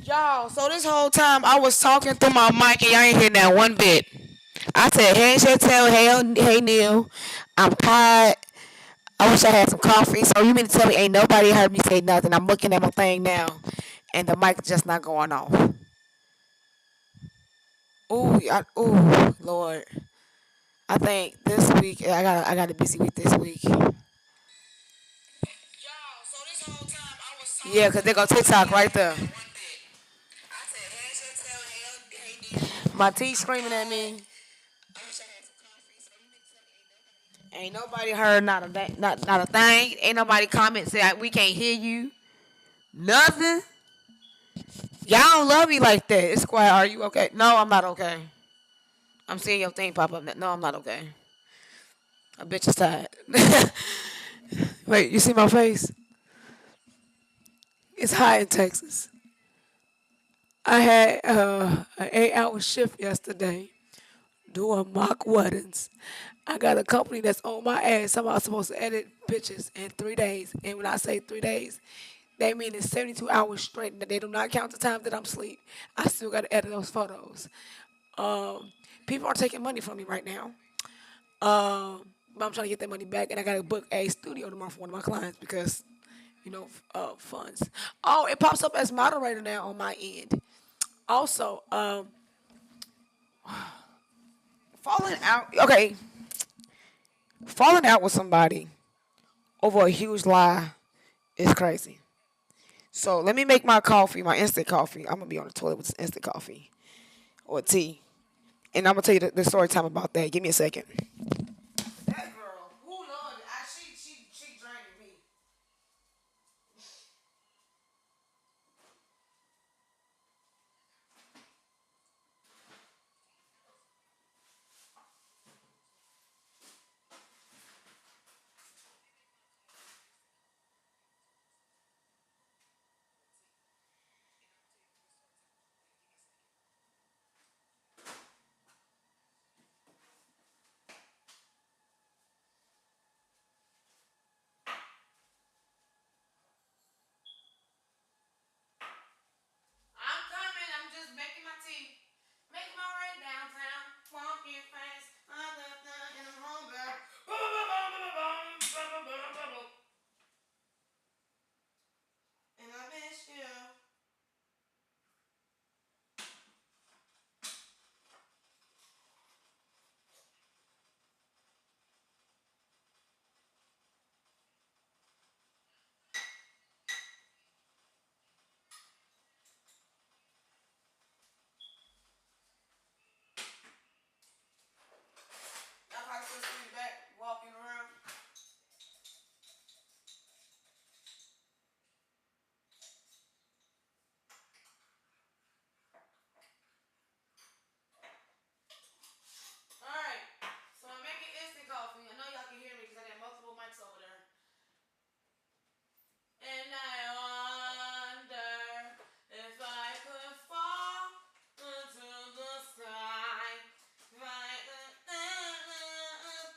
Y'all, so this whole time I was talking through my mic and y'all ain't hear that one bit. I said, hey Chantel, hey Neil. I'm tired. I wish I had some coffee. So you mean to tell me ain't nobody heard me say nothing? I'm looking at my thing now and the mic just not going off. Ooh, Lord. I think this week I got a busy week this week. Yeah, cause they go TikTok right there. My T screaming at me. Ain't nobody heard not a thing. Ain't nobody comment say we can't hear you. Nothing. Y'all don't love me like that. It's quiet. Are you okay? No, I'm not okay. I'm seeing your thing pop up. No, I'm not okay. A bitch is tired. Wait, you see my face? It's hot in Texas. I had an 8 hour shift yesterday doing mock weddings. I got a company that's on my ass. I'm supposed to edit pictures in 3 days. And when I say 3 days, they mean it's 72 hours straight. They do not count the time that I'm asleep. I still got to edit those photos. Um, People are taking money from me right now. But I'm trying to get that money back, and I got to book a studio tomorrow for one of my clients because, funds. Oh, it pops up as moderator now on my end. Also, falling out. Okay, falling out with somebody over a huge lie is crazy. So let me make my coffee, my instant coffee. I'm gonna be on the toilet with this instant coffee or tea, and I'm gonna tell you the story time about that. Give me a second. That girl, who Lord, she drained me. I'm coming. I'm just making my tea. Making my way downtown. Walking fast. And I'm home, girl. And I miss you. Y'all probably still see me back walking around. All right. So I'm making instant coffee. I know y'all can hear me because I got multiple mics over there. And I wonder if I could fall into the sky. Like a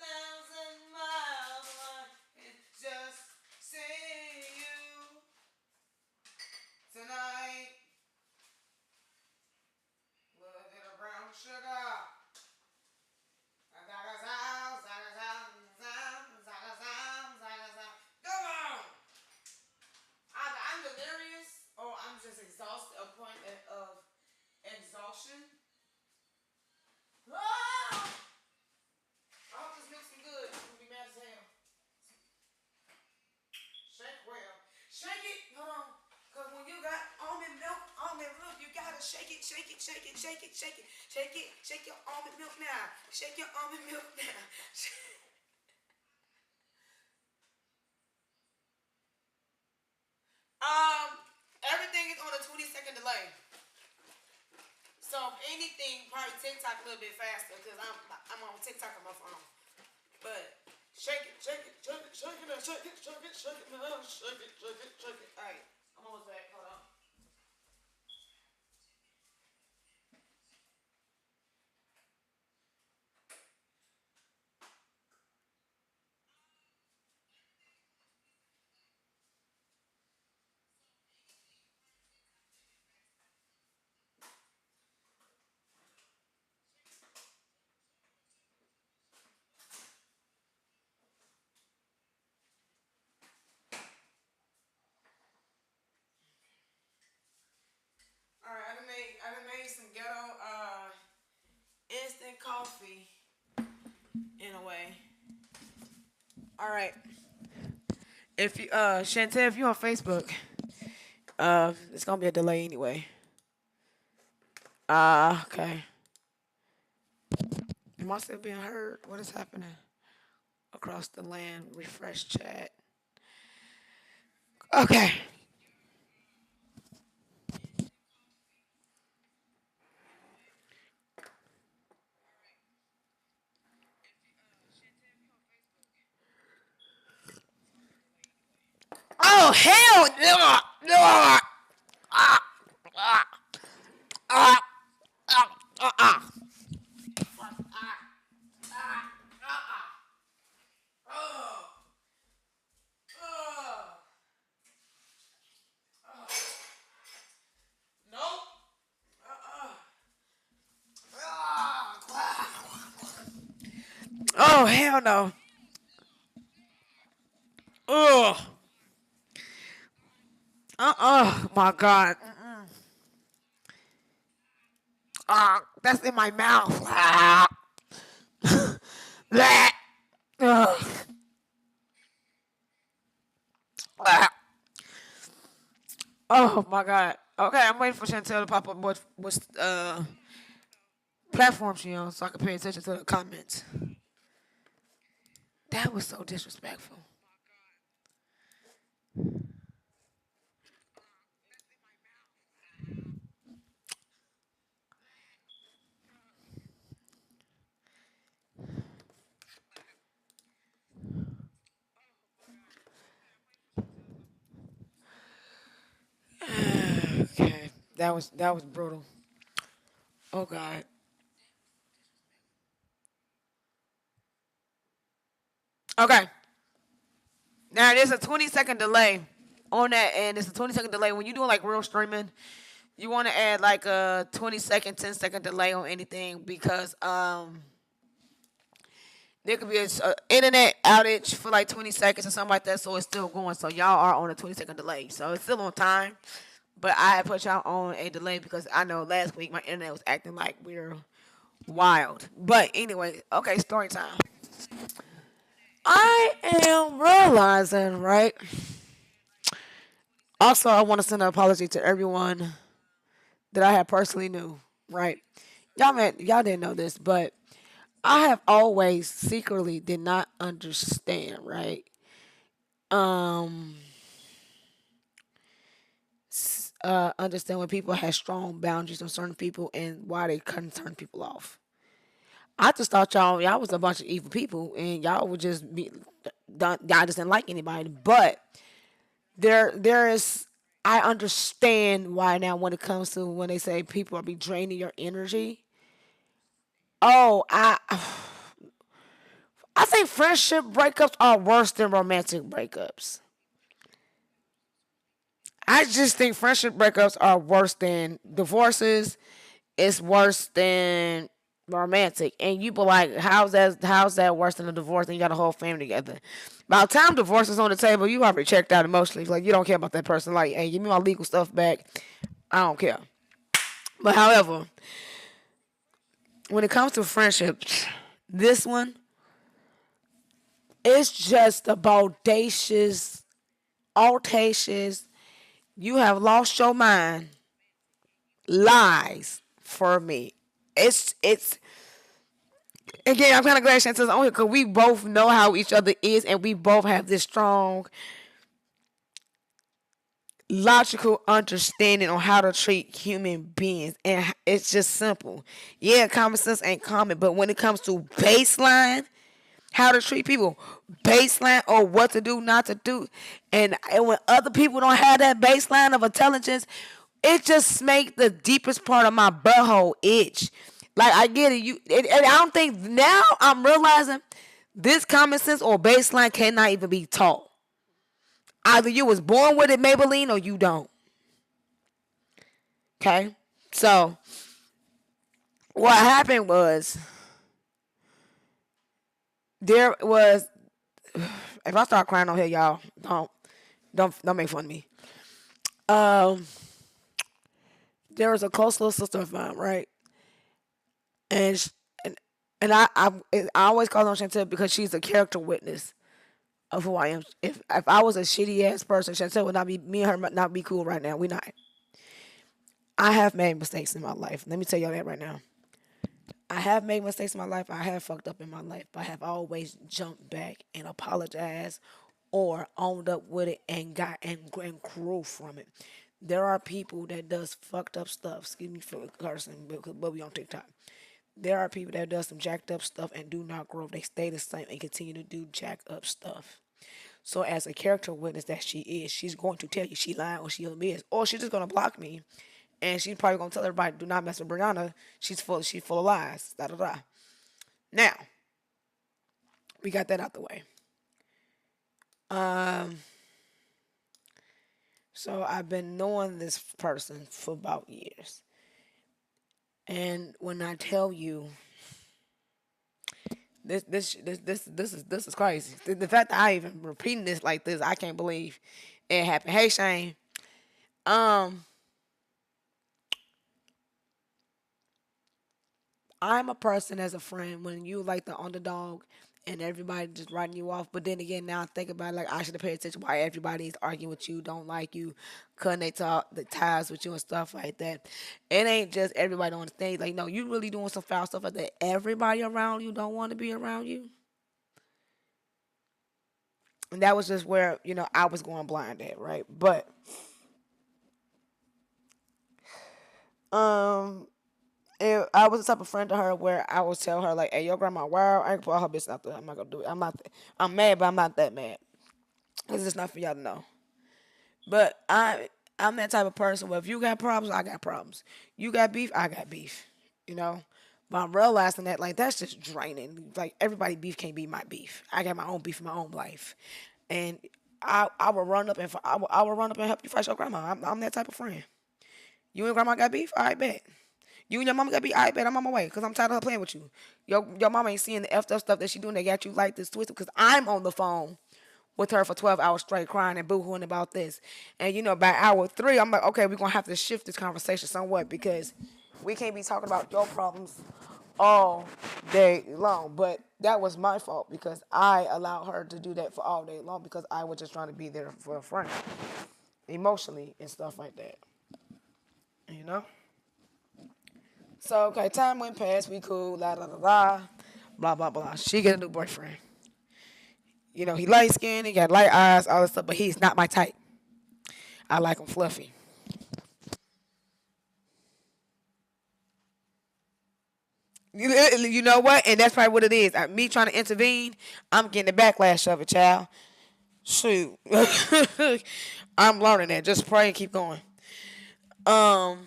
thousand miles away. And just see you tonight. Little bit of brown sugar. Zaga sound, zaga sound, zaga sound, zaga sound. Come on! Either I'm delirious or I'm just exhausted, a point of exhaustion. Ah! I hope this makes me good. I'm gonna be mad as hell. Shake well. Shake it. Hold on. Cause when you got almond milk, you gotta shake it, shake it, shake it, shake it, shake it, shake it, shake your almond milk now. Shake your almond milk now. um, Everything is on a 20-second delay. So if anything, probably TikTok a little bit faster because I'm on TikTok on my phone. But shake it, shake it, shake it, shake it, shake it, shake it, shake it, shake it, shake it, shake it. All right, I'm almost back. Hold on. coffee in a way. All right. If you Chantel, if you on Facebook, it's gonna be a delay anyway. Okay. Am I still being heard? What is happening across the land? Refresh chat. Okay. Oh hell no! No! Nope. Oh hell no. Ugh. My God. That's in my mouth. That. Ugh. Oh my God. Okay, I'm waiting for Chantel to pop up what platform she on so I can pay attention to the comments. That was so disrespectful. Okay. That was brutal. Oh God. Okay. Now there's a 20-second delay on that, and it's a 20-second delay when you doing like real streaming. You want to add like a 20-second, 10-second delay on anything because there could be a internet outage for like 20 seconds or something like that, so it's still going. So y'all are on a 20-second delay, so it's still on time. But I had put y'all on a delay because I know last week my internet was acting like we're wild. But anyway, okay, story time. I am realizing, right? Also, I want to send an apology to everyone that I have personally knew, right? Y'all didn't know this, but I have always secretly did not understand, right? Um, understand when people have strong boundaries on certain people and why they couldn't turn people off. I just thought y'all was a bunch of evil people and y'all would just be y'all just didn't like anybody. But there is I understand why now when it comes to when they say people are be draining your energy. Oh, I think friendship breakups are worse than romantic breakups. I just think friendship breakups are worse than divorces. It's worse than romantic. And you be like, how's that worse than a divorce and you got a whole family together? By the time divorce is on the table, you already checked out emotionally. Like you don't care about that person. Like, hey, give me my legal stuff back. I don't care. But however, when it comes to friendships, this one, it's just a bodacious, audacious, you have lost your mind lies for me. It's again. I'm kind of glad Chantel's on here because we both know how each other is, and we both have this strong logical understanding on how to treat human beings, and it's just simple. Yeah, common sense ain't common, but when it comes to baseline, how to treat people, baseline or what to do, not to do, and when other people don't have that baseline of intelligence, it just make the deepest part of my butthole itch. Like I get it, and I don't think now I'm realizing this common sense or baseline cannot even be taught. Either you was born with it, Maybelline, or you don't. Okay, so what happened was there was. If I start crying on here, y'all don't make fun of me. Um, there was a close little sister of mine, right? And And I always call on Chantel because she's a character witness of who I am. If I was a shitty ass person, Chantel would not be, me and her would not be cool right now. We not. I have made mistakes in my life. Let me tell y'all that right now. I have made mistakes in my life. I have fucked up in my life, but I have always jumped back and apologized or owned up with it and got and grew from it. There are people that does fucked up stuff. Excuse me for cursing, but we on TikTok. There are people that does some jacked up stuff and do not grow. They stay the same and continue to do jacked up stuff. So as a character witness that she is, she's going to tell you she lying or she is, or she's just gonna block me, and she's probably gonna tell everybody, "Do not mess with Brianna. She's full of lies." Da da da. Now we got that out the way. Um, so I've been knowing this person for about years, and when I tell you this is crazy. The fact that I even repeating this like this, I can't believe it happened. Hey Shane, um, I'm a person as a friend when you like the underdog and everybody just writing you off. But then again, now I think about it, like I should have paid attention why everybody's arguing with you, don't like you, cutting they talk the ties with you and stuff like that. It ain't just everybody on the stage. Like no, you really doing some foul stuff like that. Everybody around you don't want to be around you. And that was just where, I was going blind at, right? But um I was the type of friend to her where I would tell her like, "Hey, your grandma, wow, I can put all her business out there. I'm not gonna do it. I'm mad, but I'm not that mad. It's just not for y'all to know." But I'm that type of person where if you got problems, I got problems. You got beef, I got beef. You know. But I'm realizing that like that's just draining. Like everybody beef can't be my beef. I got my own beef in my own life, and I will run up and I will run up and help you fight your grandma. I'm that type of friend. You and grandma got beef? I bet. You and your mama got beef? I bet I'm on my way because I'm tired of her playing with you. Your mama ain't seeing the effed up stuff that she doing. They got you like this twisted because I'm on the phone with her for 12 hours straight crying and boo-hooing about this. And by hour 3, I'm like, okay, we're going to have to shift this conversation somewhat because we can't be talking about your problems all day long. But that was my fault because I allowed her to do that for all day long because I was just trying to be there for a friend emotionally and stuff like that. You know? So, okay, time went past, we cool, la la la la, blah blah blah. She get a new boyfriend. He light skinned, he got light eyes, all this stuff, but he's not my type. I like him fluffy. You know what? And that's probably what it is. Me trying to intervene, I'm getting the backlash of it, child. Shoot. I'm learning that. Just pray and keep going. Um,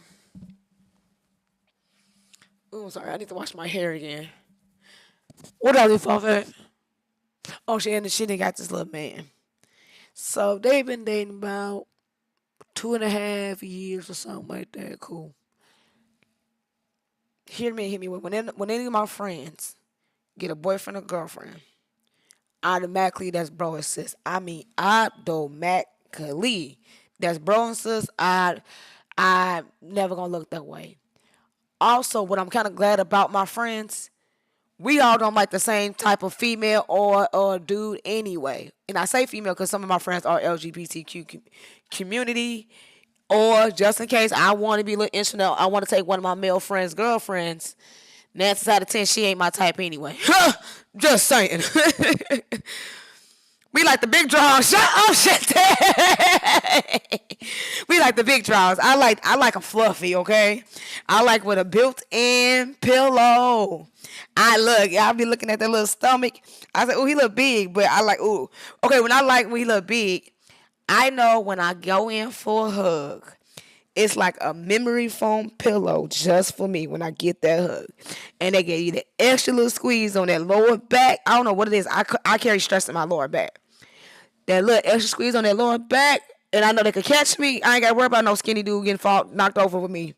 oh, sorry, I need to wash my hair again. What did I do for that? Oh, she done got this little man. So they've been dating about 2.5 years or something like that. Cool. Hear me. When any of my friends get a boyfriend or girlfriend, automatically that's bro and sis. I mean, automatically that's bro and sis. I never gonna look that way. Also, what I'm kind of glad about my friends, we all don't like the same type of female or dude anyway. And I say female because some of my friends are LGBTQ community. Or just in case I want to be a little instrumental, I want to take one of my male friends' girlfriends. 9 out of 10, she ain't my type anyway. Just saying. We like the big draws. Shut up, shit. We like the big draws. I like them fluffy, okay? I like with a built-in pillow. I'll be looking at that little stomach. I say, oh, he look big, but I like, ooh. Okay, when he look big, I know when I go in for a hug, it's like a memory foam pillow just for me when I get that hug. And they give you the extra little squeeze on that lower back. I don't know what it is. I carry stress in my lower back. That little extra squeeze on that lower back, and I know they could catch me. I ain't got to worry about no skinny dude getting knocked over with me.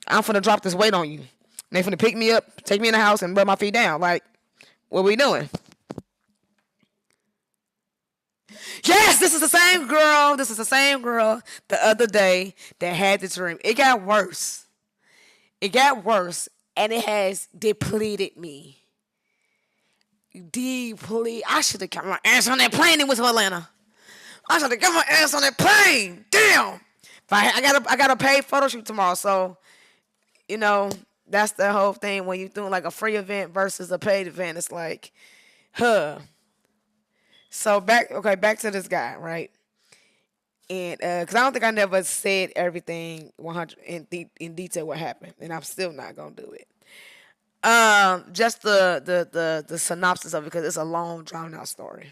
I'm finna drop this weight on you. They finna pick me up, take me in the house, and rub my feet down. Like, what we doing? Yes, this is the same girl. This is the same girl the other day that had the dream. It got worse. It got worse, and it has depleted me. Deeply. I should have kept my ass on that plane and went to Atlanta. I should have kept my ass on that plane. Damn. But I got a paid photo shoot tomorrow, so you know that's the whole thing when you're doing like a free event versus a paid event. It's like, huh. So back to this guy, right? And because I don't think I never said everything 100 in detail what happened, and I'm still not gonna do it. Just the synopsis of it because it's a long drawn out story.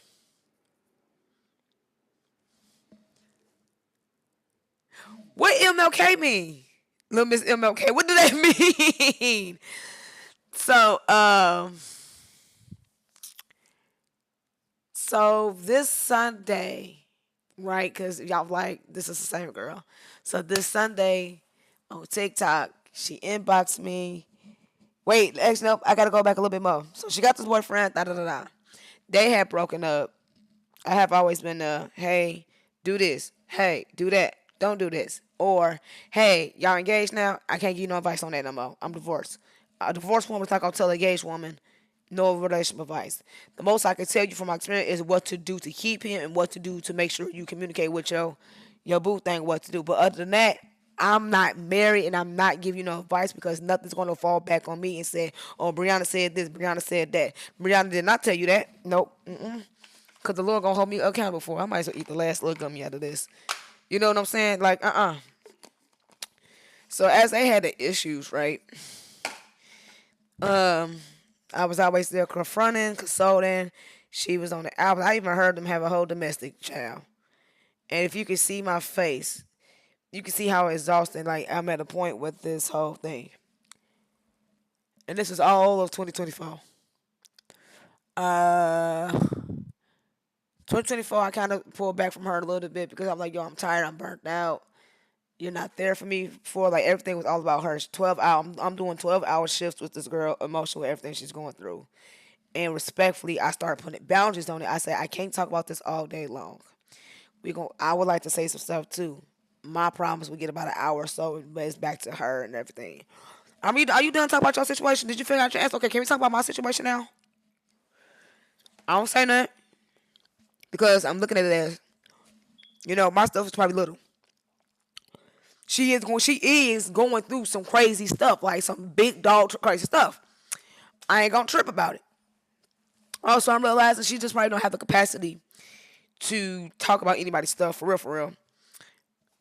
What MLK mean? Little Miss MLK. What do that mean? So so this Sunday, right? Because y'all like this is the same girl. So this Sunday on TikTok, she inboxed me. Wait, actually, nope. I gotta go back a little bit more. So she got this boyfriend. Da da da da. They had broken up. I have always been hey, do this. Hey, do that. Don't do this. Or, hey, y'all engaged now? I can't give you no advice on that no more. I'm divorced. A divorced woman's not gonna tell an engaged woman no relationship advice. The most I can tell you from my experience is what to do to keep him and what to do to make sure you communicate with your boo thing what to do. But other than that, I'm not married and I'm not giving you no advice because nothing's gonna fall back on me and say, oh, Brianna said this, Brianna said that. Brianna did not tell you that. Nope. Cause the Lord gonna hold me accountable for. I might as well eat the last little gummy out of this. You know what I'm saying? Like, So as they had the issues, right? I was always there confronting, consoling. She was on the album. I even heard them have a whole domestic child. And if you could see my face, you can see how exhausted like I'm at a point with this whole thing. And this is all of 2024. Uh 2024 I kind of pulled back from her a little bit because I'm like, yo, I'm tired, I'm burnt out. You're not there for me for like everything was all about her. 12 hour I'm doing 12-hour shifts with this girl, emotional everything she's going through. And respectfully, I started putting boundaries on it. I said I can't talk about this all day long. I would like to say some stuff too. My promise we get about an hour or so, but it's back to her and everything. I mean, are you done talking about your situation? Did you figure out your answer? Okay, can we talk about my situation now? I don't say nothing because I'm looking at it as, my stuff is probably little. She is going through some crazy stuff, like some big dog crazy stuff. I ain't gonna trip about it. Also, I'm realizing she just probably don't have the capacity to talk about anybody's stuff for real,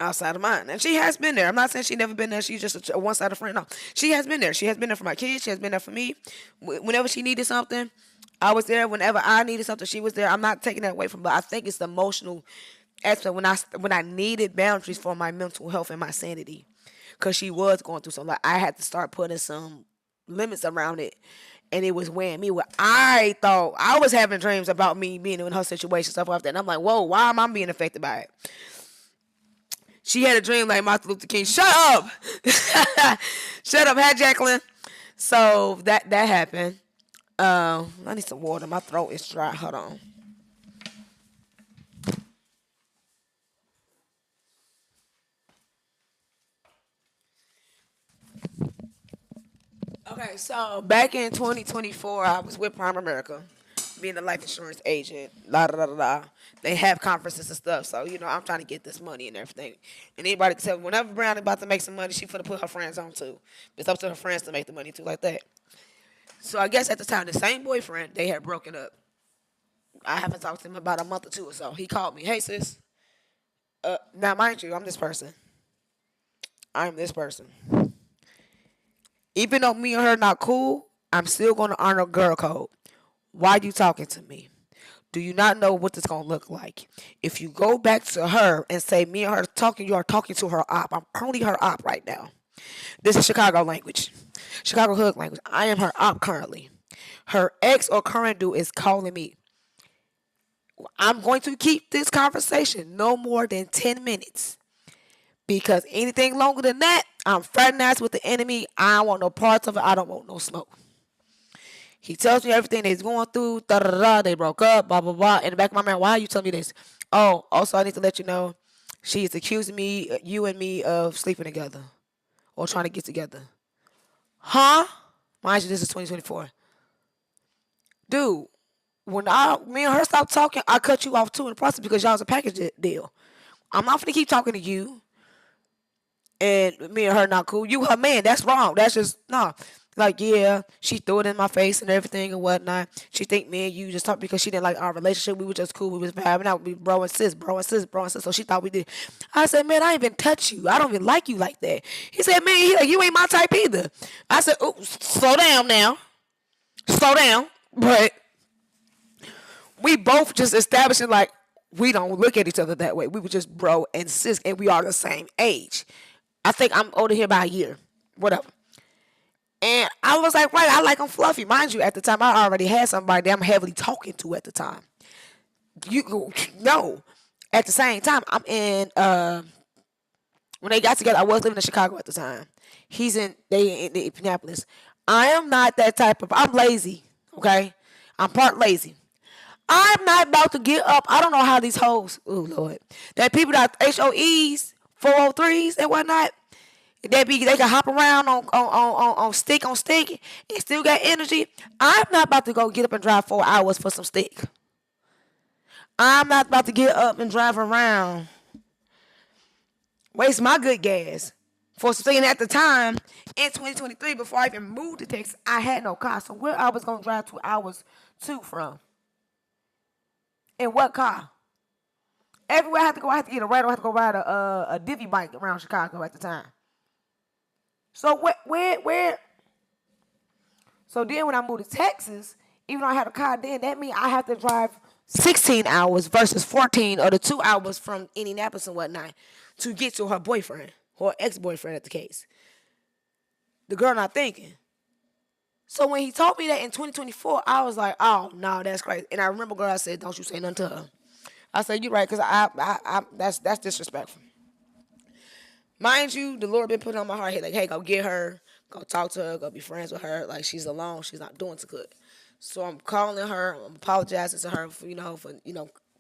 outside of mine. And she has been there. I'm not saying she never been there. She's just a one-sided friend. No, she has been there. She has been there for my kids. She has been there for me. Whenever she needed something, I was there. Whenever I needed something, she was there. I'm not taking that away from her. But I think it's the emotional aspect when I needed boundaries for my mental health and my sanity, because she was going through something. Like I had to start putting some limits around it, and it was weighing me. Where I thought I was having dreams about me being in her situation, stuff like that. And I'm like, whoa, why am I being affected by it? She had a dream like Martin Luther King. Shut up, shut up, hi Jacqueline. So that happened. I need some water. My throat is dry. Hold on. Okay, so back in 2024, I was with Prime America, being a life insurance agent. La da da da da. They have conferences and stuff, so I'm trying to get this money and everything. And anybody can tell whenever Brown about to make some money, she finna put her friends on too. It's up to her friends to make the money too, like that. So I guess at the time, the same boyfriend they had broken up. I haven't talked to him about a month or two or so. He called me, hey sis. Now mind you, I'm this person. I'm this person. Even though me and her not cool, I'm still gonna honor girl code. Why are you talking to me? Do you not know what this gonna look like? If you go back to her and say me and her talking, you are talking to her op. I'm currently her op right now. This is Chicago language. Chicago hood language. I am her op currently. Her ex or current dude is calling me. I'm going to keep this conversation no more than 10 minutes. Because anything longer than that, I'm fraternized with the enemy. I don't want no parts of it. I don't want no smoke. He tells me everything they's going through. Da da da. They broke up. Blah blah blah. In the back of my mind, why are you telling me this? Oh, also I need to let you know, she's accusing me, you and me, of sleeping together or trying to get together. Huh? Mind you, this is 2024. Dude, when me and her stopped talking, I cut you off too in the process because y'all was a package deal. I'm not gonna keep talking to you, and me and her not cool. You her man, that's wrong. That's just no. Like yeah, she threw it in my face and everything and whatnot. She think me and you just talked because she didn't like our relationship. We were just cool. We was vibing out. We bro and sis, bro and sis, bro and sis. So she thought we did. I said, man, I ain't even touch you. I don't even like you like that. He said, man, you ain't my type either. I said, oh, slow down now, slow down. But we both just establishing like we don't look at each other that way. We were just bro and sis, and we are the same age. I think I'm older here by a year, whatever. And I was like, right, I like him fluffy. Mind you, at the time, I already had somebody that I'm heavily talking to at the time. You know, at the same time, I'm in. When they got together, I was living in Chicago at the time. They in Indianapolis. I am not that type of. I'm lazy. Okay, I'm part lazy. I'm not about to get up. I don't know how these hoes. Oh Lord, that people that HOEs, 403s and whatnot. They can hop around on stick and still got energy. I'm not about to go get up and drive 4 hours for some stick. I'm not about to get up and drive around, waste my good gas for some stick. And at the time, in 2023, before I even moved to Texas, I had no car. So where I was gonna drive 2 hours to from? In what car? Everywhere I had to go, I had to get a ride. I had to go ride a divvy bike around Chicago at the time. So where? So then when I moved to Texas, even though I had a car then, that means I have to drive 16 hours versus 14 or the 2 hours from Indianapolis and whatnot to get to her boyfriend or ex-boyfriend at the case. The girl not thinking. So when he told me that in 2024, I was like, oh no, that's crazy. And I remember girl, I said, don't you say nothing to her. I said, you're right, because that's disrespectful. Mind you, the Lord been putting on my heart, like, hey, go get her, go talk to her, go be friends with her. Like she's alone, she's not doing too good. So I'm calling her, I'm apologizing to her for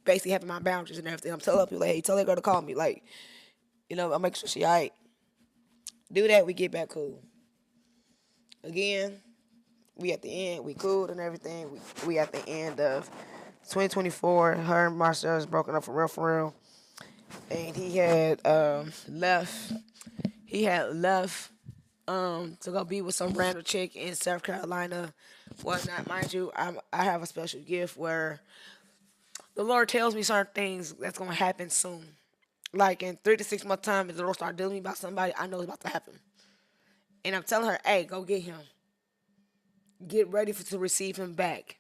basically having my boundaries and everything. I'm telling people, like, hey, tell that girl to call me, like, I'll make sure she alright. Do that, we get back cool. Again, we at the end, we cool and everything. We at the end of 2024. Her and Marcel is broken up for real. And he had left. He had left to go be with some random chick in South Carolina, whatnot. Mind you, I have a special gift where the Lord tells me certain things that's gonna happen soon. Like in 3 to 6 months time, if the Lord start dealing with me about somebody, I know it's about to happen. And I'm telling her, hey, go get him. Get ready to receive him back.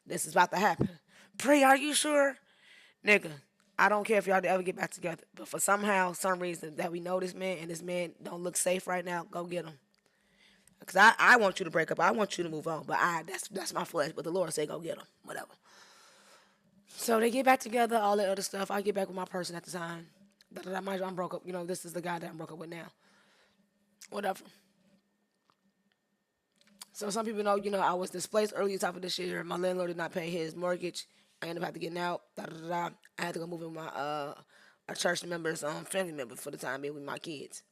This is about to happen. Pray, are you sure? Nigga, I don't care if y'all ever get back together. But for some reason that we know this man and this man don't look safe right now, go get him. Because I want you to break up. I want you to move on. But that's my flesh. But the Lord said go get him. Whatever. So they get back together, all that other stuff. I get back with my person at the time. I'm broke up. This is the guy that I'm broke up with now. Whatever. So some people know, I was displaced earlier top of this year. My landlord did not pay his mortgage. I ended up having to get out. I had to go move in with my a church member's family member for the time being with my kids.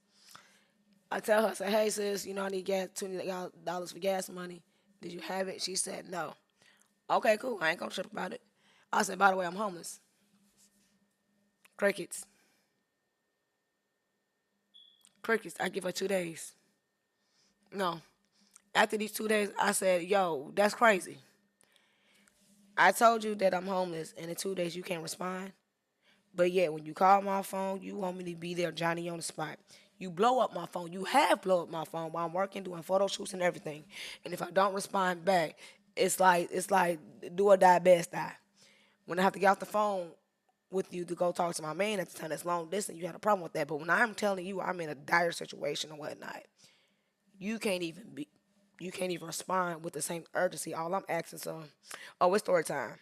I tell her, I say, hey sis, I need gas, $20 for gas money. Did you have it? She said no. Okay, cool. I ain't gonna trip about it. I said, by the way, I'm homeless. Crickets. Crickets. I give her 2 days. No. After these 2 days, I said, yo, that's crazy. I told you that I'm homeless, and in 2 days you can't respond. But yet, when you call my phone, you want me to be there, Johnny on the spot. You blow up my phone. You have blow up my phone while I'm working, doing photo shoots and everything. And if I don't respond back, it's like do or die, best die. When I have to get off the phone with you to go talk to my man at the time that's long distance, you had a problem with that. But when I'm telling you I'm in a dire situation or whatnot, you can't even respond with the same urgency. All I'm asking it's story time.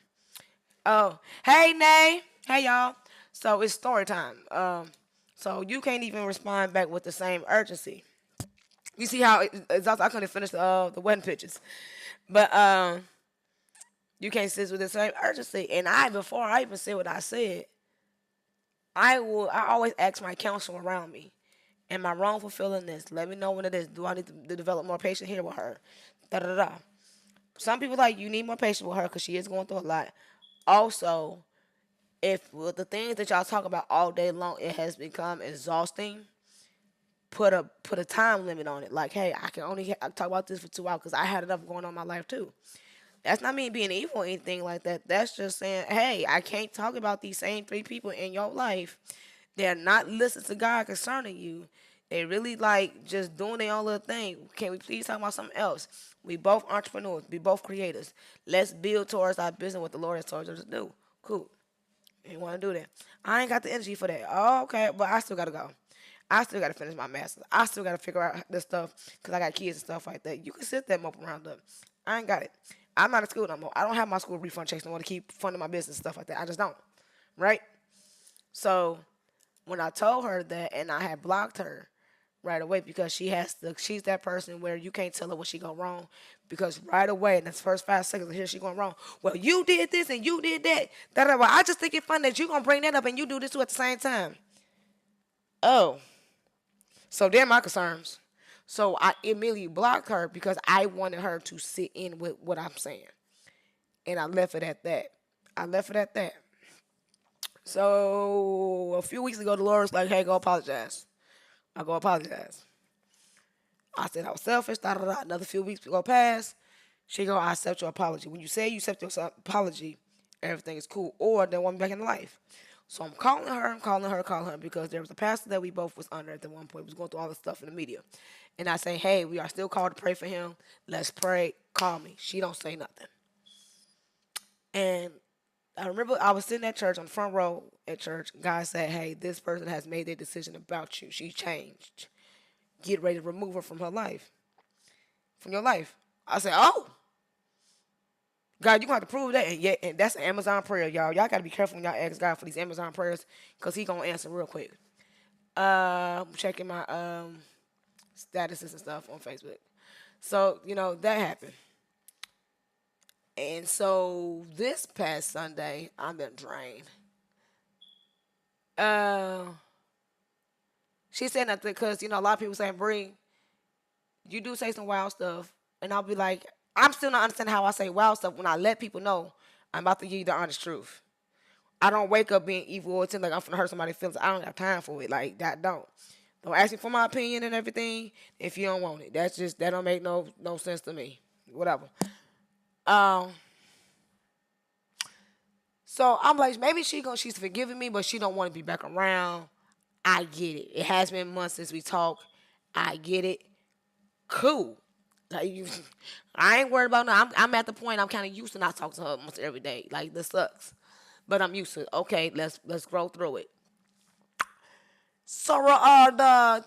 Oh, hey Nay, hey y'all. So it's story time. So you can't even respond back with the same urgency. You see how I couldn't finish the wedding pictures, but you can't sit with the same urgency. And before I even said what I said, I always ask my counsel around me. Am I wrong for feeling this? Let me know when it is. Do I need to develop more patience here with her? Da da da. some people like you need more patience with her because she is going through a lot. Also, if with the things that y'all talk about all day long, it has become exhausting. Put a time limit on it. Like, hey, I can only talk about this for 2 hours because I had enough going on in my life too. That's not me being evil or anything like that. That's just saying, hey, I can't talk about these same three people in your life. They're not listening to God concerning you. They really like just doing their own little thing. Can we please talk about something else? We both entrepreneurs. We both creators. Let's build towards our business what the Lord has told us to do. Cool. You want to do that? I ain't got the energy for that. Oh, okay, but I still gotta go. I still gotta finish my masters. I still gotta figure out this stuff because I got kids and stuff like that. You can sit that mope around up. I ain't got it. I'm not at school no more. I don't have my school refund checks no more to keep funding my business and stuff like that. I just don't. Right? So when I told her that and I had blocked her right away because she's that person where you can't tell her when she go wrong because right away in the first 5 seconds here she going wrong. Well, you did this and you did that. Well, I just think it's funny that you gonna bring that up and you do this too at the same time. Oh, so they're my concerns. So I immediately blocked her because I wanted her to sit in with what I'm saying. And I left it at that. I left it at that. So a few weeks ago, the Lord was like, hey, go apologize. I go apologize. I said I was selfish. Da, da, da. Another few weeks go past. She go, I accept your apology. When you say you accept your apology, everything is cool. Or they want me back in life. So I'm calling her, calling her because there was a pastor that we both was under at the one point. Was going through all this stuff in the media. And I say, hey, we are still called to pray for him. Let's pray. Call me. She don't say nothing. And I remember I was sitting at church on the front row at church. God said, hey, this person has made their decision about you. She changed. Get ready to remove her from her life. From your life. I said, oh, God, you gonna have to prove that. And that's an Amazon prayer, y'all. Y'all gotta be careful when y'all ask God for these Amazon prayers, cause He gonna answer real quick. I'm checking my statuses and stuff on Facebook. So, that happened. And so this past Sunday, I've been drained. Uh she said nothing because, a lot of people saying, Bree, you do say some wild stuff. And I'll be like, I'm still not understanding how I say wild stuff when I let people know I'm about to give you the honest truth. I don't wake up being evil or think like I'm finna hurt somebody's feelings. I don't have time for it. Like that Don't ask me for my opinion and everything if you don't want it. That don't make no sense to me. Whatever. Um so I'm like, maybe she's forgiving me, but she don't want to be back around. I get it. It has been months since we talked. I get it. Cool. Like I ain't worried about no. I'm at the point I'm kind of used to not talking to her almost every day. Like this sucks, but I'm used to it. Okay, let's grow through it. So the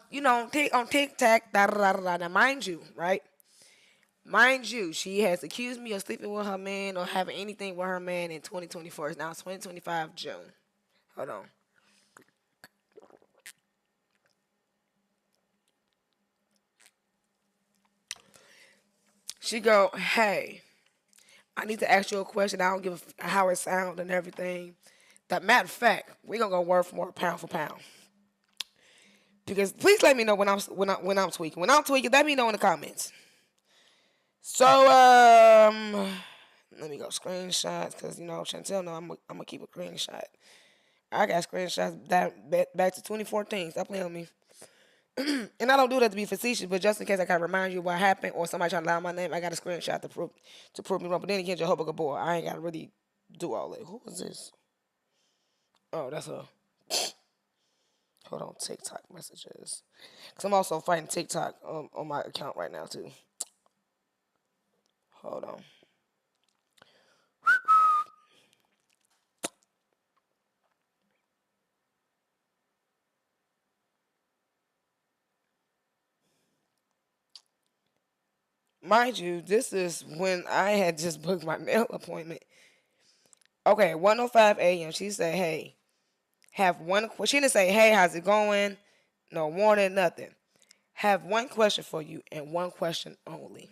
on TikTok, da da da da. Now mind you, right? Mind you, she has accused me of sleeping with her man or having anything with her man in 2024. It's now 2025 June. Hold on. She go, hey, I need to ask you a question. I don't give a how it sounds and everything. That matter of fact, we gonna go word for word, pound for pound. Because please let me know when I'm tweaking. When I'm tweaking, let me know in the comments. So let me go screenshots because Chantel know I'm gonna keep a screenshot. I got screenshots that back to 2014. Stop playing with me. And I don't do that to be facetious, but just in case I can remind you what happened or somebody trying to lie on my name, I got a screenshot to prove me wrong. But then again, Jehovah Gabor, I ain't gotta really do all that. Who is this? Oh, that's her. Hold on, TikTok messages. Cause I'm also fighting TikTok on my account right now too. Hold on. Mind you, this is when I had just booked my nail appointment. Okay, 1:05 a.m. She said, "Hey, have one." She didn't say, "Hey, how's it going?" No warning, nothing. Have one question for you and one question only.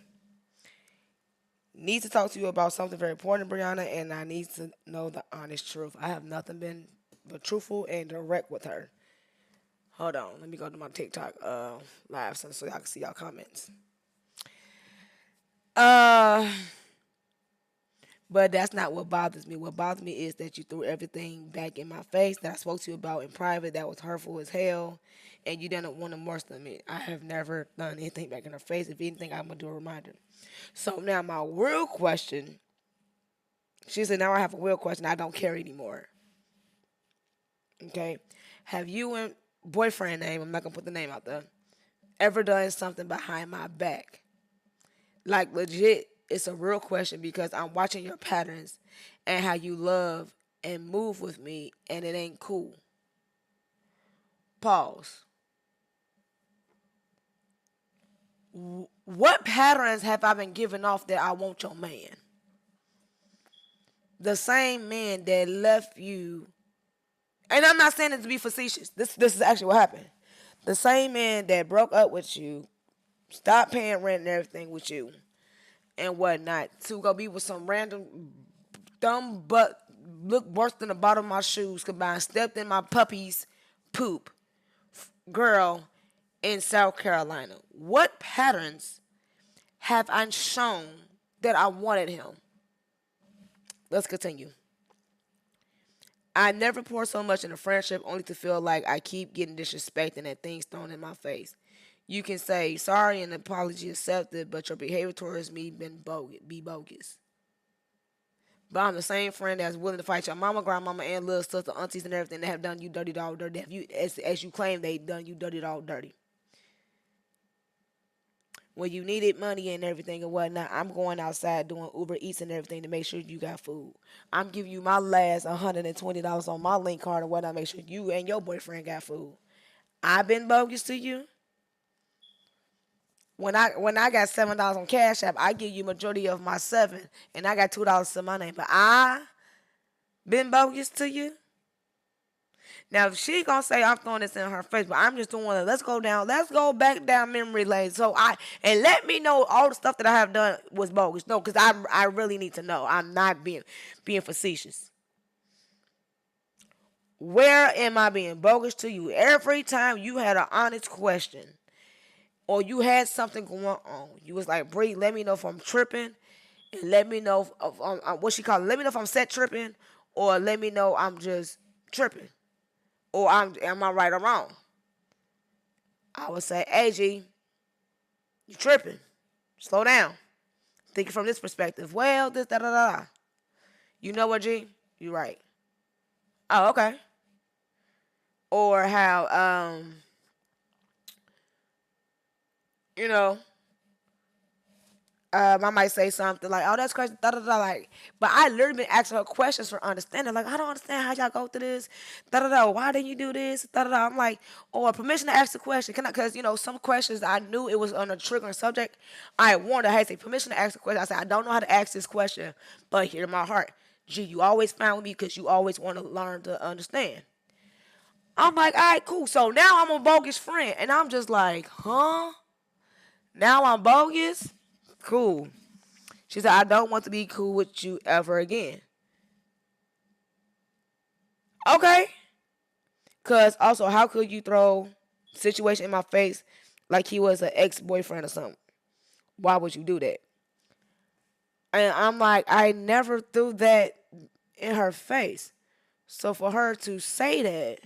Need to talk to you about something very important, Brianna, and I need to know the honest truth. I have nothing been but truthful and direct with her. Hold on, let me go to my TikTok live so y'all can see y'all comments. Uh, But that's not what bothers me. What bothers me is that you threw everything back in my face that I spoke to you about in private that was hurtful as hell, and you didn't want to worse than me. I have never done anything back in her face. If anything, I'm gonna do a reminder. So now my real question. She said, now I have a real question. I don't care anymore. Okay. Have you and boyfriend name, I'm not gonna put the name out there, ever done something behind my back? Like legit, it's a real question because I'm watching your patterns and how you love and move with me and it ain't cool. Pause. What patterns have I been giving off that I want your man? The same man that left you, and I'm not saying it to be facetious. This is actually what happened. The same man that broke up with you, stopped paying rent and everything with you, and whatnot, to go be with some random dumb butt look worse than the bottom of my shoes combined, stepped in my puppy's poop girl in South Carolina. What patterns have I shown that I wanted him? Let's continue. I never pour so much in a friendship only to feel like I keep getting disrespected and things thrown in my face. You can say sorry and apology accepted, but your behavior towards me be bogus. But I'm the same friend that's willing to fight your mama, grandmama, and little sister, aunties, and everything that have done you dirty dog dirty. Have you, as you claim they done you dirty dog dirty. When you needed money and everything and whatnot, I'm going outside doing Uber Eats and everything to make sure you got food. I'm giving you my last $120 on my link card and whatnot, make sure you and your boyfriend got food. I've been bogus to you. When I got $7 on Cash App, I give you majority of my seven, and I got $2 to my name. But I been bogus to you. Now if she gonna say I'm throwing this in her face, but I'm just doing it. Let's go back down memory lane. So and let me know all the stuff that I have done was bogus. No, because I really need to know. I'm not being facetious. Where am I being bogus to you? Every time you had an honest question or you had something going on, you was like, Bree, let me know if I'm tripping, and let me know if what she called it. Let me know if I'm set tripping, or let me know I'm just tripping, or am I right or wrong? I would say, hey G, you tripping? Slow down. Thinking from this perspective. Well, this da da da. You know what, G? You right. Oh, okay. Or how you know, I might say something like, "Oh, that's crazy," da da da. Like, but I literally been asking her questions for understanding. Like, I don't understand how y'all go through this, da da da. Why didn't you do this, da da da? I'm like, or permission to ask the question. Can I? Because some questions I knew it was on a triggering subject. I warned her, hey, say permission to ask the question. I said, I don't know how to ask this question, but hear my heart. Gee, you always fine with me because you always want to learn to understand. I'm like, all right, cool. So now I'm a bogus friend, and I'm just like, huh? Now I'm bogus. Cool. She said, I don't want to be cool with you ever again. Okay. Because also, how could you throw situation in my face like he was an ex-boyfriend or something? Why would you do that? And I'm like, I never threw that in her face. So for her to say that,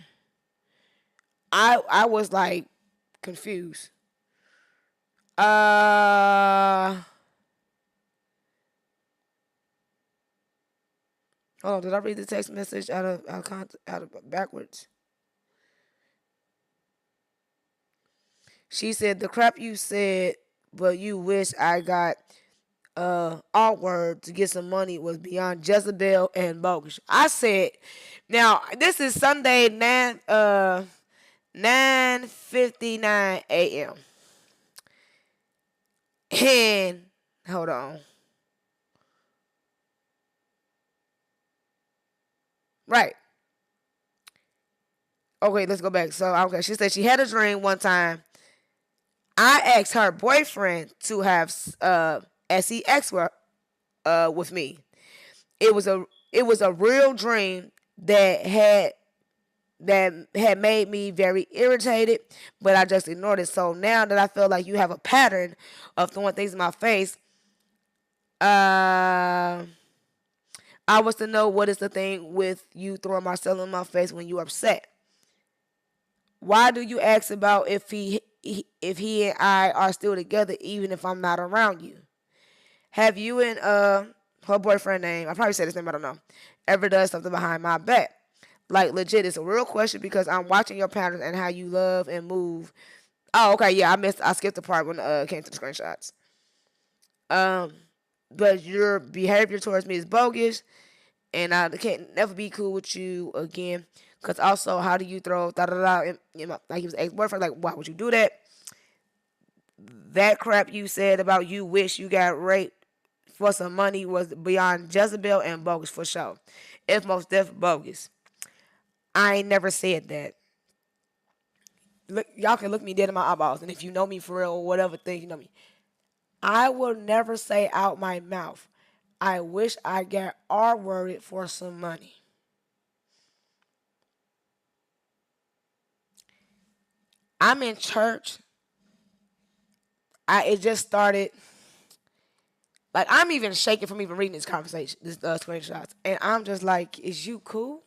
I was like confused. Uh Hold on, did I read the text message out of backwards? She said the crap you said, but you wish I got awkward to get some money was beyond Jezebel and bogus. I said, now this is Sunday 9:59 a.m. And hold on, right? Okay, let's go back. So okay, she said she had a dream one time. I asked her boyfriend to have sex with me. It was a real dream that had made me very irritated, but I just ignored it. So now that I feel like you have a pattern of throwing things in my face, uh, I was to know what is the thing with you throwing Marcelo in my face when you upset. Why do you ask about if he and I are still together even if I'm not around you? Have you and her boyfriend name, I probably said his name, I don't know, ever done something behind my back? Like legit, it's a real question because I'm watching your patterns and how you love and move. Oh, okay, yeah, I skipped the part when it came to the screenshots. Um, but your behavior towards me is bogus, and I can't never be cool with you again. Cause also, how do you throw da da da? Like he was ex boyfriend. Like, why would you do that? That crap you said about you wish you got raped for some money was beyond Jezebel and bogus for sure. If most def bogus. I ain't never said that. Look, y'all can look me dead in my eyeballs, and if you know me for real or whatever thing you know me, I will never say out my mouth, I wish I got R-worded for some money. I'm in church. It just started. Like I'm even shaking from even reading this conversation, this screenshots, and I'm just like, is you cool?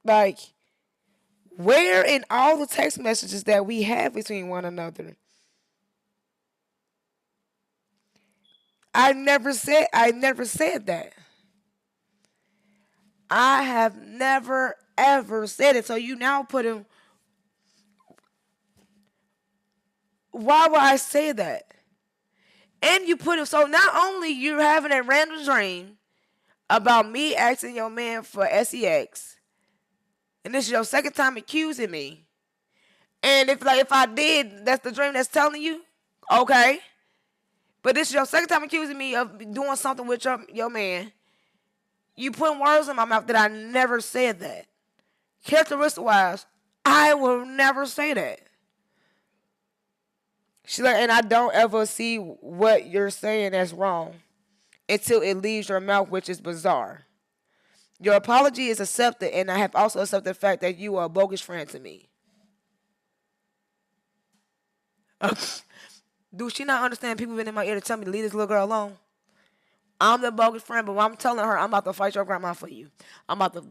Like, where in all the text messages that we have between one another? I never said that. I have never ever said it. So you now put him. Why would I say that? And you put him. So not only you're having a random dream about me asking your man for sex, and this is your second time accusing me. And if I did, that's the dream that's telling you, okay. But this is your second time accusing me of doing something with your man. You putting words in my mouth that I never said that. Characteristic wise, I will never say that. She like, and I don't ever see what you're saying that's wrong until it leaves your mouth, which is bizarre. Your apology is accepted, and I have also accepted the fact that you are a bogus friend to me. Do she not understand people been in my ear to tell me to leave this little girl alone? I'm the bogus friend, but I'm telling her I'm about to fight your grandma for you.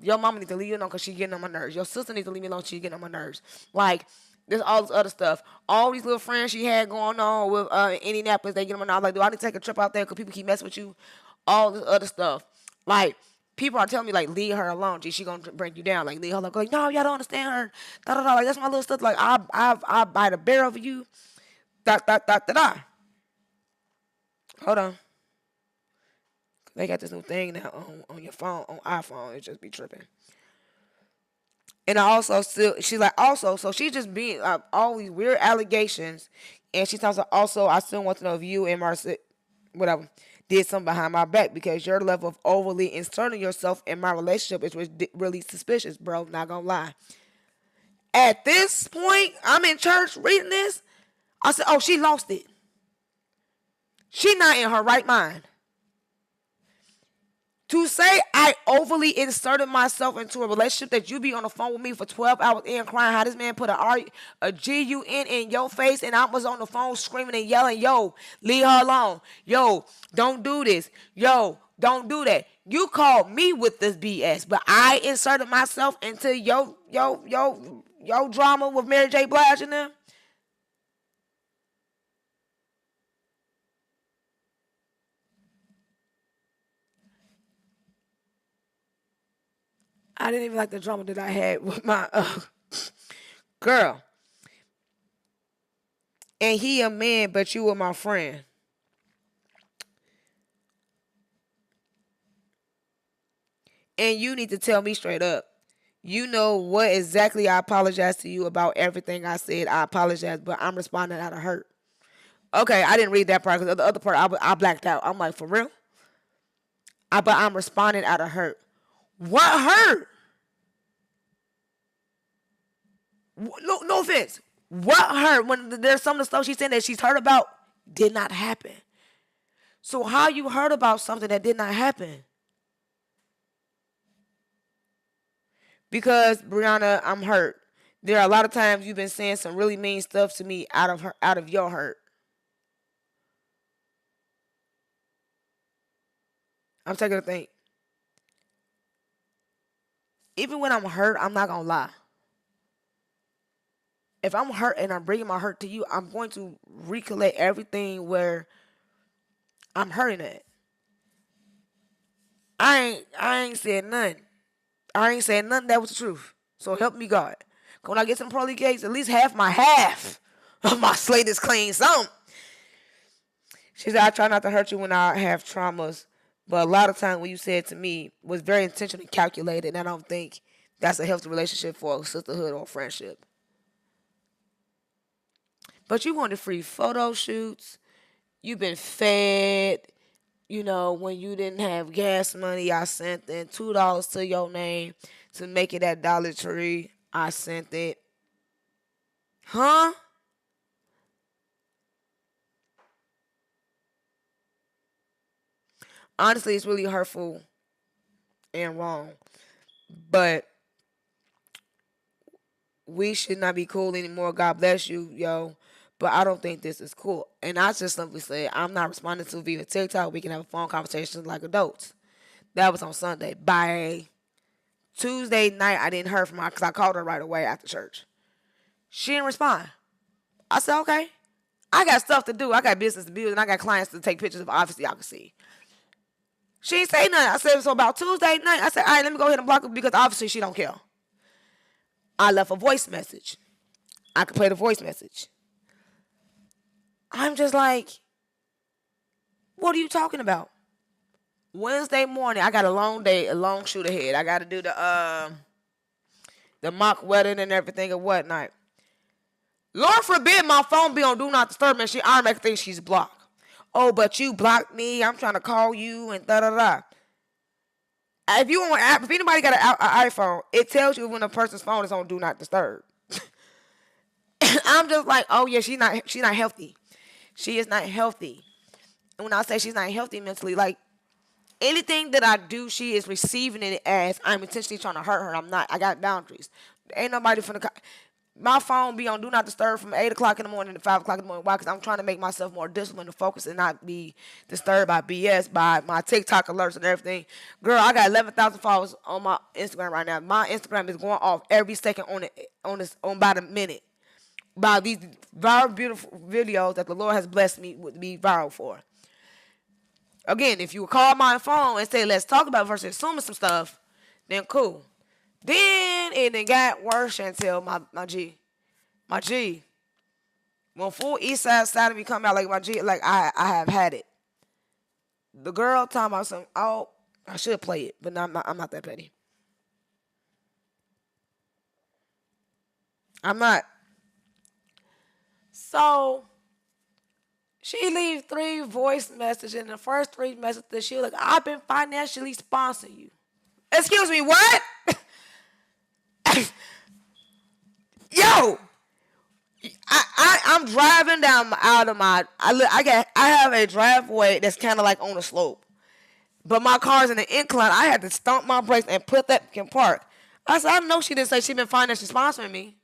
Your mama needs to leave you alone because she's getting on my nerves. Your sister needs to leave me alone, she's getting on my nerves. Like, there's all this other stuff. All these little friends she had going on with Indianapolis, they get on my nerves. Like, do I need to take a trip out there because people keep messing with you? All this other stuff. Like, people are telling me, like, leave her alone. Gee, she gonna bring you down. Like, leave her alone. Like, no, y'all don't understand her. Da da da. Like, that's my little stuff. Like, I bite the bear over you. Da da da da da. Hold on. They got this new thing now on your phone, on iPhone. It just be tripping. And I also still, she's like, also, so she just being all these weird allegations. And she tells her, also, I still want to know if you and Marcy, whatever, did something behind my back because your level of overly inserting yourself in my relationship is really suspicious, bro. Not gonna lie. At this point, I'm in church reading this. I said, oh, she lost it. She not in her right mind. To say I overly inserted myself into a relationship that you be on the phone with me for 12 hours and crying how this man put a G-U-N in your face and I was on the phone screaming and yelling, yo, leave her alone. Yo, don't do this. Yo, don't do that. You called me with this BS, but I inserted myself into your drama with Mary J. Blige and them. I didn't even like the drama that I had with my girl. And he a man, but you were my friend. And you need to tell me straight up. You know what exactly I apologize to you about everything I said. I apologize, but I'm responding out of hurt. Okay, I didn't read that part because the other part I blacked out. I'm like, for real? But I'm responding out of hurt. What hurt? No offense. What hurt when there's some of the stuff she's saying that she's heard about did not happen. So how you heard about something that did not happen? Because Brianna, I'm hurt. There are a lot of times you've been saying some really mean stuff to me out of your hurt. I'm taking a think. Even when I'm hurt, I'm not gonna lie. If I'm hurt and I'm bringing my hurt to you, I'm going to recollect everything where I'm hurting at. I ain't said nothing. I ain't said nothing that was the truth. So help me God. When I get to the pearly gates, at least half of my slate is clean. Some. She said, I try not to hurt you when I have traumas, but a lot of times what you said to me was very intentionally calculated, and I don't think that's a healthy relationship for a sisterhood or a friendship. But you wanted free photo shoots. You've been fed. You know, when you didn't have gas money, I sent in $2 to your name to make it at Dollar Tree. I sent it. Huh? Honestly, it's really hurtful and wrong. But we should not be cool anymore. God bless you, yo. But I don't think this is cool. And I just simply said, I'm not responding to via TikTok. We can have a phone conversation like adults. That was on Sunday. By Tuesday night, I didn't hear from her because I called her right away after church. She didn't respond. I said, okay. I got stuff to do. I got business to build, and I got clients to take pictures of. Obviously, y'all can see. She didn't say nothing. I said, so about Tuesday night, I said, all right, let me go ahead and block her because obviously she don't care. I left a voice message. I could play the voice message. I'm just like, what are you talking about? Wednesday morning, I got a long day, a long shoot ahead. I got to do the mock wedding and everything and whatnot. Lord forbid my phone be on Do Not Disturb and she automatically thinks she's blocked. Oh, but you blocked me. I'm trying to call you and da-da-da. If anybody got an iPhone, it tells you when a person's phone is on Do Not Disturb. I'm just like, oh yeah, she's not healthy. She is not healthy. And when I say she's not healthy mentally, like anything that I do, she is receiving it as I'm intentionally trying to hurt her. I'm not. I got boundaries. Ain't nobody finna. My phone be on Do Not Disturb from 8 o'clock in the morning to 5 o'clock in the morning. Why? Because I'm trying to make myself more disciplined and focused and not be disturbed by BS, by my TikTok alerts and everything. Girl, I got 11,000 followers on my Instagram right now. My Instagram is going off every second on about a minute by these viral, beautiful videos that the Lord has blessed me with be viral for. Again, if you call my phone and say, let's talk about it versus assuming some stuff, then cool. Then it got worse until my G. When full East Side of me come out like my G, like I have had it. The girl talking about some, oh, I should play it, but I'm not that petty. I'm not. So she leaves 3 voice messages. In the first 3 messages, she was like, I've been financially sponsoring you. Excuse me, what? Yo, I'm driving down out of my. I have a driveway that's kind of like on a slope, but my car's in the incline. I had to stomp my brakes and put that in park. I said, I know she didn't say she been financially sponsoring me.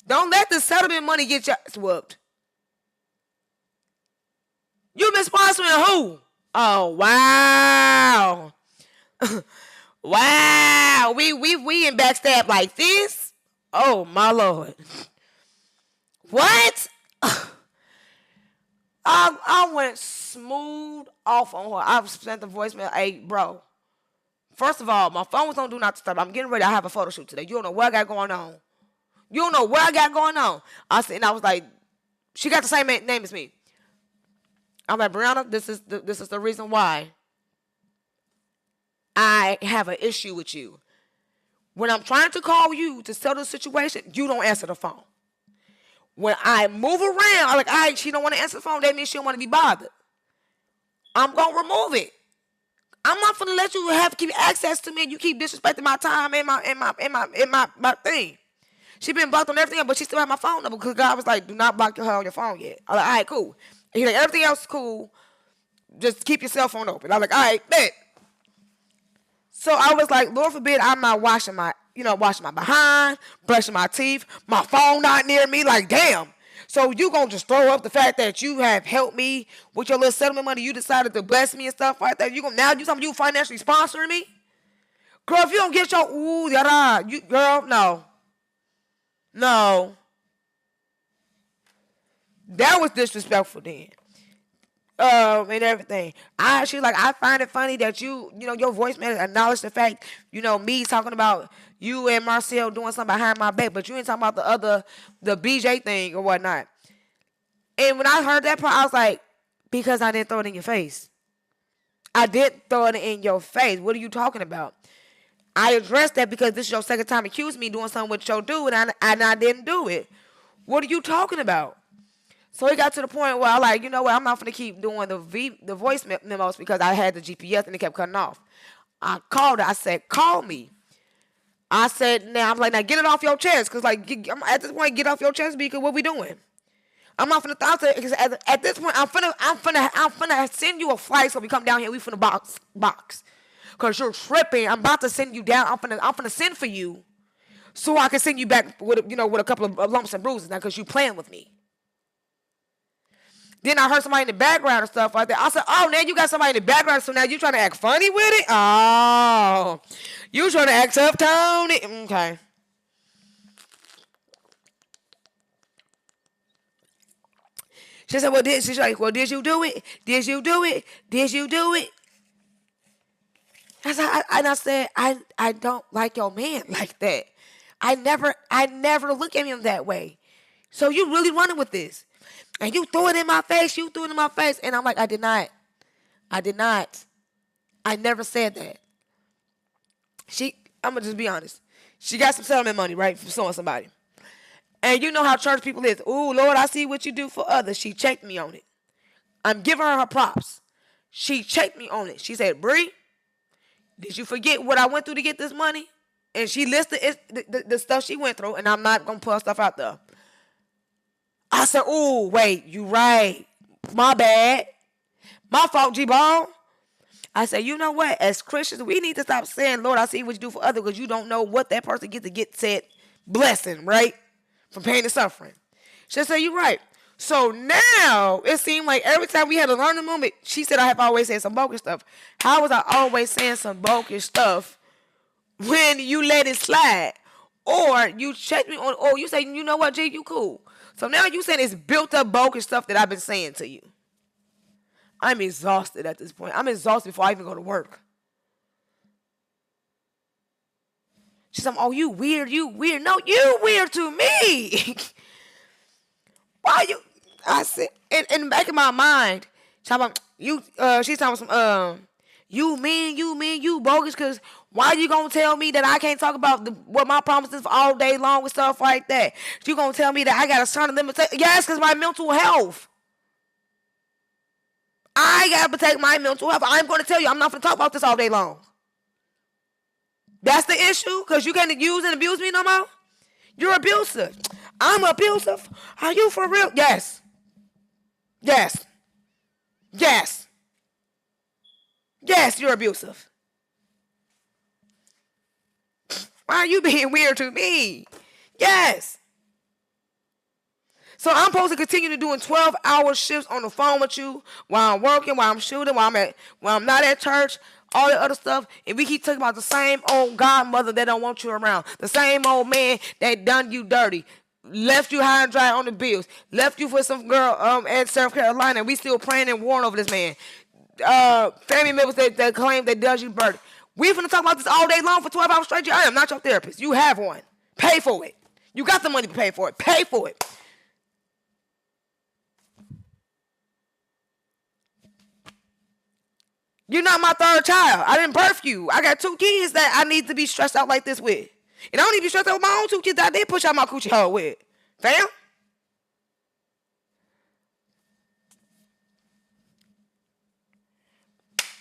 Don't let the settlement money get you swooped. You been sponsoring who? Oh wow. Wow, we in backstab like this? Oh my Lord. What? I went smooth off on her. I sent the voicemail, hey bro. First of all, my phone was on Do Not Disturb. I'm getting ready. I have a photo shoot today. You don't know what I got going on. You don't know what I got going on. And I was like, she got the same name as me. I'm like, Brianna, this is the reason why I have an issue with you. When I'm trying to call you to settle the situation, you don't answer the phone. When I move around, I'm like, all right, she don't want to answer the phone. That means she don't want to be bothered. I'm going to remove it. I'm not going to let you keep access to me and you keep disrespecting my time and my thing. She been blocked on everything, but she still have my phone number because God was like, do not block her on your phone yet. I'm like, all right, cool. And he's like, everything else is cool. Just keep your cell phone open. I'm like, all right, bet. So I was like, Lord forbid I'm not washing my behind, brushing my teeth, my phone not near me. Like, damn. So you gonna just throw up the fact that you have helped me with your little settlement money? You decided to bless me and stuff like that. You gonna now you something you financially sponsoring me? Girl, if you don't get your ooh yada, you girl, no. No. That was disrespectful then. And everything. I find it funny that your voicemail acknowledged the fact, me talking about you and Marcel doing something behind my back, but you ain't talking about the BJ thing or whatnot. And when I heard that part, I was like, because I didn't throw it in your face. I did throw it in your face. What are you talking about? I addressed that because this is your second time accusing me doing something with your dude, and I didn't do it. What are you talking about? So it got to the point where I like, you know what, I'm not going to keep doing the voice memos because I had the GPS and it kept cutting off. I called her. I said, call me. I said, now get it off your chest. Because at this point, get off your chest because what we doing? I'm not finna thought because at this point, I'm finna send you a flight so we come down here. We finna box. Because you're tripping. I'm about to send you down. I'm finna send for you so I can send you back with a couple of lumps and bruises now because you playing with me. Then I heard somebody in the background and stuff like that. I said, oh, now you got somebody in the background, so now you trying to act funny with it? Oh, you trying to act tough, Tony? Okay. She said, she's like, well, did you do it? Did you do it? Did you do it? I said, I don't like your man like that. I never look at him that way. So you really running with this. And you threw it in my face. And I'm like, I did not. I never said that. I'm going to just be honest. She got some settlement money, right, from suing somebody. And you know how church people is. Ooh, Lord, I see what you do for others. She checked me on it. I'm giving her props. She checked me on it. She said, Bree, did you forget what I went through to get this money? And she listed the stuff she went through, and I'm not going to put her stuff out there. I said, ooh, wait, you right. My bad. My fault, G-Ball. I said, you know what? As Christians, we need to stop saying, Lord, I see what you do for others because you don't know what that person gets to get said blessing, right? From pain and suffering. She said, you're right. So now it seemed like every time we had a learning moment, she said I have always said some bogus stuff. How was I always saying some bogus stuff when you let it slide? Or you check me on, or you say, you know what, G, you cool. So now you saying it's built up bogus stuff that I've been saying to you. I'm exhausted at this point. I'm exhausted before I even go to work. She's like, oh, you weird. No, you weird to me. Why you? I said, in the back of my mind, she's talking some, you mean, you bogus, because why you gonna tell me that I can't talk about what my promises for all day long and stuff like that? You gonna tell me that I got a certain limitation? Yes, because my mental health. I gotta protect my mental health. I'm gonna tell you, I'm not gonna talk about this all day long. That's the issue, because you can't use and abuse me no more? You're abusive. I'm abusive? Are you for real? Yes. Yes. Yes. Yes, you're abusive. Why are you being weird to me? Yes. So I'm supposed to continue to doing 12-hour shifts on the phone with you while I'm working, while I'm shooting, while I'm not at church, all that other stuff, and we keep talking about the same old godmother that don't want you around, the same old man that done you dirty, left you high and dry on the bills, left you for some girl at South Carolina, and we still praying and warring over this man. Family members that claim they does you dirty. We finna talk about this all day long for 12 hours straight. I am not your therapist. You have one. Pay for it. You got the money to pay for it. Pay for it. You're not my third child. I didn't birth you. I got 2 kids that I need to be stressed out like this with. And I don't need to be stressed out with my own 2 kids that I did push out my coochie hole with. Fam?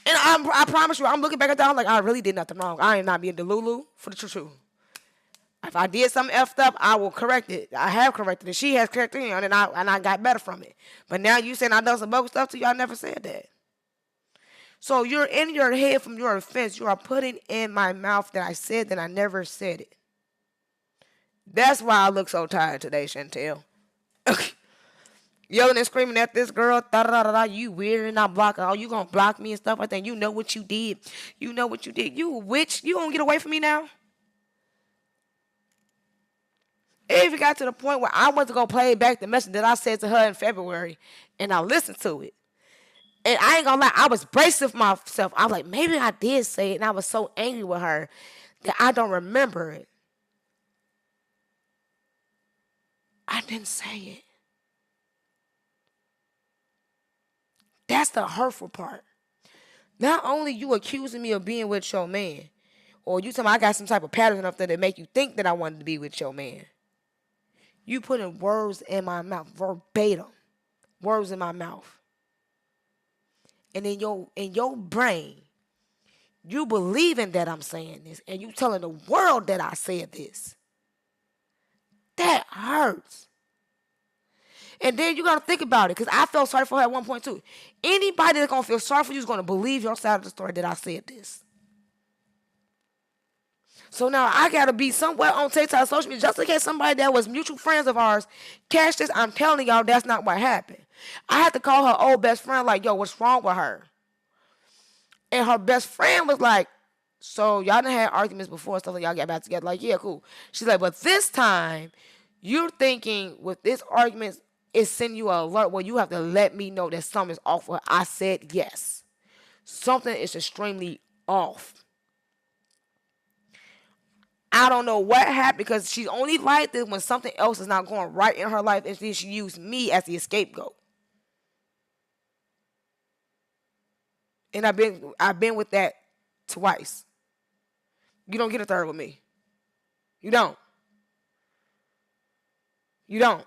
And I promise you, I'm looking back at that, I'm like, I really did nothing wrong. I am not being delulu for the truth. If I did something effed up, I will correct it. I have corrected it. She has corrected it, and I got better from it. But now you saying I done some bogus stuff to you, I never said that. So you're in your head from your offense. You are putting in my mouth that I said that I never said it. That's why I look so tired today, Chantel. yelling and screaming at this girl, da da da da, you weird and not blocking. Oh, you gonna block me and stuff like that. You know what you did. You know what you did. You a witch. You gonna get away from me now? It even got to the point where I went to go play back the message that I said to her in February, and I listened to it. And I ain't gonna lie, I was bracing myself. I was like, maybe I did say it, and I was so angry with her that I don't remember it. I didn't say it. That's the hurtful part. Not only you accusing me of being with your man, or you telling me I got some type of pattern up there that make you think that I wanted to be with your man. You putting words in my mouth, verbatim, words in my mouth, and in your brain, you believing that I'm saying this, and you telling the world that I said this. That hurts. And then you gotta think about it, because I felt sorry for her at one point too. Anybody that's gonna feel sorry for you is gonna believe your side of the story that I said this. So now I gotta be somewhere on TikTok, social media, just in case somebody that was mutual friends of ours catch this. I'm telling y'all that's not what happened. I had to call her old best friend, like, yo, what's wrong with her? And her best friend was like, so y'all done had arguments before and stuff, like y'all get back together. Like, yeah, cool. She's like, but this time, you're thinking with this argument, it's sending you an alert where you have to let me know that something's off. Where I said yes. Something is extremely off. I don't know what happened, because she's only like this when something else is not going right in her life, and then she used me as the scapegoat. And I've been with that twice. You don't get a third with me. You don't. You don't.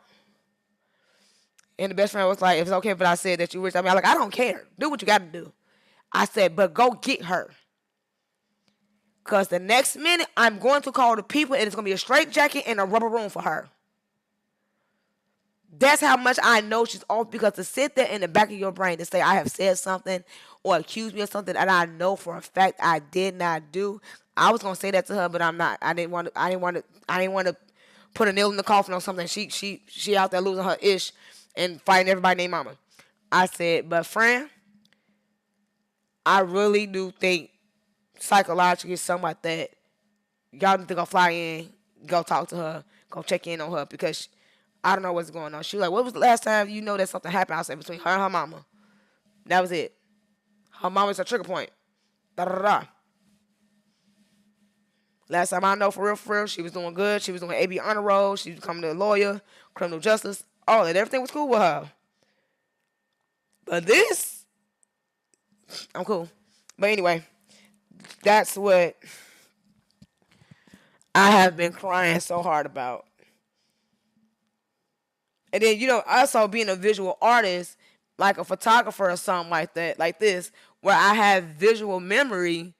And the best friend was like, if it's okay if I said that you rich, I mean, like, I don't care. Do what you got to do. I said, but go get her. Because the next minute, I'm going to call the people, and it's going to be a straight jacket and a rubber room for her. That's how much I know she's off, because to sit there in the back of your brain to say I have said something or accuse me of something that I know for a fact I did not do. I was gonna say that to her, but I'm not. I didn't want to put a nail in the coffin or something. She out there losing her ish and fighting everybody named mama. I said, but friend, I really do think psychologically something like that. Y'all need to go fly in, go talk to her, go check in on her, because I don't know what's going on. She was like, what was the last time you know that something happened? I said, between her and her mama. That was it. Her mama's a trigger point. Da da da. Last time I know, for real, she was doing good. She was doing AB honor roll. She was becoming a lawyer, criminal justice, all that. Everything was cool with her. But this, I'm cool. But anyway, that's what I have been crying so hard about. And then, also being a visual artist, like a photographer or something like that, like this, where I have visual memory,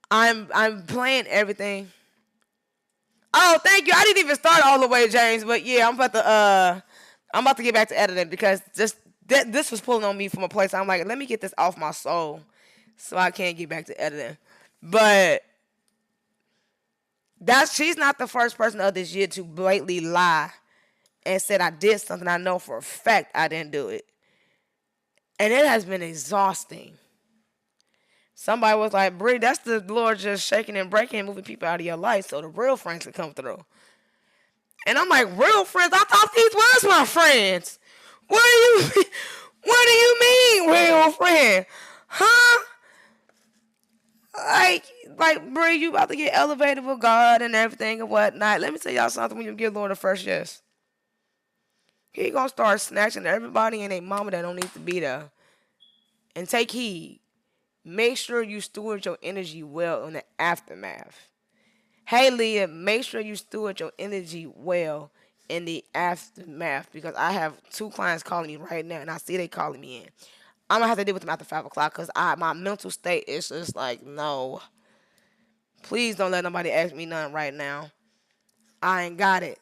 I'm playing everything. Oh, thank you. I didn't even start all the way, James, but yeah, I'm about to get back to editing, because this was pulling on me from a place I'm like, let me get this off my soul so I can get back to editing. But she's not the first person of this year to blatantly lie and said I did something I know for a fact I didn't do it. And it has been exhausting. Somebody was like, Bree, that's the Lord just shaking and breaking and moving people out of your life so the real friends can come through. And I'm like, real friends? I thought these was my friends. What do you mean, real friend? Huh? Like, Bree, you about to get elevated with God and everything and whatnot. Let me tell y'all something. When you give Lord the first yes, He gonna start snatching everybody and their mama that don't need to be there. And take heed. Make sure you steward your energy well in the aftermath. Hey, Leah, make sure you steward your energy well in the aftermath, because I have 2 clients calling me right now, and I see they calling me in. I'm going to have to deal with them after 5 o'clock, because my mental state is just like, no. Please don't let nobody ask me nothing right now. I ain't got it.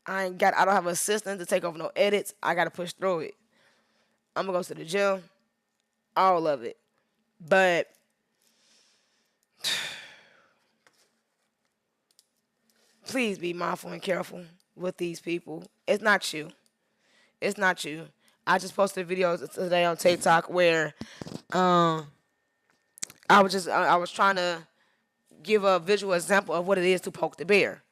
I don't have an assistant to take over no edits. I got to push through it. I'm going to go to the gym. All of it. But please be mindful and careful with these people. It's not you. It's not you. I just posted videos today on TikTok where um I was trying to give a visual example of what it is to poke the bear.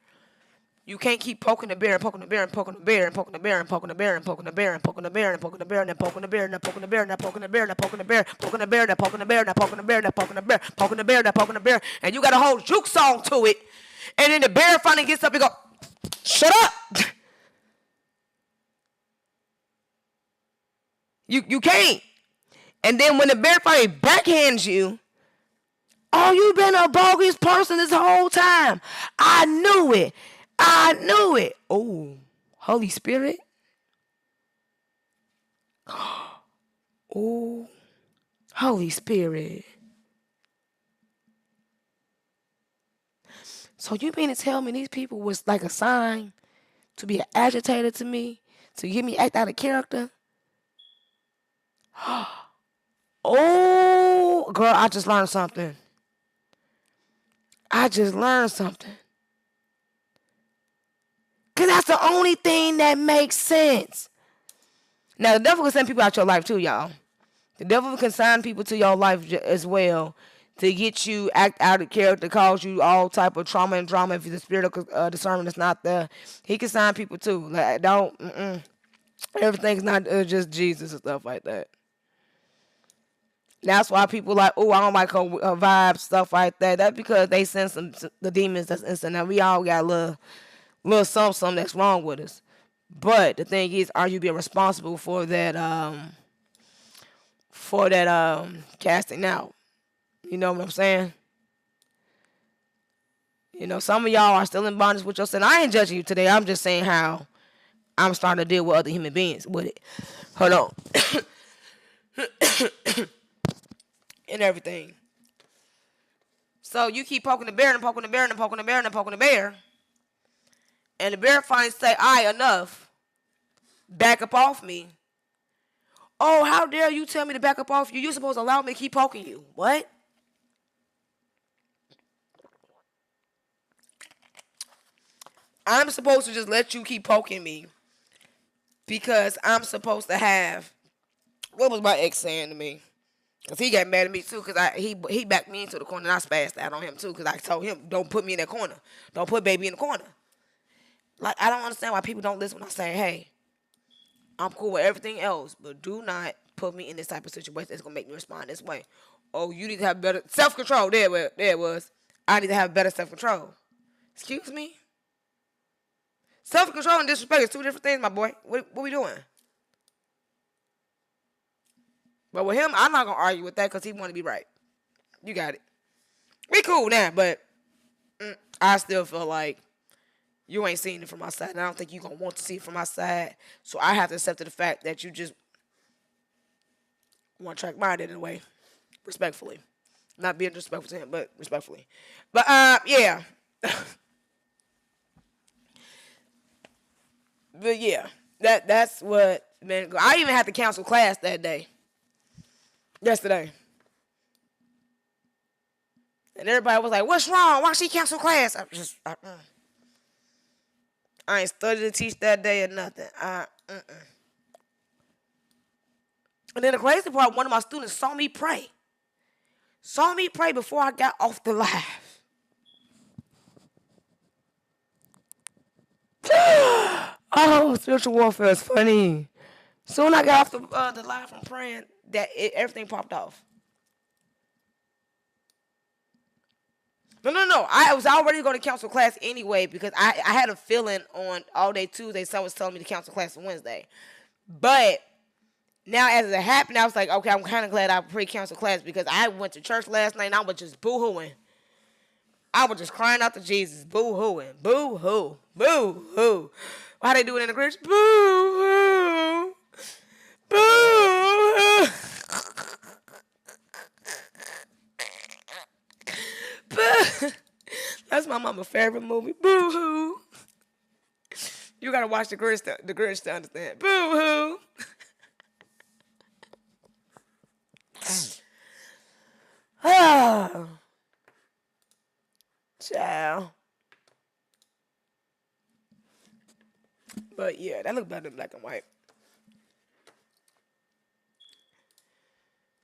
You can't keep poking the bear and poking the bear and poking the bear and poking the bear and poking the bear and poking the bear and poking the bear and poking the bear and poking the bear and poking the bear and poking the bear and poking the bear, poking the bear and poking the bear and poking the bear and poking the bear, poking the bear and poking the bear, and you got a whole juke song to it, and then the bear finally gets up and go, shut up. You can't. And then when the bear finally backhands you, oh, you been a bogus person this whole time. I knew it. I knew it. Oh, Holy Spirit. Oh, Holy Spirit. So you mean to tell me these people was like a sign to be an agitator to me, to get me act out of character? Oh, girl, I just learned something. I just learned something. Because that's the only thing that makes sense. Now, the devil can send people out your life too, y'all. The devil can sign people to your life as well to get you act out of character, cause you all type of trauma and drama. If the spirit of discernment is not there, he can sign people too. Like, don't, everything's not just Jesus and stuff like that. That's why people like, oh, I don't like her vibe, stuff like that. That's because they sense the demons that's instant. Now, we all got a little something that's wrong with us. But the thing is, are you being responsible for that casting out? You know what I'm saying? You know, some of y'all are still in bondage with your sin. I ain't judging you today. I'm just saying how I'm starting to deal with other human beings with it. Hold on. And everything. So you keep poking the bear and poking the bear and poking the bear and poking the bear. And the bear finally say, "Aye, enough. Back up off me." Oh, how dare you tell me to back up off you? You're supposed to allow me to keep poking you. What? I'm supposed to just let you keep poking me because I'm supposed to have, what was my ex saying to me? Because he got mad at me too because he backed me into the corner and I spazzed out on him too because I told him, don't put me in that corner. Don't put baby in the corner. Like, I don't understand why people don't listen when I say, hey, I'm cool with everything else, but do not put me in this type of situation that's going to make me respond this way. Oh, you need to have better self-control. There it was. I need to have better self-control. Excuse me? Self-control and disrespect is two different things, my boy. What we doing? But with him, I'm not going to argue with that because he want to be right. You got it. We cool now, but I still feel like you ain't seen it from my side. And I don't think you're going to want to see it from my side. So I have to accept the fact that you just want to track mine in a way. Respectfully. Not being disrespectful to him, but respectfully. But, yeah. But, yeah. That's what, man. I even had to cancel class that day. Yesterday. And everybody was like, what's wrong? Why she cancel class? I ain't studied to teach that day or nothing. And then the crazy part, one of my students saw me pray. Saw me pray before I got off the live. Oh, spiritual warfare is funny. Soon I got off the live from praying, everything popped off. No. I was already going to cancel class anyway because I had a feeling on all day Tuesday someone was telling me to cancel class on Wednesday. But now as it happened, I was like, okay, I'm kind of glad I pre-canceled class because I went to church last night and I was just boo-hooing. I was just crying out to Jesus, boo-hooing, boo-hoo, boo-hoo. How they do it in the Christian? Boo-hoo, boo-hoo. That's my mama's favorite movie. Boo-hoo. You gotta watch the Grinch to understand. Boo-hoo. Oh. Child. But yeah, that look better than black and white.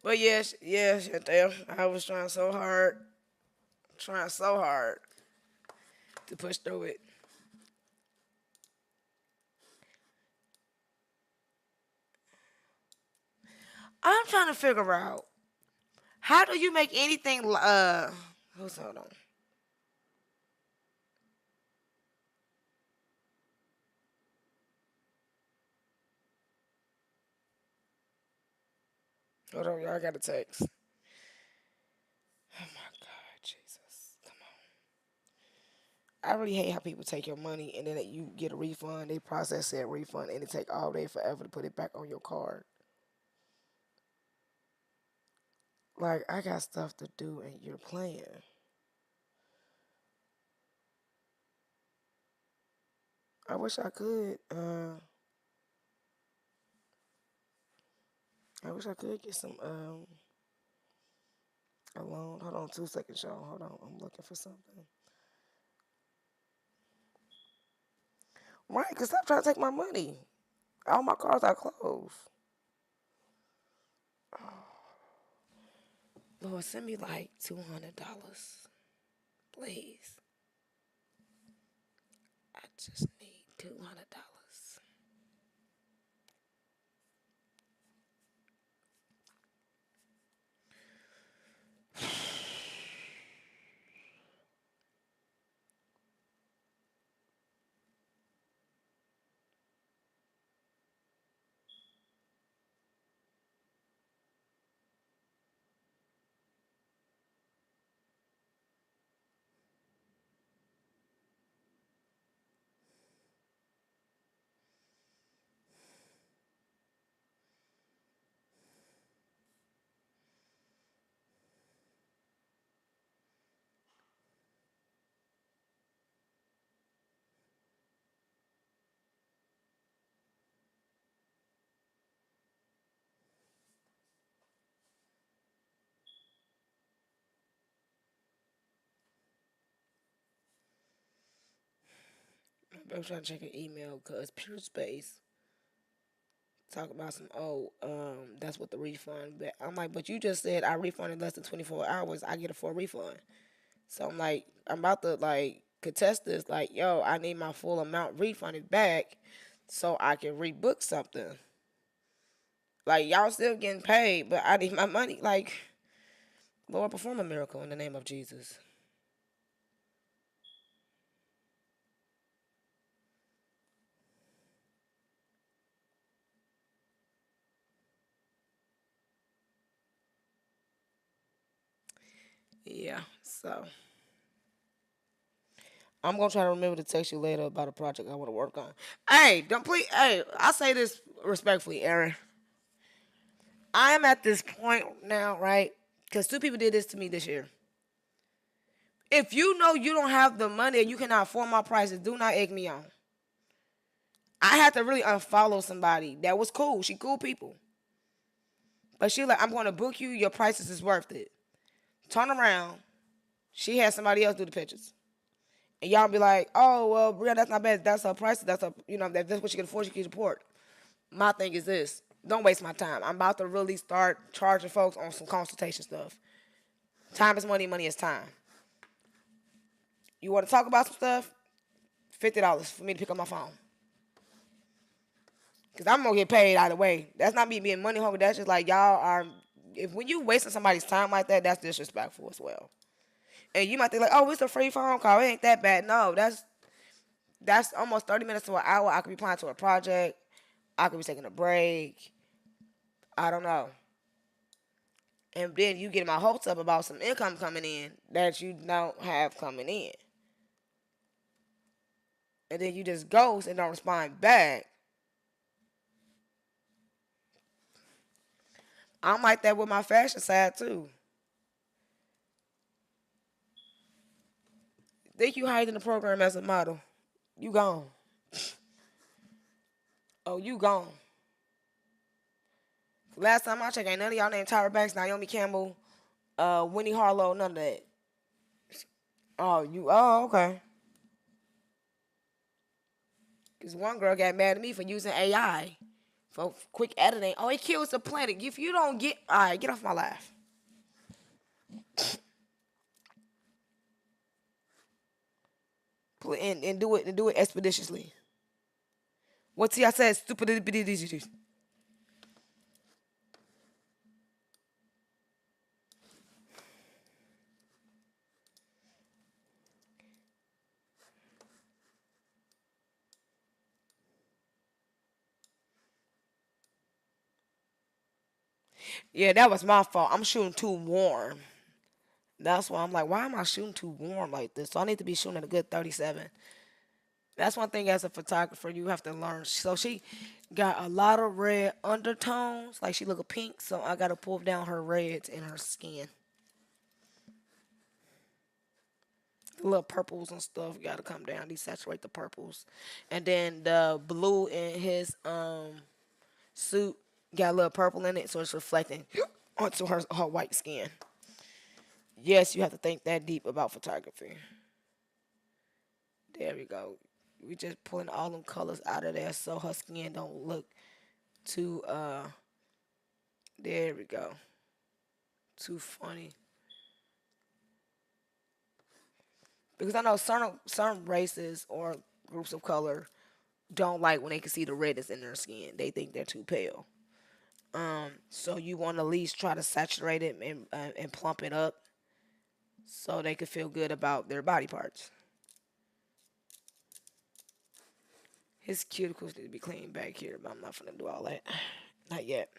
But yes, yes, Chantel, I was trying so hard to push through it. I'm trying to figure out how do you make anything. Hold on. Hold on, y'all got a text. Oh my God, Jesus. Come on. I really hate how people take your money and then you get a refund. They process that refund and it take all day forever to put it back on your card. Like, I got stuff to do and you're playing. I wish I could. I wish I could get some a loan. Hold on, 2 seconds, y'all. Hold on, I'm looking for something. Right, cause stop trying to take my money. All my cards are closed. Lord, send me like $200, please. I just need $200. I'm trying to check an email because Pure Space talk about some that's what the refund. But I'm like, but you just said I refunded less than 24 hours. I get a full refund. So I'm like, I'm about to like contest this. Like, yo, I need my full amount refunded back so I can rebook something. Like, y'all still getting paid, but I need my money. Like, Lord, perform a miracle in the name of Jesus. Yeah. So I'm gonna try to remember to text you later about a project I want to work on. Hey, don't please. Hey, I say this respectfully, Aaron. I am at this point now, right? Because two people did this to me this year. If you know you don't have the money and you cannot afford my prices, do not egg me on. I had to really unfollow somebody that was cool. She cool people. But she like, I'm going to book you. Your prices is worth it. Turn around. She had somebody else do the pictures. And y'all be like, oh, well, Bria, that's not bad. That's her price. That's her, that's what she can afford. She can support. My thing is this. Don't waste my time. I'm about to really start charging folks on some consultation stuff. Time is money. Money is time. You want to talk about some stuff? $50 for me to pick up my phone. Cause I'm gonna get paid either way. That's not me being money hungry. That's just like y'all are. If when you wasting somebody's time like that, that's disrespectful as well. And you might think like, oh, it's a free phone call. It ain't that bad. No, that's almost 30 minutes to an hour. I could be applying to a project. I could be taking a break. I don't know. And then you get my hopes up about some income coming in that you don't have coming in. And then you just ghost and don't respond back. I'm like that with my fashion side too. Think you hired in the program as a model. You gone. Oh, you gone. Last time I checked, ain't none of y'all named Tyra Banks, Naomi Campbell, Winnie Harlow, none of that. Oh, okay. Because one girl got mad at me for using AI For quick editing. Oh, it kills the planet. If you don't get, all right, get off my life. And do it expeditiously. What see I said stupid. Yeah, that was my fault. I'm shooting too warm. That's why I'm like, why am I shooting too warm like this? So I need to be shooting at a good 37. That's one thing as a photographer you have to learn. So she got a lot of red undertones, like she look a pink. So I gotta pull down her reds in her skin. The little purples and stuff gotta come down. Desaturate the purples, and then the blue in his suit got a little purple in it, so it's reflecting onto her white skin. Yes, you have to think that deep about photography. There we go. We just pulling all them colors out of there so her skin don't look too there we go. Too funny. Because I know certain races or groups of color don't like when they can see the redness in their skin. They think they're too pale. So you want to at least try to saturate it and plump it up so they can feel good about their body parts. His cuticles need to be cleaned back here, but I'm not gonna do all that. Not yet.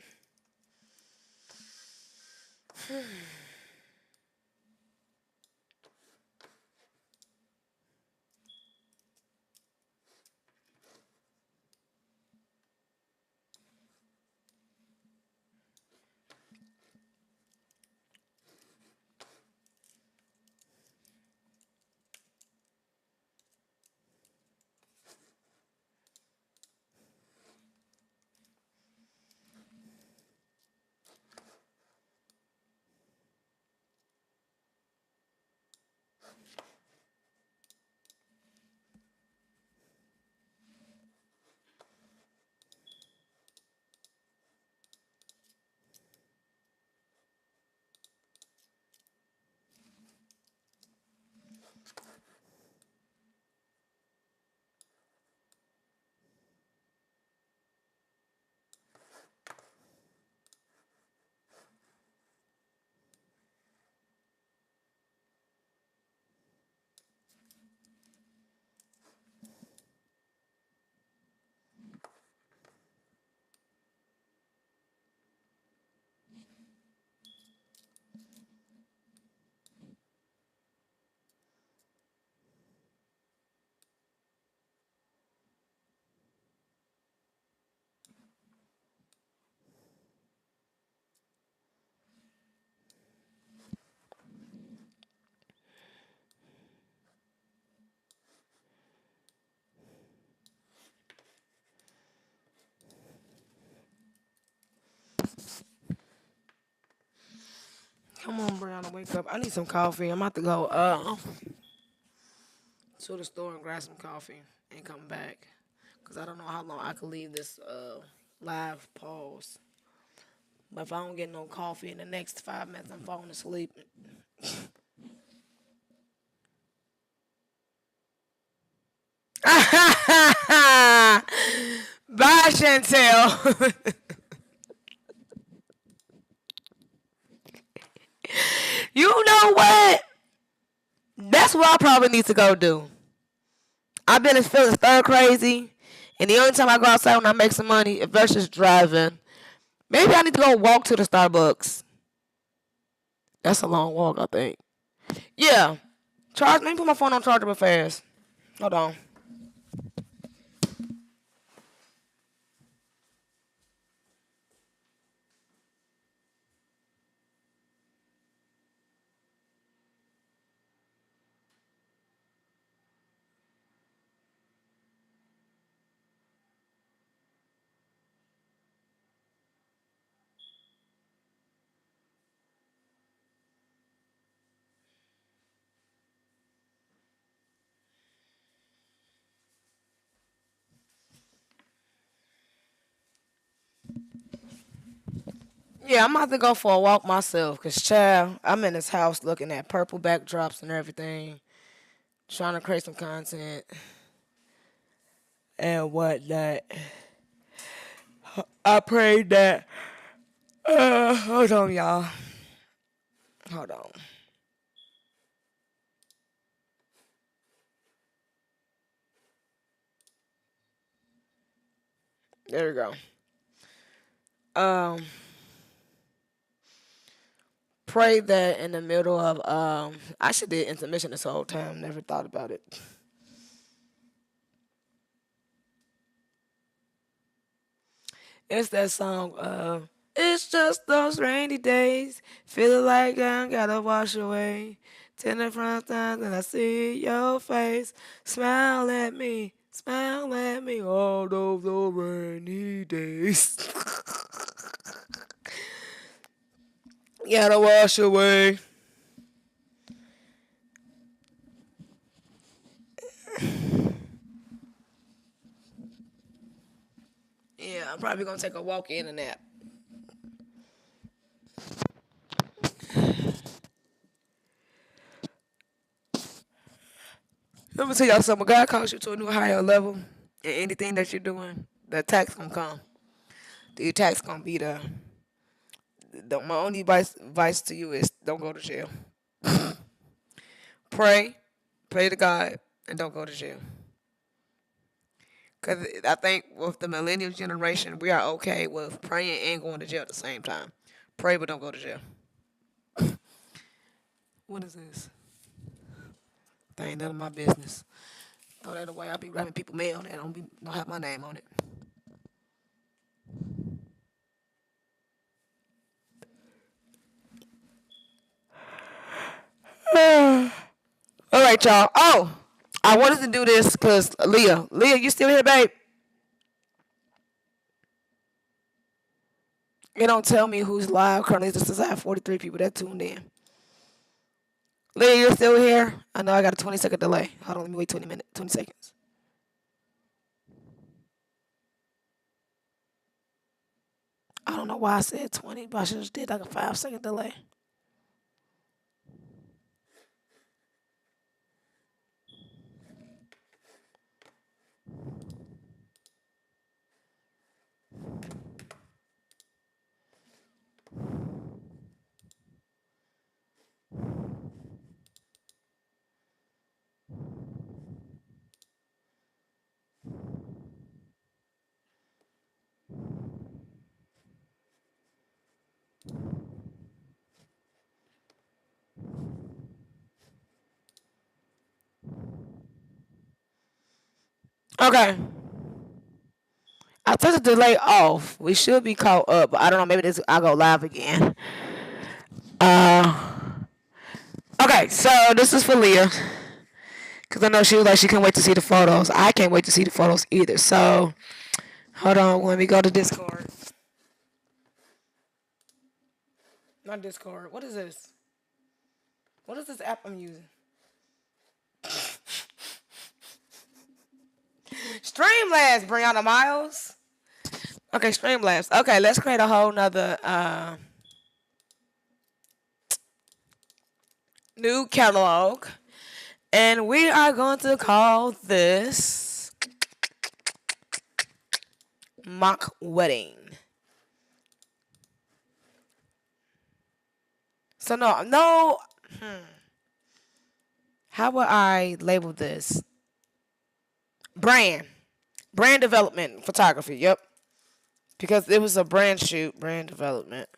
Come on, Brianna, wake up. I need some coffee. I'm about to go to the store and grab some coffee and come back. Cause I don't know how long I can leave this live pause. But if I don't get no coffee in the next 5 minutes, I'm falling asleep. Bye, Chantel. You know what? That's what I probably need to go do. I've been feeling stir crazy, and the only time I go outside when I make some money is versus driving. Maybe I need to go walk to the Starbucks. That's a long walk, I think. Yeah. Charge. Let me put my phone on charger real fast. Hold on. Yeah, I'm about to go for a walk myself. Cause child, I'm in this house looking at purple backdrops and everything, trying to create some content and whatnot. I prayed that. Hold on, y'all. Hold on. There we go. Um, Pray that in the middle of I should did intermission this whole time. Never thought about it. It's that song. It's just those rainy days, feeling like I gotta wash away. Till the front time and I see your face, smile at me, all those rainy days. Gotta wash away. Yeah, I'm probably gonna take a walk in a nap. Let me tell y'all something. When God calls you to a new higher level in anything that you're doing, the attacks gonna come. The attacks gonna be there. My only advice to you is don't go to jail. Pray, pray to God, and don't go to jail. Cause I think with the millennial generation, we are okay with praying and going to jail at the same time. Pray, but don't go to jail. What is this? That ain't none of my business. Throw that away. I'll be writing people mail that don't have my name on it. All right, y'all. Oh, I wanted to do this because Leah, you still here, babe? It don't tell me who's live currently. It just says I have 43 people that tuned in. Leah, you're still here? I know I got a 20-second delay. Hold on, let me wait 20 seconds. I don't know why I said 20, but I should just did like a 5-second delay. Okay. I took the delay off. We should be caught up, but I don't know. Maybe this I'll go live again. Uh, okay. So this is for Leah because I know she was like she can't wait to see the photos. I can't wait to see the photos either. So hold on. Let me go to Discord. Not Discord. What is this? What is this app I'm using? Streamlabs, Brianna Miles. Okay, Streamlabs. Okay, let's create a whole nother new catalog. And we are going to call this Mock Wedding. So no. How would I label this? Brand. Brand development photography. Yep. Because it was a brand shoot. Brand development.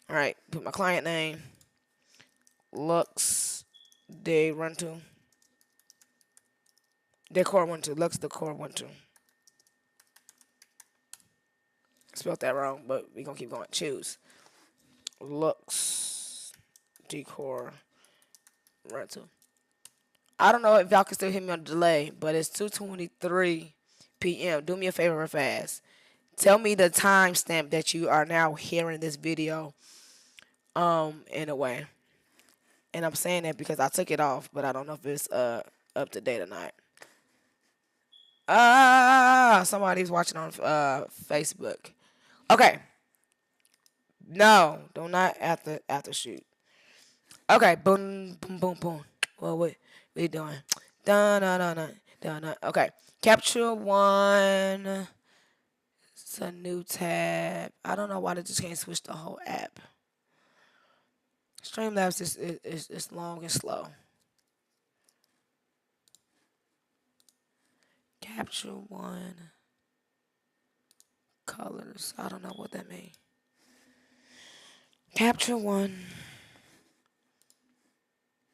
All right. Put my client name. Lux De Rental. Decor 12. Lux Decor 12. Spelled that wrong, but we're going to keep going. Choose. Lux Decor Rental. I don't know if y'all can still hear me on the delay, but it's 2:23 p.m. Do me a favor real fast. Tell me the timestamp that you are now hearing this video in a way. And I'm saying that because I took it off, but I don't know if it's up to date or not. Somebody's watching on Facebook. Okay. No, do not after shoot. Okay, boom, boom, boom, boom. Well, what we doing? Dun, dun, dun, dun, dun, dun. Okay, capture one. It's a new tab. I don't know why they just can't switch the whole app. Streamlabs is long and slow. Capture one. Colors. I don't know what that means. Capture one.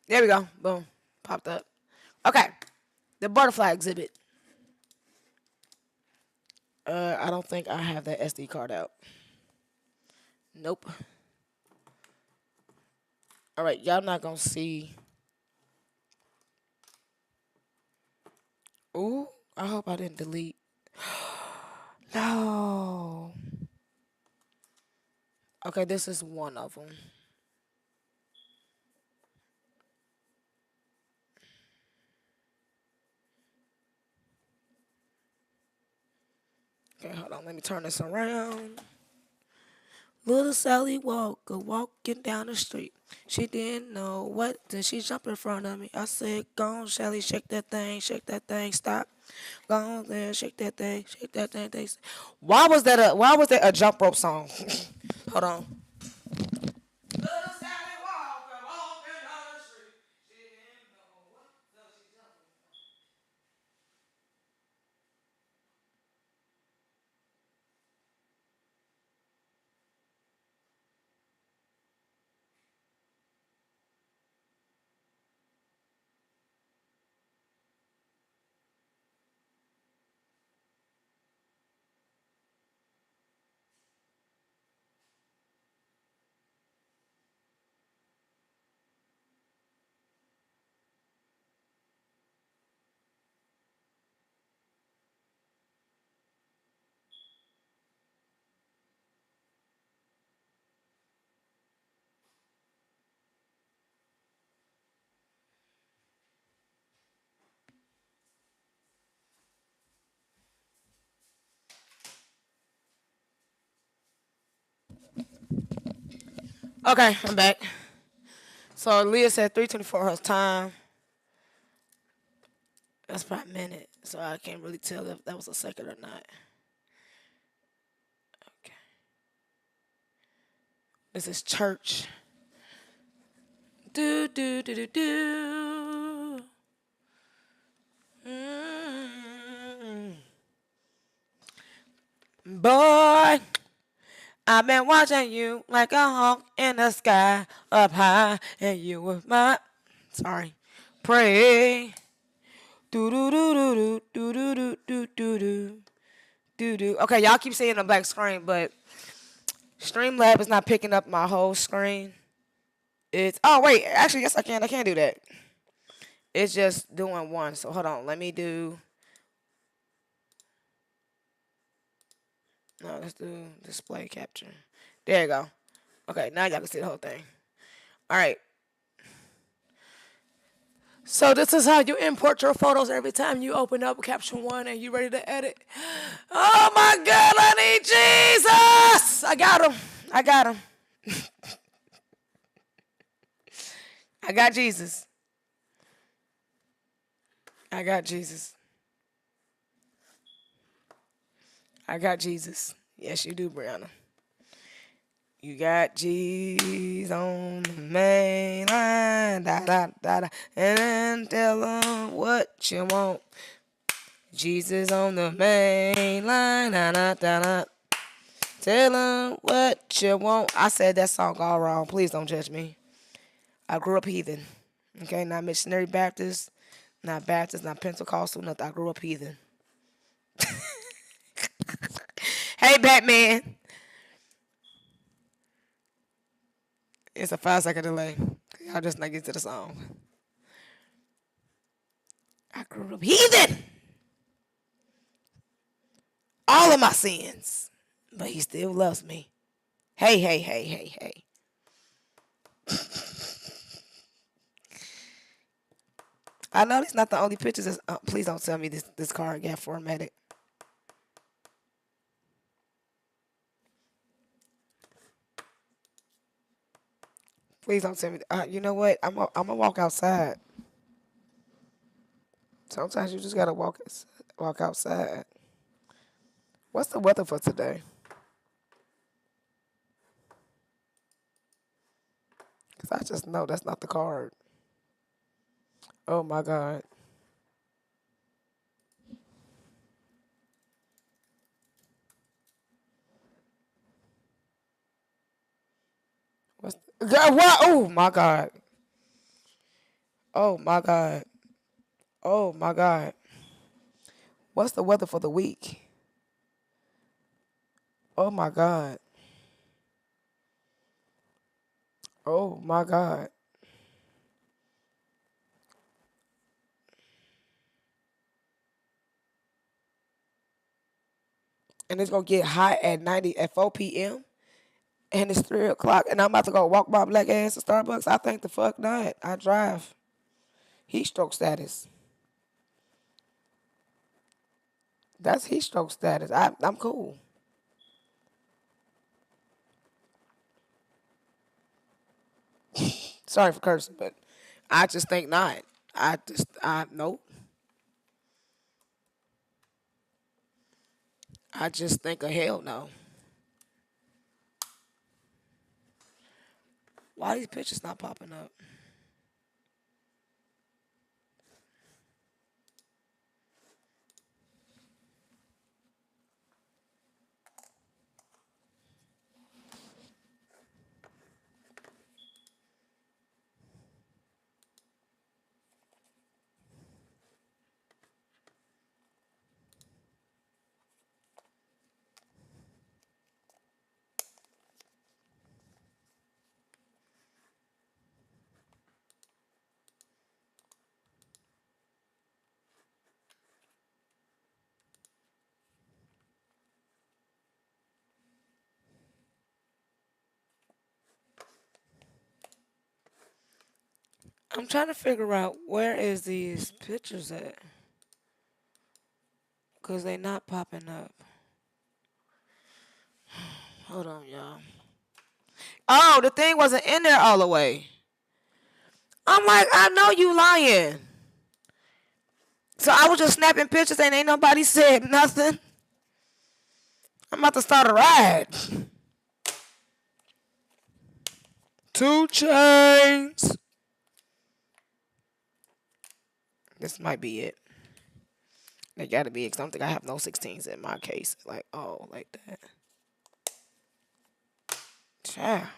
There we go. Boom. Popped up. Okay. The butterfly exhibit. I don't think I have that SD card out. Nope. All right, y'all not gonna see. Ooh, I hope I didn't delete. No. Okay, this is one of them. Okay, hold on. Let me turn this around. Little Sally Walker walking down the street. She didn't know what. Then she jumped in front of me. I said, "Go on, Sally, shake that thing, stop. Go on there, shake that thing, thing." Why was that a jump rope song? Hold on. Little Sally Walker walking down the street. She didn't know what. No, she jumping. Okay, I'm back. So Leah said 3:24 her time. That's about a minute, so I can't really tell if that was a second or not. Okay. This is church. Do do do do do. Mm. Boy, I've been watching you like a hawk in the sky, up high, and you were my sorry. Pray. Do do do do do do do do do do do do. Okay, y'all keep seeing the black screen, but Streamlab is not picking up my whole screen. It's oh wait, actually yes I can. I can do that. It's just doing one. So hold on, let me do. No, let's do display capture. There you go. Okay, now y'all can see the whole thing. All right. So this is how you import your photos every time you open up Caption One and you ready to edit. Oh my God, I need Jesus! I got him. I got him. I got Jesus. I got Jesus. I got Jesus. Yes, you do, Brianna. You got Jesus on the main line, da da da da, and then tell them what you want. Jesus on the main line, da da da da. Tell them what you want. I said that song all wrong. Please don't judge me. I grew up heathen. Okay, not missionary Baptist, not Baptist, not Pentecostal, nothing. I grew up heathen. Hey, Batman. It's a 5 second delay. Y'all just not get to the song. I grew up heathen. All of my sins. But he still loves me. Hey, hey, hey, hey, hey. I know these not the only pictures. Please don't tell me this card got formatted. Please don't tell me. You know what? I'm gonna walk outside. Sometimes you just gotta walk outside. What's the weather for today? Cause I just know that's not the card. Oh my god. God, what? Oh my god. Oh my god. Oh my god. What's the weather for the week? Oh my god. Oh my god. And it's gonna get hot at 90 at 4 p.m. And it's 3 o'clock, and I'm about to go walk my black ass to Starbucks. I think the fuck not. I drive. Heat stroke status. That's heat stroke status. I'm cool. Sorry for cursing, but I just think not. I nope. I just think a hell no. Why these pictures not popping up? I'm trying to figure out where is these pictures at, cause they not popping up. Hold on, y'all. Oh, the thing wasn't in there all the way. I'm like, I know you lying. So I was just snapping pictures and ain't nobody said nothing. I'm about to start a ride. 2 chains. This might be it. They gotta be it, 'cause I don't think I have no 16s in my case. Like, oh, like that. Yeah.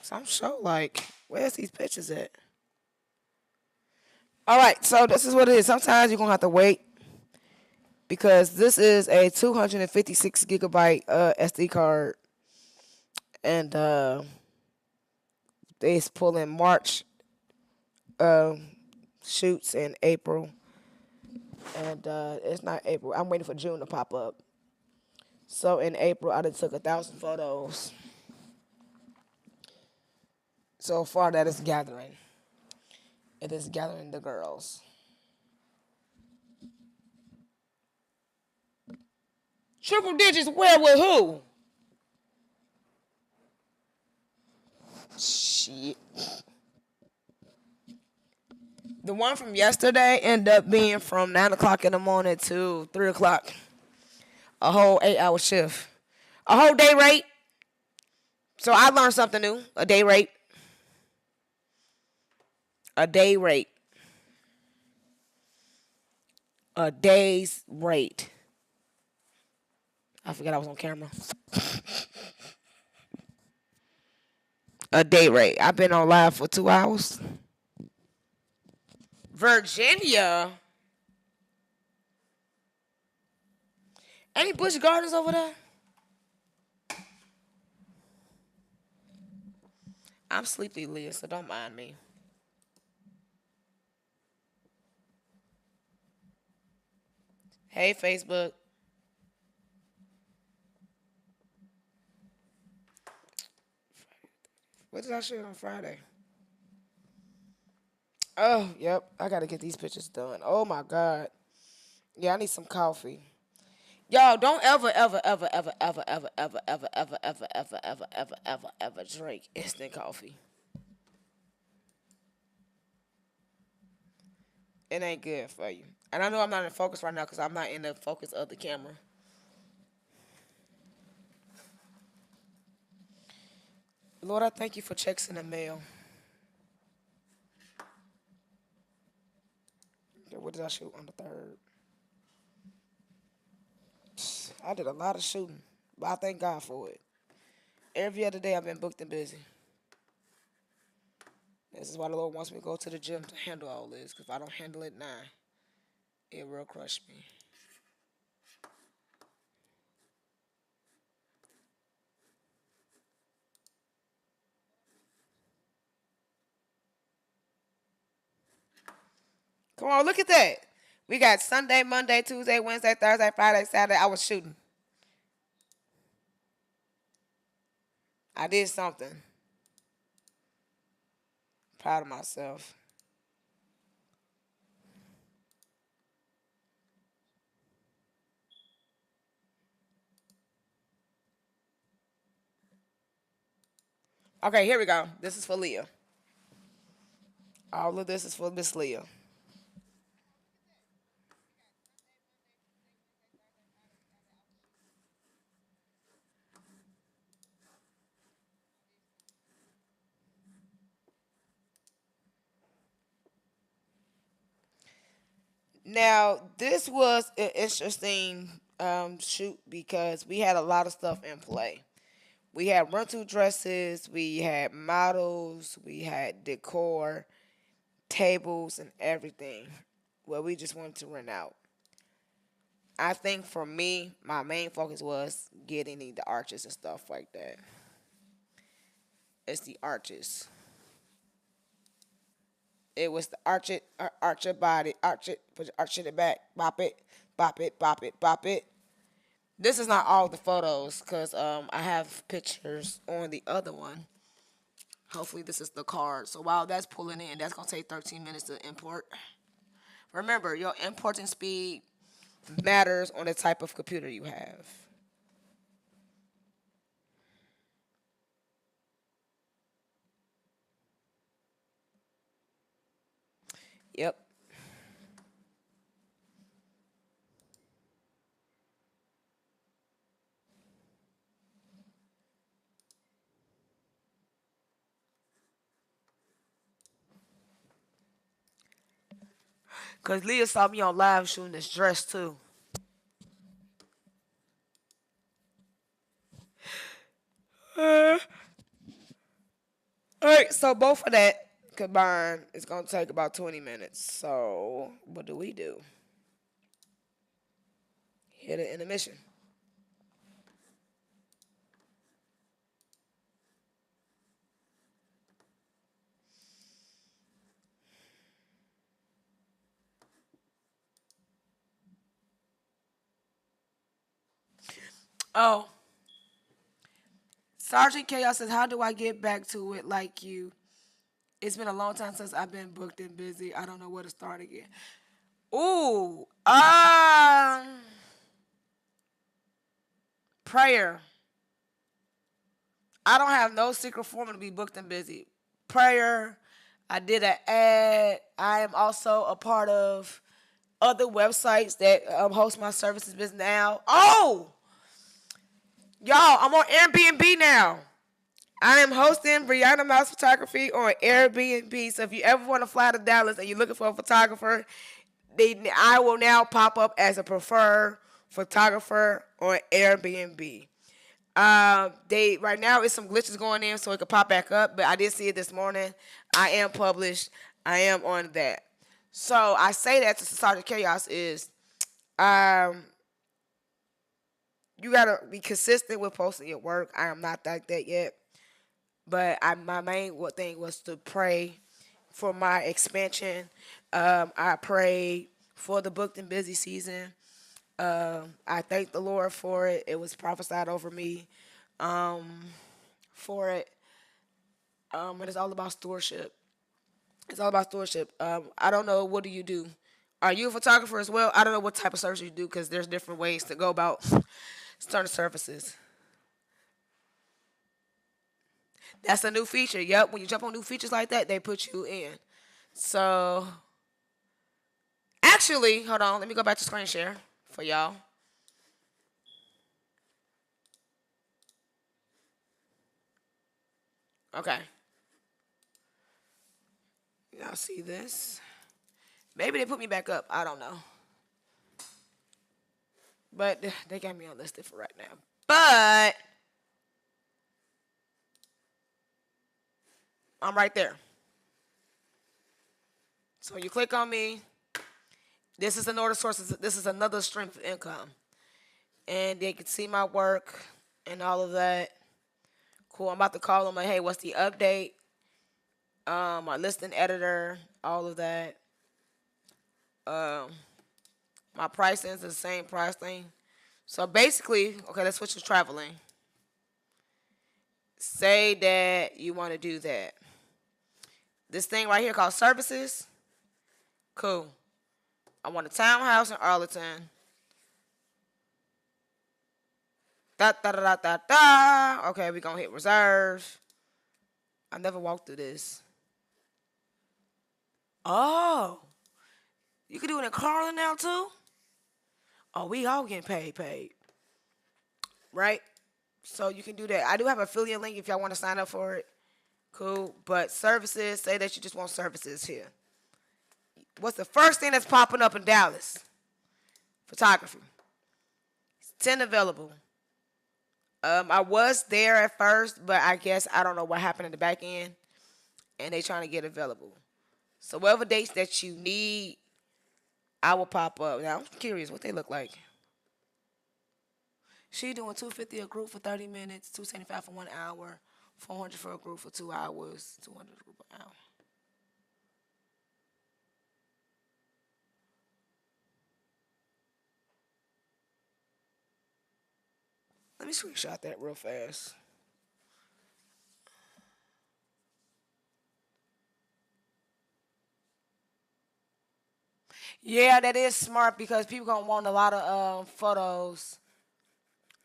So I'm sure, like, where's these pictures at? All right, so this is what it is. Sometimes you're gonna have to wait because this is a 256 gigabyte SD card, and they pull in March uh, shoots in April, and it's not April. I'm waiting for June to pop up. So in April, I done took 1,000 photos. So far, that is gathering. It is gathering the girls. Triple digits where with who? Shit. The one from yesterday ended up being from 9 o'clock in the morning to 3 o'clock. A whole 8 hour shift. A whole day rate. So I learned something new. A day rate. A day rate. A day's rate. I forgot I was on camera. A day rate. I've been on live for 2 hours. Virginia. Any Busch Gardens over there? I'm sleepy, Leah, so don't mind me. Hey, Facebook. What did I shoot on Friday? Oh, yep. I gotta get these pictures done. Oh my god. Yeah, I need some coffee. Y'all don't ever drink instant coffee. It ain't good for you. And I know I'm not in focus right now because I'm not in the focus of the camera. Lord, I thank you for checks in the mail. Okay, what did I shoot on the third? I did a lot of shooting, but I thank God for it. Every other day I've been booked and busy. This is why the Lord wants me to go to the gym to handle all this. Because if I don't handle it now, it will crush me. Come on, look at that. We got Sunday, Monday, Tuesday, Wednesday, Thursday, Friday, Saturday. I was shooting. I did something. Proud of myself. Okay, here we go. This is for Leah. All of this is for Miss Leah. Now, this was an interesting shoot because we had a lot of stuff in play. We had rental dresses, we had models, we had decor, tables, and everything. Well, we just wanted to rent out. I think for me, my main focus was getting the arches and stuff like that. It's the arches. It was the arch your body, arch it, put your arch in the back, bop it, bop it, bop it, bop it. This is not all the photos because I have pictures on the other one. Hopefully this is the card. So while that's pulling in, that's gonna take 13 minutes to import. Remember, your importing speed matters on the type of computer you have. Yep. Cause Leah saw me on live shooting this dress too. Alright, so both of that combined is gonna take about 20 minutes. So what do we do? Hit it in the mission. Oh, Sergeant Chaos says, "How do I get back to it like you? It's been a long time since I've been booked and busy. I don't know where to start again." Ooh, prayer. I don't have no secret formula to be booked and busy. Prayer. I did an ad. I am also a part of other websites that host my services business now. Oh, y'all, I'm on Airbnb now. I am hosting Brianna Mouse Photography on Airbnb. So if you ever want to fly to Dallas and you're looking for a photographer, I will now pop up as a preferred photographer on Airbnb. They right now it's some glitches going in, so it could pop back up. But I did see it this morning. I am published. I am on that. So I say that to Sergeant Chaos is, um, you gotta be consistent with posting your work. I am not like that yet, but my main thing was to pray for my expansion. I prayed for the booked and busy season. I thank the Lord for it. It was prophesied over me for it. And it's all about stewardship. It's all about stewardship. I don't know. What do you do? Are you a photographer as well? I don't know what type of service you do because there's different ways to go about starting services. That's a new feature. Yep. When you jump on new features like that, they put you in. So actually, hold on. Let me go back to screen share for y'all. Okay. Y'all see this? Maybe they put me back up. I don't know. But they got me unlisted for right now. But I'm right there. So you click on me. This is another source. This is another stream of income, and they can see my work and all of that. Cool. I'm about to call them like, hey, what's the update? My listing editor, all of that. Um, my pricing is the same price thing. So basically, okay, let's switch to traveling. Say that you want to do that. This thing right here called services. Cool. I want a townhouse in Arlington. Da da da da da da. Okay, we gonna hit reserve. I never walked through this. Oh, you can do it in Carlin now too. Oh, we all getting paid, right? So you can do that. I do have an affiliate link if y'all want to sign up for it. Cool. But services, say that you just want services here. What's the first thing that's popping up in Dallas? Photography. 10 available. I was there at first, but I guess I don't know what happened in the back end, and they trying to get available. So whatever dates that you need, I will pop up. Now I'm curious what they look like. She doing 250 a group for 30 minutes, 275 for 1 hour, 400 for a group for 2 hours, 200 a group an hour. Let me screenshot that real fast. Yeah, that is smart because people gonna want a lot of photos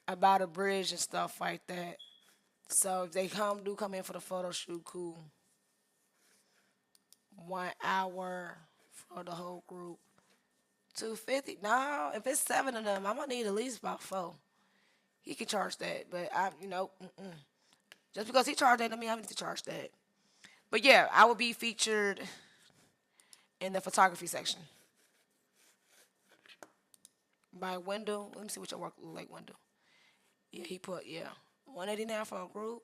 about a bridge and stuff like that. So if they come in for the photo shoot, cool. 1 hour for the whole group. 250. No, if it's seven of them, I'm gonna need at least about four. He can charge that, but just because he charged that, I mean I need to charge that. But yeah, I will be featured in the photography section by Wendell. Let me see what your work look like, Wendell. Yeah, he put 189 for a group,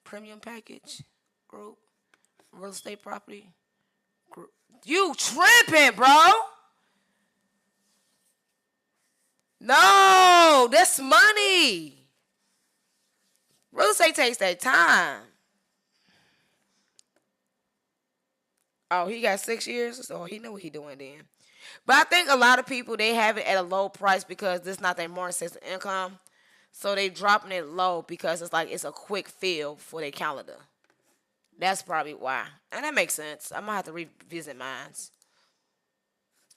premium package, group, real estate property, group. You tripping, bro? No, that's money. Real estate takes that time. Oh, he got 6 years, so he know what he doing then. But I think a lot of people they have it at a low price because this is not their more sense of income. So they dropping it low because it's like it's a quick fill for their calendar. That's probably why. And that makes sense. I'm gonna have to revisit mines.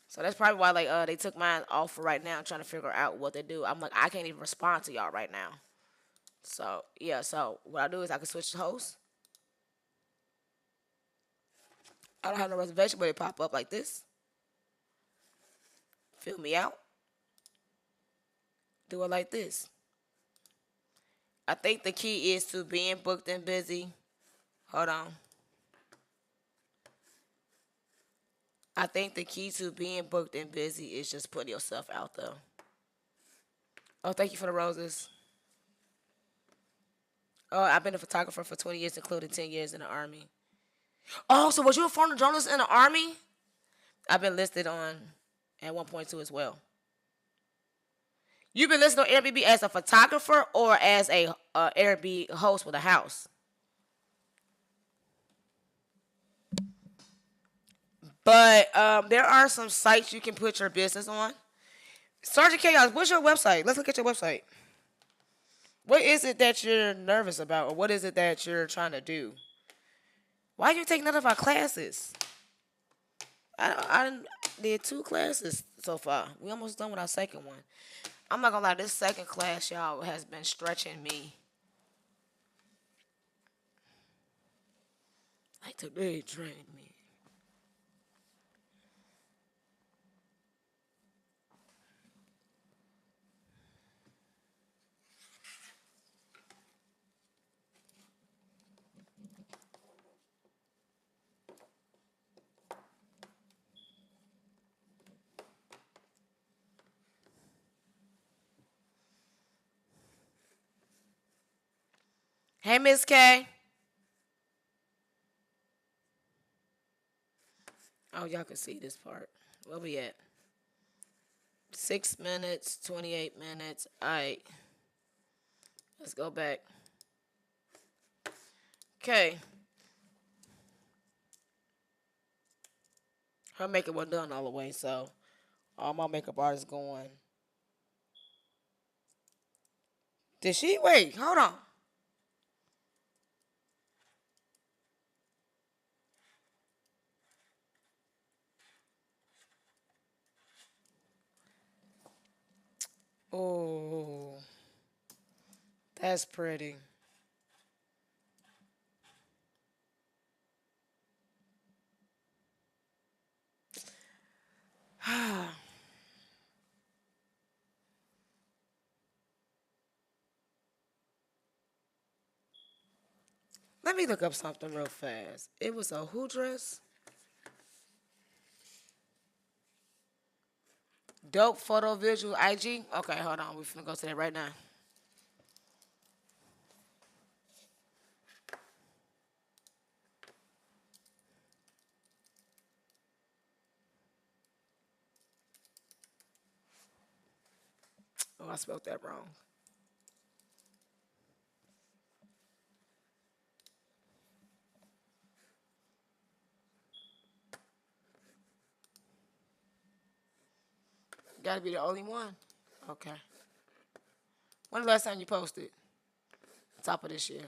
So that's probably why they took mine off for right now, trying to figure out what they do. I'm like, I can't even respond to y'all right now. So yeah, so what I do is I can switch the host. I don't have no reservation, but it pop up like this. Fill me out. Do it like this. I think the key is to being booked and busy. Hold on. I think the key to being booked and busy is just putting yourself out there. Oh, thank you for the roses. Oh, I've been a photographer for 20 years, including 10 years in the Army. Oh, so was you a former journalist in the Army? I've been listed on at 1.2 as well. You've been listed on Airbnb as a photographer or as a Airbnb host with a house? But there are some sites you can put your business on. Sergeant Chaos, what's your website? Let's look at your website. What is it that you're nervous about, or what is it that you're trying to do? Why you take none of our classes? I did 2 classes so far. We almost done with our second one. I'm not gonna lie, this second class, y'all, has been stretching me. Like today trained me. Hey, Miss K. Oh, y'all can see this part. Where we at? 6 minutes, 28 minutes. All right, let's go back. Okay, her makeup wasn't done all the way, so all my makeup artists going. Did she? Wait, hold on. Oh, that's pretty. Let me look up something real fast. It was a who dress? Dope photo visual IG. Okay, hold on. We finna go to that right now. Oh, I spelled that wrong. Gotta be the only one. Okay. When the last time you posted? Top of this year.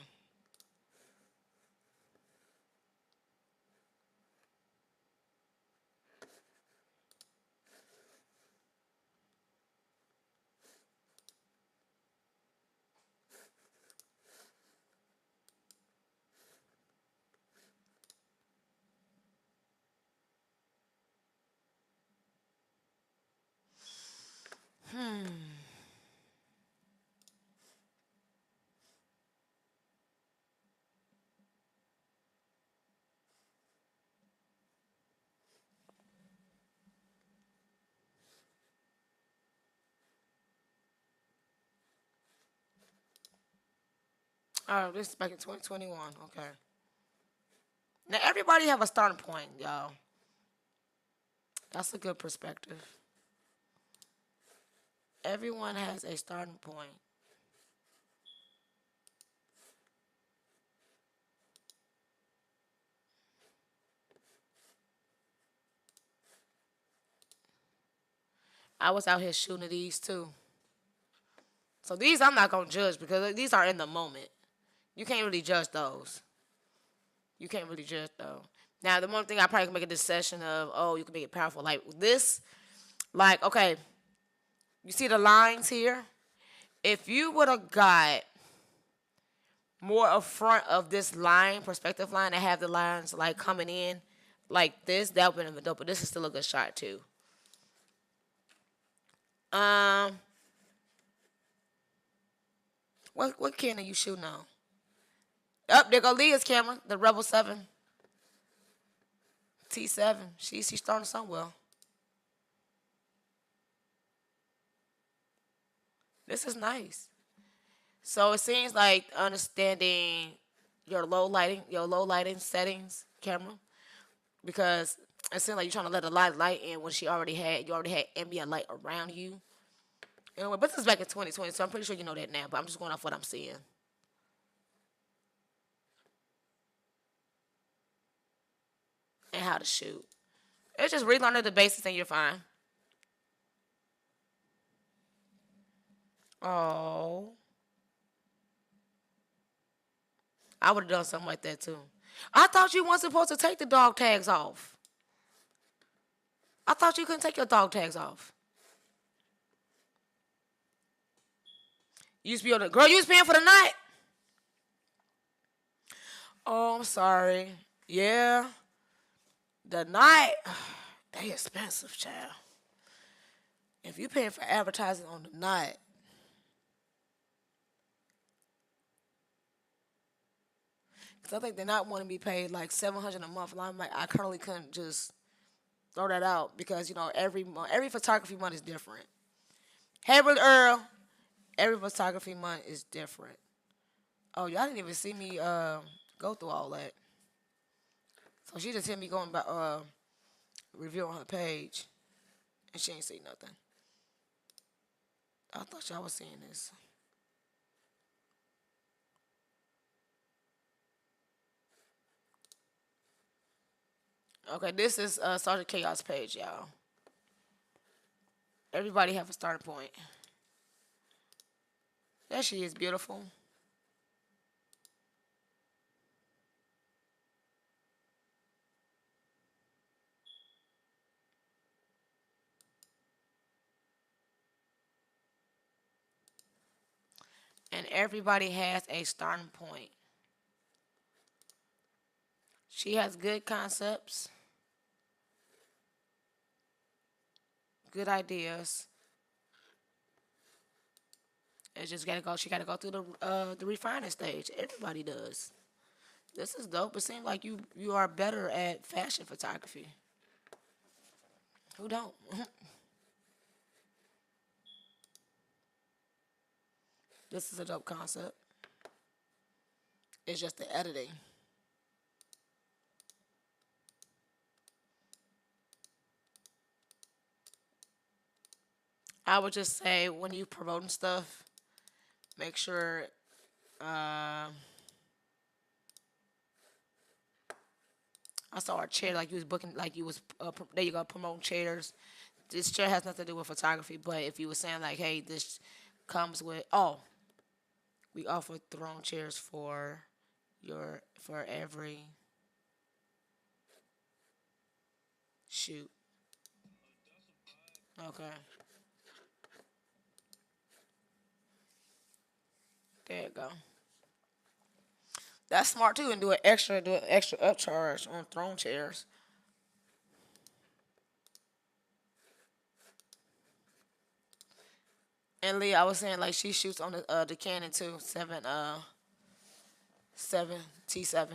Oh, this is back in 2021. Okay. Now everybody have a starting point, y'all. That's a good perspective. Everyone has a starting point. I was out here shooting these too. So these I'm not gonna judge because these are in the moment. You can't really judge those. You can't really judge though. Now the one thing I probably can make a decision of, oh, you can make it powerful. Like this, like, okay, you see the lines here? If you would have got more up front of this line, perspective line, that have the lines like coming in like this, that would have been dope. But this is still a good shot too. Um, what can are you shooting on? Up there go Leah's camera, the Rebel 7 T7. She's starting somewhere. This is nice. So it seems like understanding your low lighting settings, camera, because it seems like you're trying to let a lot of light in when you already had ambient light around you. Anyway, but this is back in 2020, so I'm pretty sure you know that now. But I'm just going off what I'm seeing and how to shoot. It's just relearning the basics and you're fine. Oh, I would have done something like that too. I thought you weren't supposed to take the dog tags off. I thought you couldn't take your dog tags off. You used to be on the girl. You was paying for the night. Oh, I'm sorry. Yeah, the night. They expensive, child. If you paying for advertising on the night, because I think they not want to be paid like 700 a month. And I'm like, I currently couldn't just throw that out because every month, every photography month is different. Hey, brother Earl, every photography month is different. Oh, y'all didn't even see me go through all that. So she just hit me going by review on her page, and she ain't see nothing. I thought y'all was seeing this. Okay, this is Sergeant Chaos page, y'all. Everybody have a starting point. There she is, beautiful. And everybody has a starting point. She has good concepts, good ideas. It's just gotta go. She gotta go through the refining stage. Everybody does. This is dope. It seems like you are better at fashion photography. Who don't? This is a dope concept. It's just the editing. I would just say when you promoting stuff, make sure. Uh, I saw a chair like you was booking, like you was there. You go promoting chairs. This chair has nothing to do with photography, but if you were saying like, hey, this comes with we offer throne chairs for every shoot. Okay, there you go. That's smart too, and do an extra upcharge on throne chairs. And Lee, I was saying like she shoots on the Canon too, 7T7.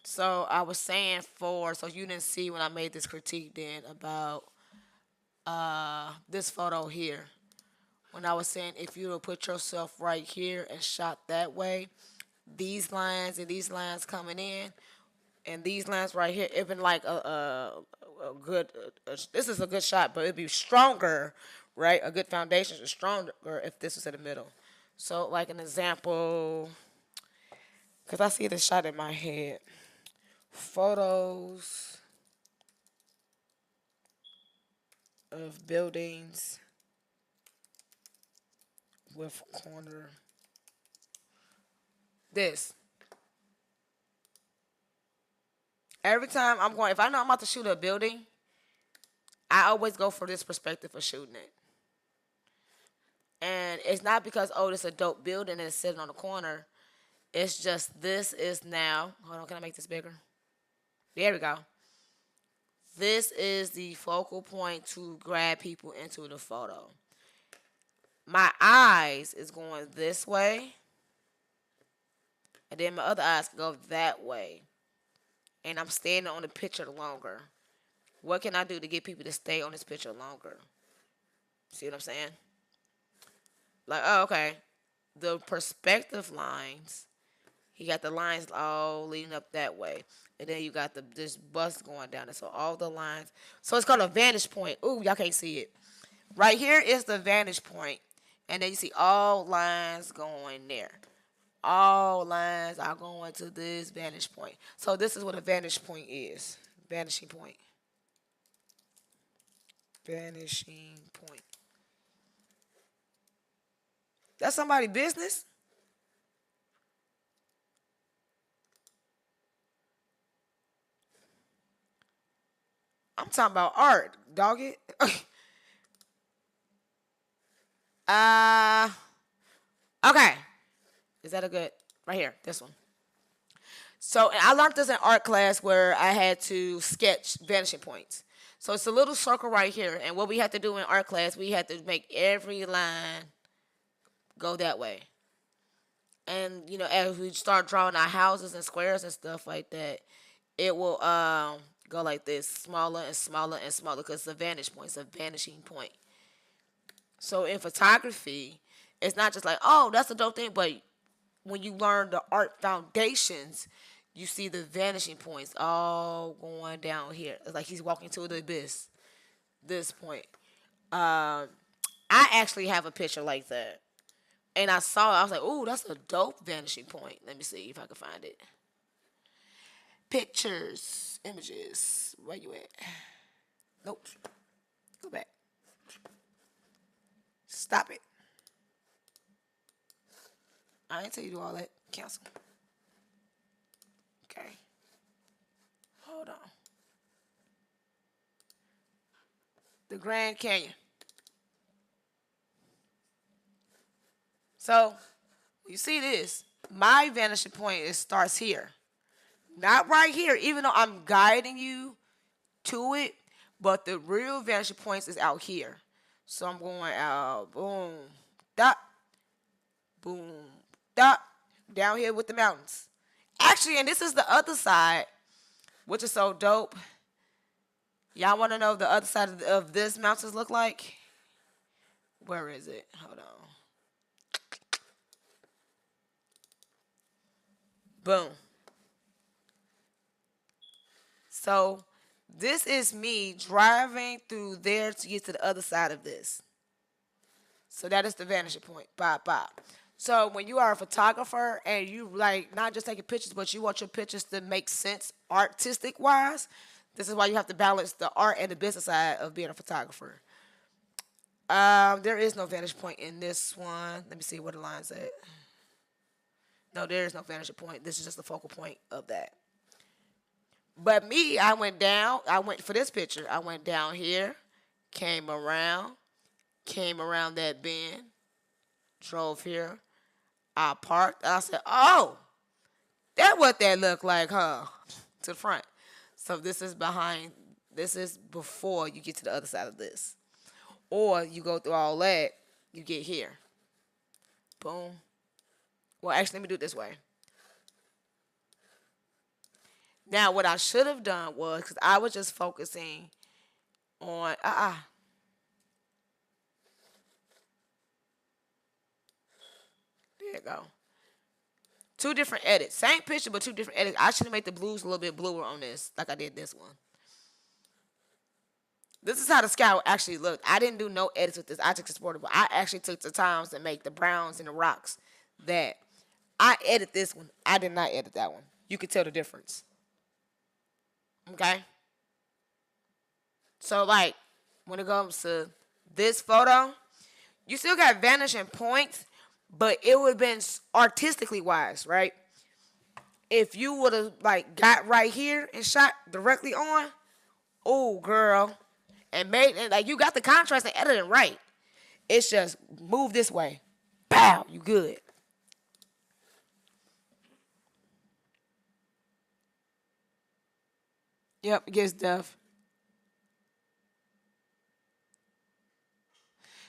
So I was saying so you didn't see when I made this critique then about this photo here. When I was saying if you would put yourself right here and shot that way, these lines and these lines coming in, and these lines right here, it been like a good. This is a good shot, but it'd be stronger, right? A good foundation is stronger if this was in the middle. So, like an example, because I see this shot in my head. Photos of buildings with corner. This. Every time I'm going, if I know I'm about to shoot a building, I always go for this perspective of shooting it. And it's not because, oh, this is a dope building and it's sitting on the corner. It's just this is now. Hold on, can I make this bigger? There we go. This is the focal point to grab people into the photo. My eyes is going this way, and then my other eyes go that way. And I'm standing on the picture longer. What can I do to get people to stay on this picture longer? See what I'm saying? Like, oh, okay. The perspective lines, he got the lines all leading up that way. And then you got this bus going down. And so all the lines. So it's called a vantage point. Ooh, y'all can't see it. Right here is the vantage point. And then you see all lines going there. All lines are going to this vantage point. So this is what a vantage point is. Vanishing point. Vanishing point. That's somebody's business. I'm talking about art, dog it. uh, okay. Is that a good? Right here, this one. So I learned this in art class where I had to sketch vanishing points. So it's a little circle right here, and what we had to do in art class, we had to make every line go that way. And as we start drawing our houses and squares and stuff like that, it will go like this, smaller and smaller and smaller, because it's a vantage point, it's a vanishing point. So in photography, it's not just like, oh, that's a dope thing, but when you learn the art foundations, you see the vanishing points all going down here. It's like he's walking to the abyss. This point. I actually have a picture like that. And I saw it. I was like, ooh, that's a dope vanishing point. Let me see if I can find it. Pictures. Images. Where you at? Nope. Go back. Stop it. I didn't tell you to do all that. Cancel. Okay. Hold on. The Grand Canyon. So, you see this. My vanishing point starts here. Not right here, even though I'm guiding you to it, but the real vanishing points is out here. So I'm going out, boom, dot, boom, dot, down here with the mountains. Actually, and this is the other side, which is so dope. Y'all want to know the other side of this mountains look like? Where is it? Hold on. Boom. So this is me driving through there to get to the other side of this. So that is the vanishing point. Bop, bop. So when you are a photographer and you like not just taking pictures, but you want your pictures to make sense artistic wise, this is why you have to balance the art and the business side of being a photographer. There is no vantage point in this one. Let me see where the line's at. No, there is no vantage point. This is just the focal point of that. But me, I went down. I went for this picture. I went down here, came around that bend, drove here. I parked. I said, "Oh, that what that looked like, huh?" To the front. So this is behind. This is before you get to the other side of this, or you go through all that. You get here. Boom. Well, actually, let me do it this way. Now, what I should have done was, because I was just focusing on, there you go. Two different edits. Same picture, but two different edits. I should have made the blues a little bit bluer on this, like I did this one. This is how the sky actually looked. I didn't do no edits with this. I just exported, but I actually took the times to make the browns and the rocks that I edit this one. I did not edit that one. You could tell the difference. Okay? So, like, when it comes to this photo, you still got vanishing points, but it would have been artistically wise, right? If you would have, like, got right here and shot directly on, oh, girl, and made it, like, you got the contrast and editing right. It's just move this way. Pow, you good. Yep, it gets deaf.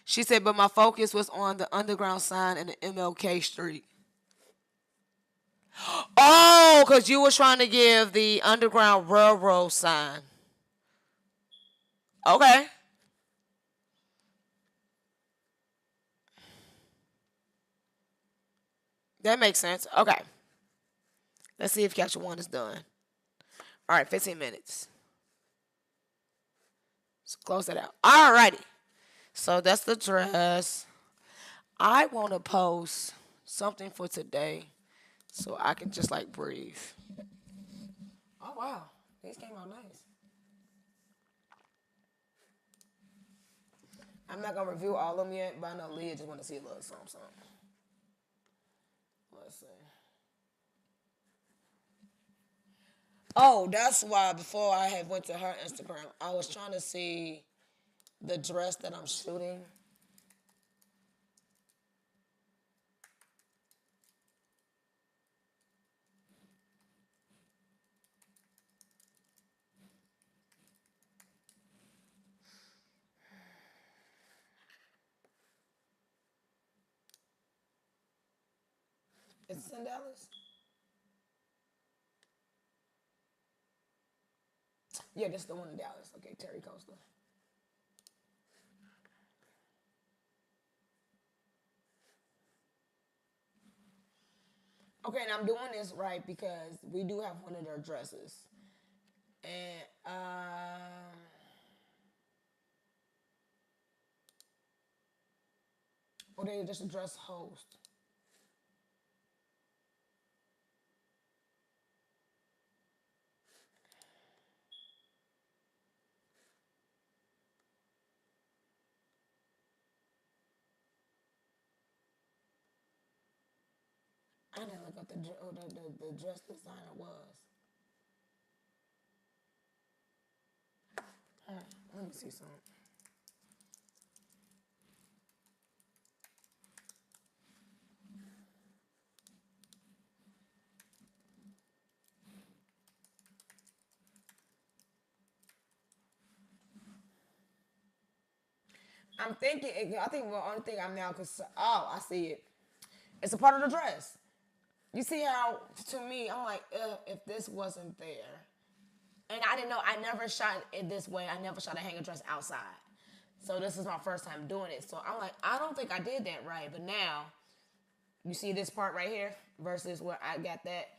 She said, but my focus was on the underground sign and the MLK Street. Oh, because you were trying to give the Underground Railroad sign. Okay. That makes sense. Okay. Let's see if Capture One is done. All right, 15 minutes. So close that out. All righty. So that's the dress. I want to post something for today so I can just like breathe. Oh, wow. These came out nice. I'm not going to review all of them yet, but I know Leah just want to see a little something. Let's see. Oh, that's why before I had went to her Instagram, I was trying to see the dress that I'm shooting. Is it in Dallas? Yeah, this is the one in Dallas. Okay, Terry Coastal. Okay, and I'm doing this right because we do have one of their dresses. And or they just a dress host. I didn't look up the dress designer was. Let me see something. I'm thinking. I think the only thing I'm now concerned. Oh, I see it. It's a part of the dress. You see how to me I'm like, if this wasn't there, and I didn't know. I never shot it this way. I never shot a hanger dress outside. So this is my first time doing it. So I'm like, I don't think I did that right. But now you see this part right here versus where I got that.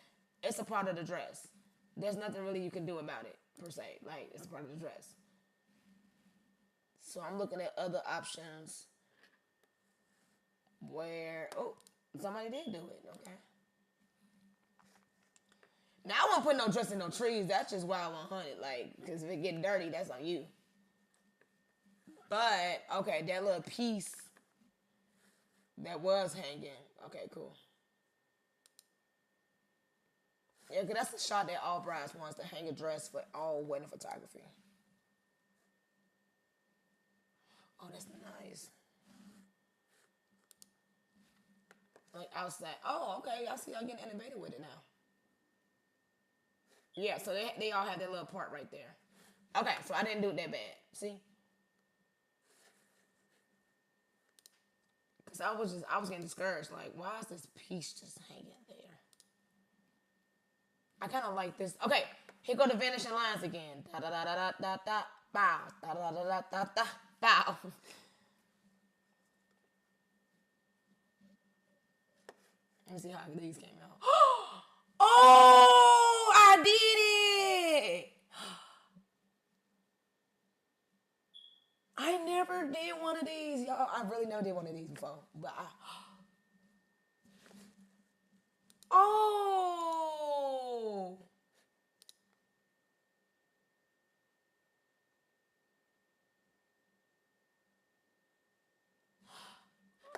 It's a part of the dress. There's nothing really you can do about it per se. Like it's a part of the dress. So I'm looking at other options where somebody did do it. Okay. Now I won't put no dress in no trees. That's just wild 100. Like, cause if it get dirty, that's on you. But okay, that little piece that was hanging. Okay, cool. Yeah, cause that's the shot that all brides wants to hang a dress for all wedding photography. Oh, that's nice. Like outside. Oh, okay. I see y'all getting innovative with it now. Yeah, so they all have that little part right there. Okay, so I didn't do it that bad. See? Cause I was getting discouraged. Like, why is this piece just hanging there? I kind of like this. Okay, here go the vanishing lines again. Da da da da da da da. Bow. Da da da da da da. Bow. Let me see how these came out. Oh, I did it. I never did one of these, y'all. I really never did one of these before. But I. Oh.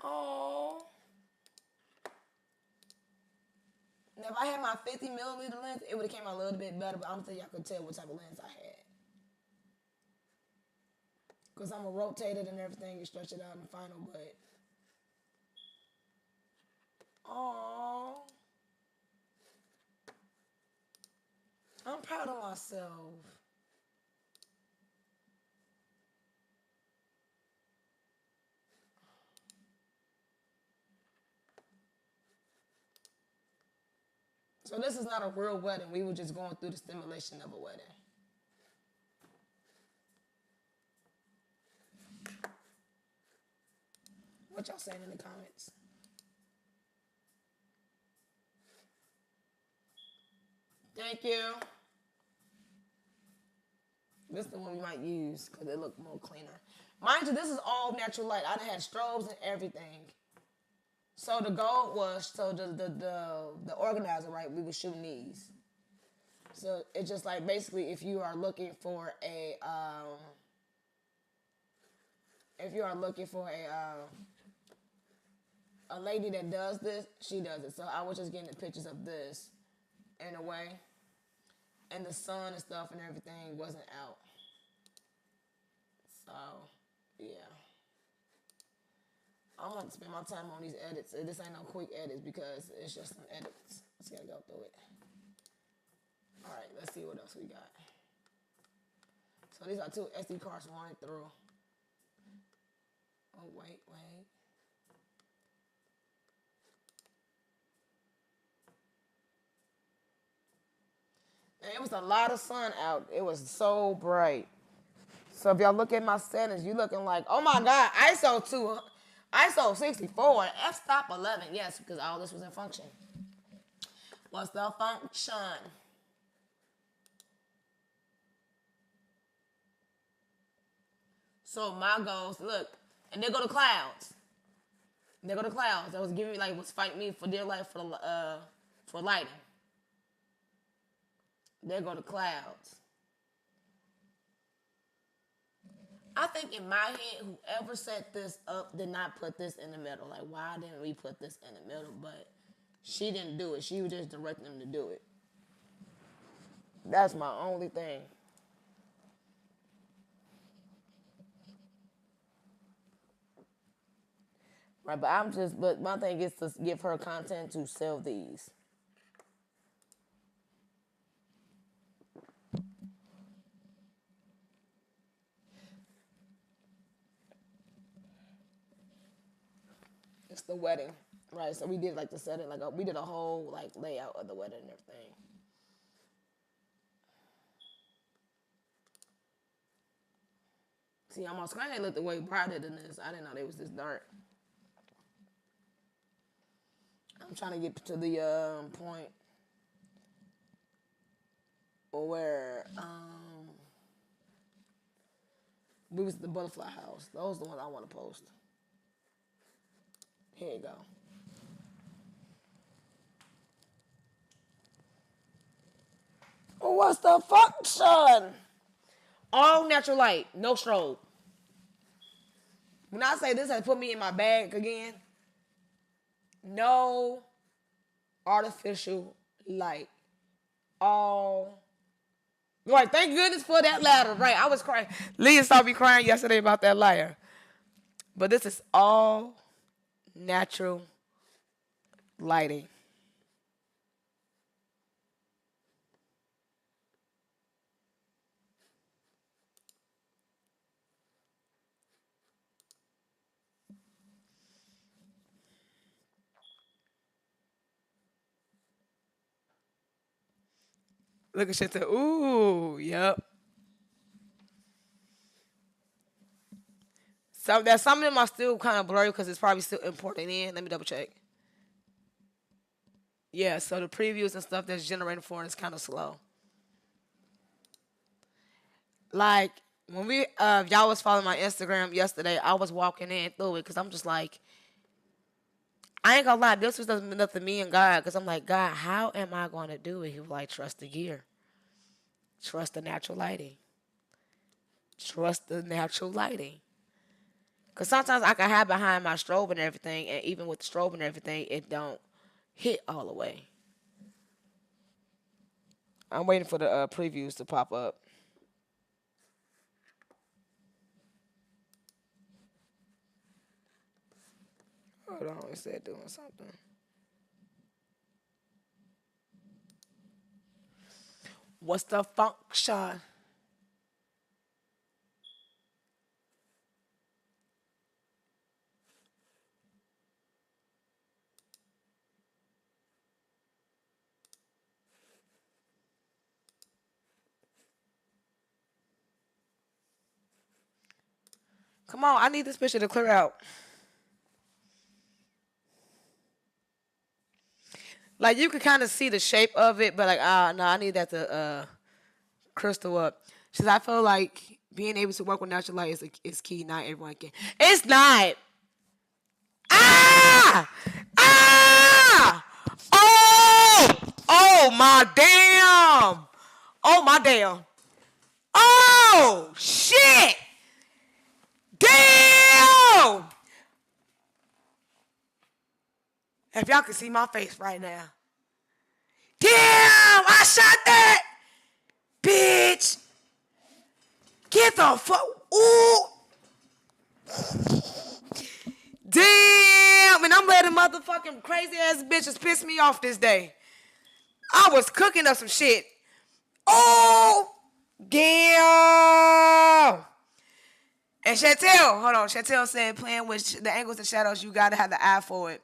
Oh. Now, if I had my 50 milliliter lens, it would have came out a little bit better, but I don't think y'all could tell what type of lens I had. Because I'm going to rotate it and everything and stretch it out in the final, but. Oh. I'm proud of myself. So this is not a real wedding. We were just going through the stimulation of a wedding. What y'all saying in the comments? Thank you. This is the one we might use because it look more cleaner. Mind you, this is all natural light. I done had strobes and everything. So the goal was so the organizer, right? We were shooting these. So it's just like basically if you are looking for a lady that does this, she does it. So I was just getting the pictures of this in a way. and the sun and stuff and everything wasn't out. So, yeah. I'm going to spend my time on these edits. This ain't no quick edits because it's just some edits. Just gotta go through it. All right, let's see what else we got. So these are 2 SD cards running through. Oh, wait. And it was a lot of sun out. It was so bright. So if y'all look at my settings, you looking like, oh my God, ISO 2, ISO 64, f-stop 11. Yes, because all this was in function. What's the function? So my goals, look, and there go the clouds. There go the clouds. That was giving me was fighting me for dear life for lighting. There go the clouds. I think in my head, whoever set this up did not put this in the middle. Like, why didn't we put this in the middle? But she didn't do it. She was just directing them to do it. That's my only thing. Right, but my thing is to give her content to sell these. It's the wedding, right? So we did the setting, we did a whole layout of the wedding and everything. See, on my screen they looked way brighter than this. I didn't know they was this dark. I'm trying to get to the point where we was at the butterfly house. Those are the ones I want to post. Here you go. What's the function? All natural light, no strobe. When I say this has put me in my bag again, no artificial light. All right, thank goodness for that ladder. Right, I was crying. Leah saw me crying yesterday about that ladder. But this is all natural lighting. Look at shit. Ooh, yep. Some of them are still kind of blurry because it's probably still importing in. Let me double check. Yeah, so the previews and stuff that's generating for it is kind of slow. Like when y'all was following my Instagram yesterday, I was walking in through it because I'm just like, I ain't gonna lie, this was nothing me and God because I'm like, God, how am I going to do it? He was like, trust the gear, trust the natural lighting, trust the natural lighting. Because sometimes I can hide behind my strobe and everything, and even with the strobe and everything, it don't hit all the way. I'm waiting for the previews to pop up. Hold on, it said doing something. What's the function? Come on, I need this picture to clear out. Like you can kind of see the shape of it, but no, I need that to crystal up. Because I feel like being able to work with natural light is key. Not everyone can. It's not. Ah! Ah! Oh! Oh my damn! Oh my damn! Oh shit! Damn! If y'all can see my face right now. Damn! I shot that! the fuck? Ooh. Damn. And I'm letting motherfucking crazy ass bitches piss me off this day. I was cooking up some shit. Oh. Damn. And Chantel, hold on. Chantel said playing with the angles and shadows, you gotta have the eye for it.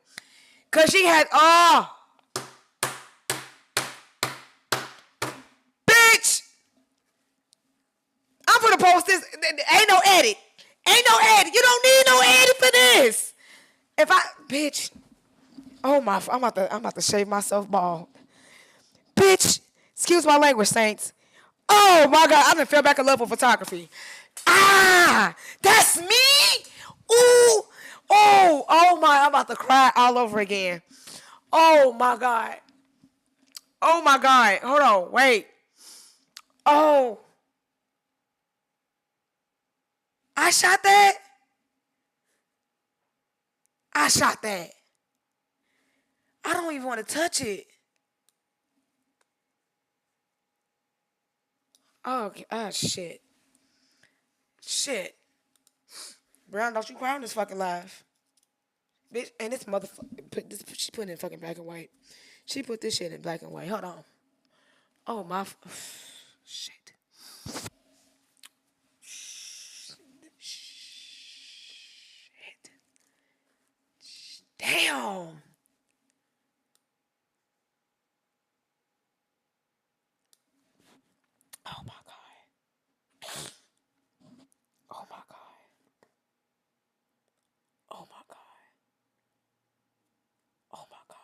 Cause she had, bitch. I'm gonna post this. Ain't no edit. Ain't no edit. You don't need no edit for this. If I, bitch. Oh my, I'm about to shave myself bald. Bitch. Excuse my language, saints. Oh my God, I done fell back in love with photography. Ah, that's me. Ooh, oh my, I'm about to cry all over again. Oh my God. Oh my God. Hold on, wait. Oh, I shot that. I shot that. I don't even want to touch it. Oh, okay. Ah, shit. Shit. Brown, don't you cry on this fucking live. Bitch, and this motherfucker, she put it in fucking black and white. She put this shit in black and white. Hold on. Oh, my, shit. Shit. Damn. Oh, my God. Oh, my God. Oh, my God. Oh, my God.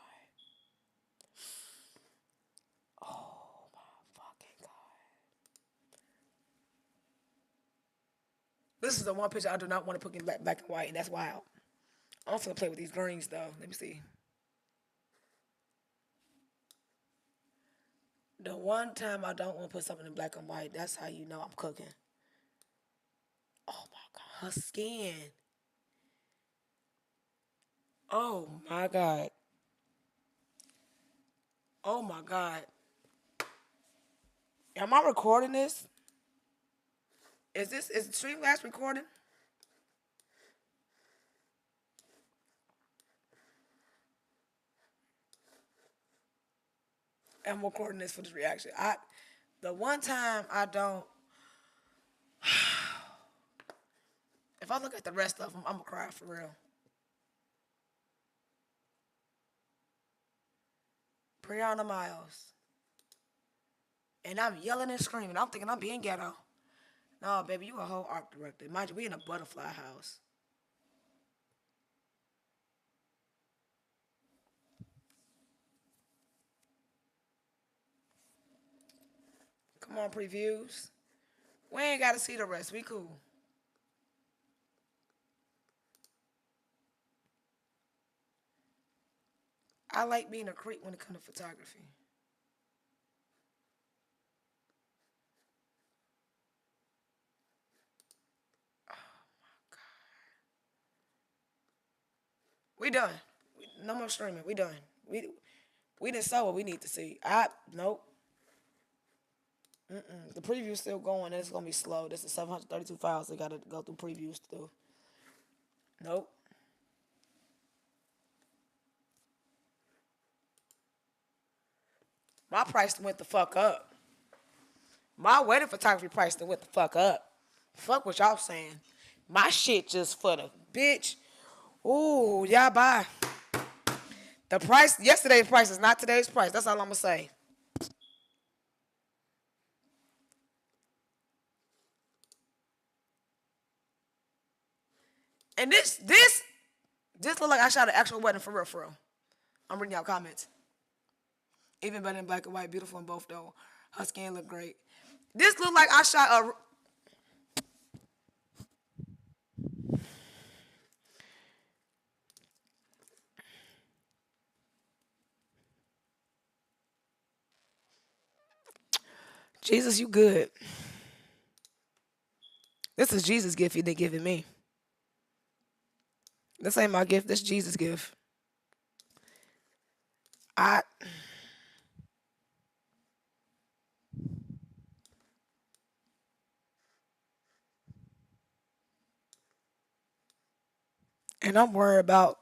Oh, my fucking God. This is the one picture I do not want to put in black and white, and that's wild. I'm gonna play with these greens, though. Let me see. The one time I don't want to put something in black and white, that's how you know I'm cooking. Oh my God, her skin. Oh my God. Oh my God. Am I recording this? Is Streamlabs recording? I'm recording this for this reaction. The one time I don't, if I look at the rest of them, I'm gonna cry for real. Brianna Miles. And I'm yelling and screaming. I'm thinking I'm being ghetto. No, baby, you a whole art director. Mind you, we in a butterfly house. Come on, previews. We ain't gotta see the rest. We cool. I like being a creep when it comes to photography. We done. No more streaming. We done. We didn't saw what we need to see. Nope. The preview's still going and it's gonna be slow. This is 732 files. They gotta go through previews too. Nope. My price went the fuck up. My wedding photography price done went the fuck up. Fuck what y'all saying. My shit just for the bitch. Ooh, y'all buy. The price, yesterday's price is not today's price. That's all I'm gonna say. And this look like I shot an actual wedding for real, for real. I'm reading y'all comments. Even better than black and white, beautiful in both though. Her skin look great. This look like I shot a. Jesus, you good. This is Jesus' gift he did giving me. This ain't my gift. This Jesus' gift. I And I'm worried about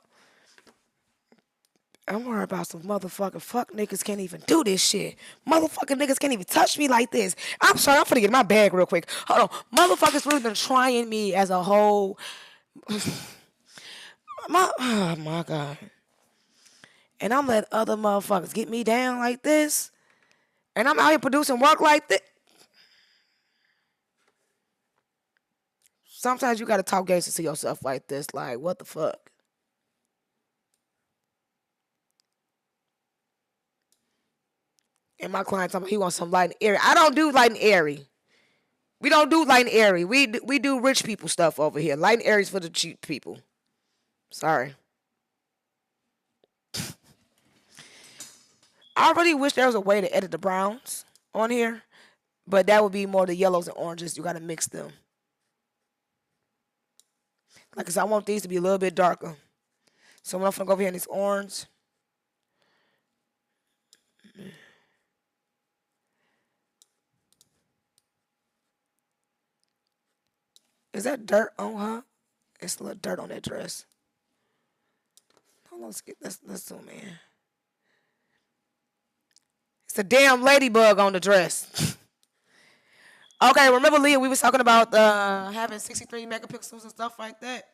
some motherfucking fuck niggas can't even do this shit. Motherfucking niggas can't even touch me like this. I'm sorry, I'm finna get in my bag real quick. Hold on. Motherfuckers really been trying me as a whole. Oh my God. And I'm letting other motherfuckers get me down like this. And I'm out here producing work like this. Sometimes you gotta talk gangster to yourself like this. Like, what the fuck? And my client talking about he wants some light and airy. I don't do light and airy. We don't do light and airy. We do rich people stuff over here. Light and airy's for the cheap people. Sorry. I really wish there was a way to edit the browns on here, but that would be more the yellows and oranges. You gotta mix them. Like I said, I want these to be a little bit darker. So when I'm gonna go over here in this orange. Is that dirt on her? It's a little dirt on that dress. Hold on, let's zoom in. It's a damn ladybug on the dress. Okay, remember Leah, we was talking about having 63 megapixels and stuff like that.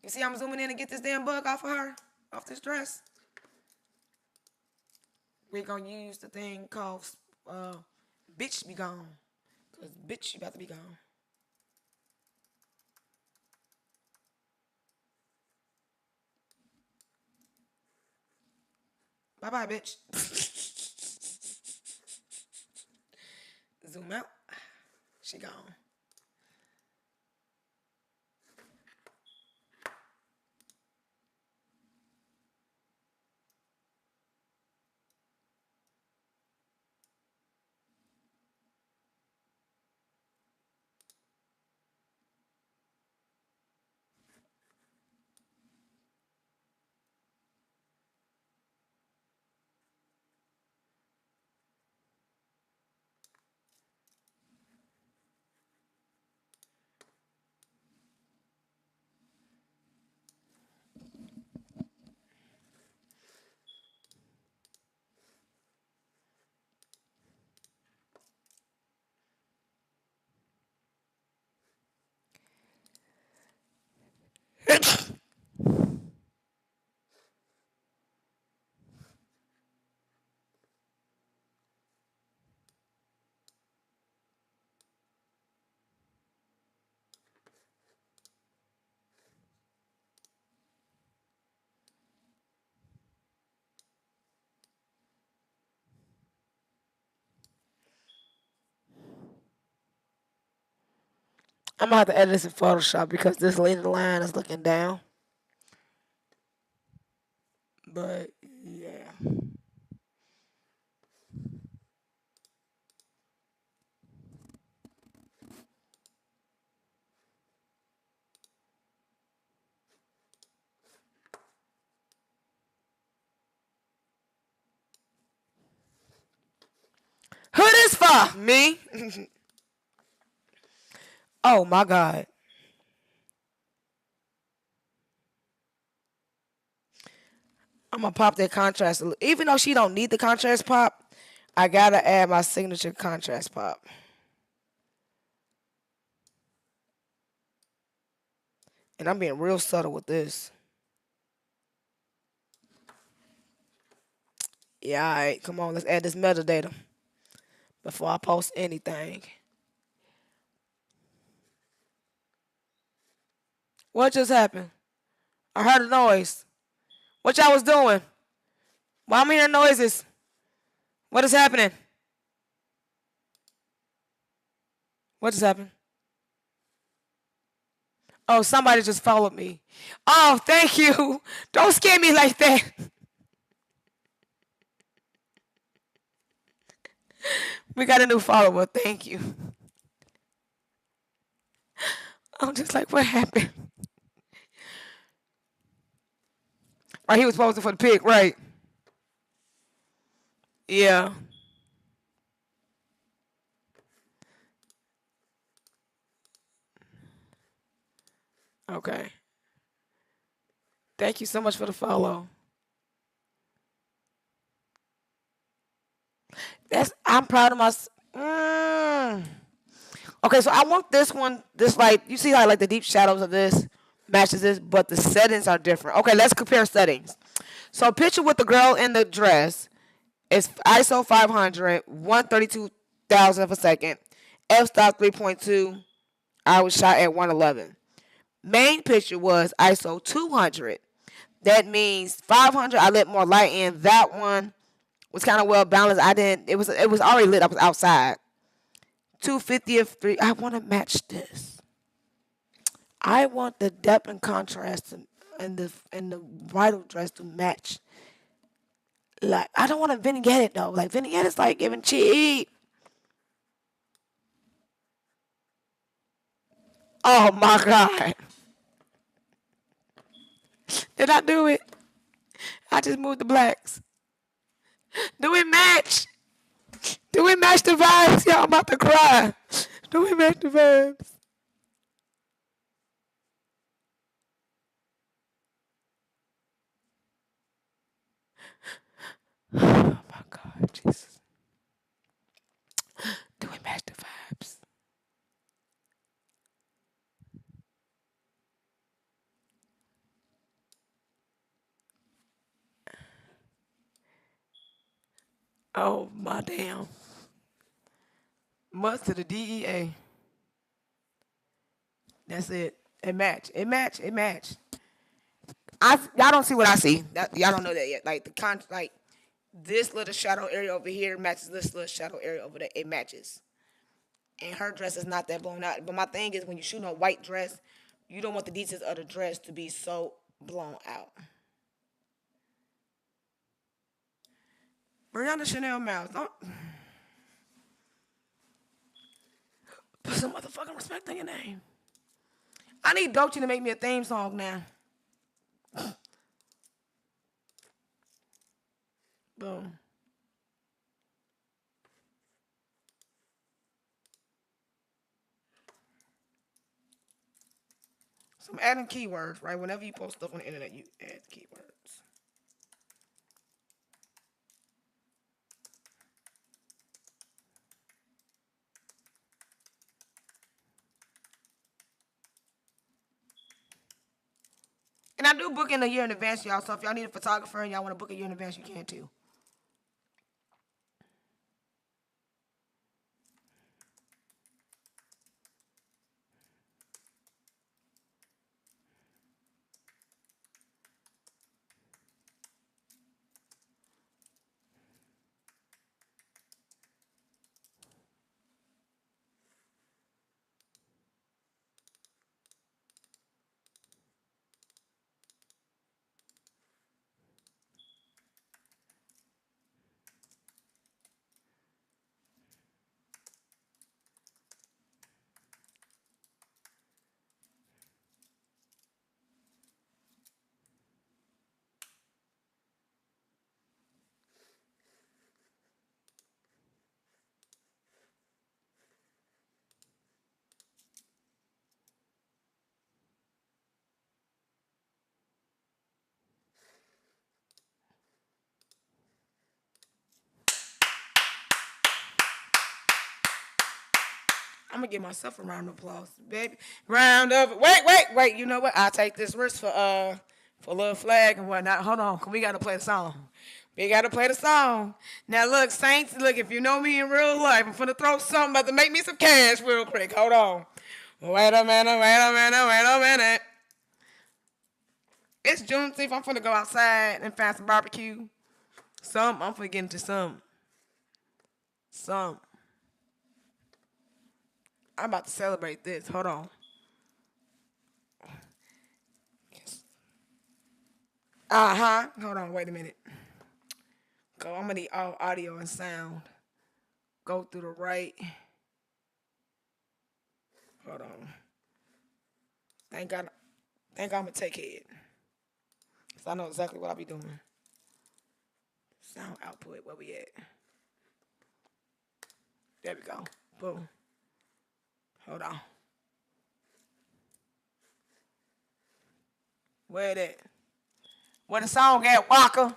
You see I'm zooming in to get this damn bug off of her? Off this dress? We're gonna use the thing called bitch be gone. Cause bitch you about to be gone. Bye bye, bitch. Zoom out. She gone. I'm gonna have to edit this in Photoshop because this lady line is looking down. But yeah. Who this for? Me? Oh my God. I'm gonna pop that contrast. Even though she don't need the contrast pop, I gotta add my signature contrast pop. And I'm being real subtle with this. Yeah, alright. Come on, let's add this metadata before I post anything. What just happened? I heard a noise. What y'all was doing? Why am I hearing noises? What is happening? What just happened? Oh, somebody just followed me. Oh, thank you. Don't scare me like that. We got a new follower. Thank you. I'm just like, what happened? Right, he was posting for the pig, right? Yeah. Okay. Thank you so much for the follow. I'm proud of my. Okay, so I want this one. This like you see how like the deep shadows of this matches this, but the settings are different. Okay, let's compare settings. So picture with the girl in the dress is ISO 500, 132,000 per second, f-stop 3.2. I was shot at 111. Main picture was ISO 200. That means 500. I let more light in. That one was kind of well balanced. I didn't. It was already lit. I was outside. 250 of three. I want to match this. I want the depth and contrast and the bridal dress to match. Like I don't want to vignette it though. Like vignette is like giving cheap. Oh my god! Did I do it? I just moved the blacks. Do it match? Do it match the vibes? Y'all, I'm about to cry. Do it match the vibes? Oh my god, Jesus. Do it match the vibes? Oh my damn. Must to the DEA. That's it. It match. It match. It match. Y'all don't see what I see. Y'all don't know that yet. Like like this little shadow area over here matches this little shadow area over there. It matches. And her dress is not that blown out. But my thing is when you shoot a white dress, you don't want the details of the dress to be so blown out. Brianna Chanel Mouse, don't put some motherfucking respect on your name. I need Dochi to make me a theme song now. Boom. So I'm adding keywords, right? Whenever you post stuff on the internet, you add keywords. And I do book in a year in advance, y'all. So if y'all need a photographer and y'all want to book a year in advance, you can too. I'm gonna give myself a round of applause, baby. Round of wait. You know what? I'll take this risk for a little flag and whatnot. Hold on, we gotta play the song. We gotta play the song. Now look, Saints, look, if you know me in real life, I'm finna throw something about to make me some cash real quick. Hold on. Wait a minute. It's Juneteenth. I'm finna go outside and find some barbecue. I'm finna get into some. Some. I'm about to celebrate this. Hold on. Uh-huh. Hold on, wait a minute. Go. I'm gonna need all audio and sound. Go through the right. Hold on. Thank God. Thank God I'm a tech head. So I know exactly what I'll be doing. Sound output. Where we at? There we go. Boom. Hold on. Where it at? Where the song at, Walker?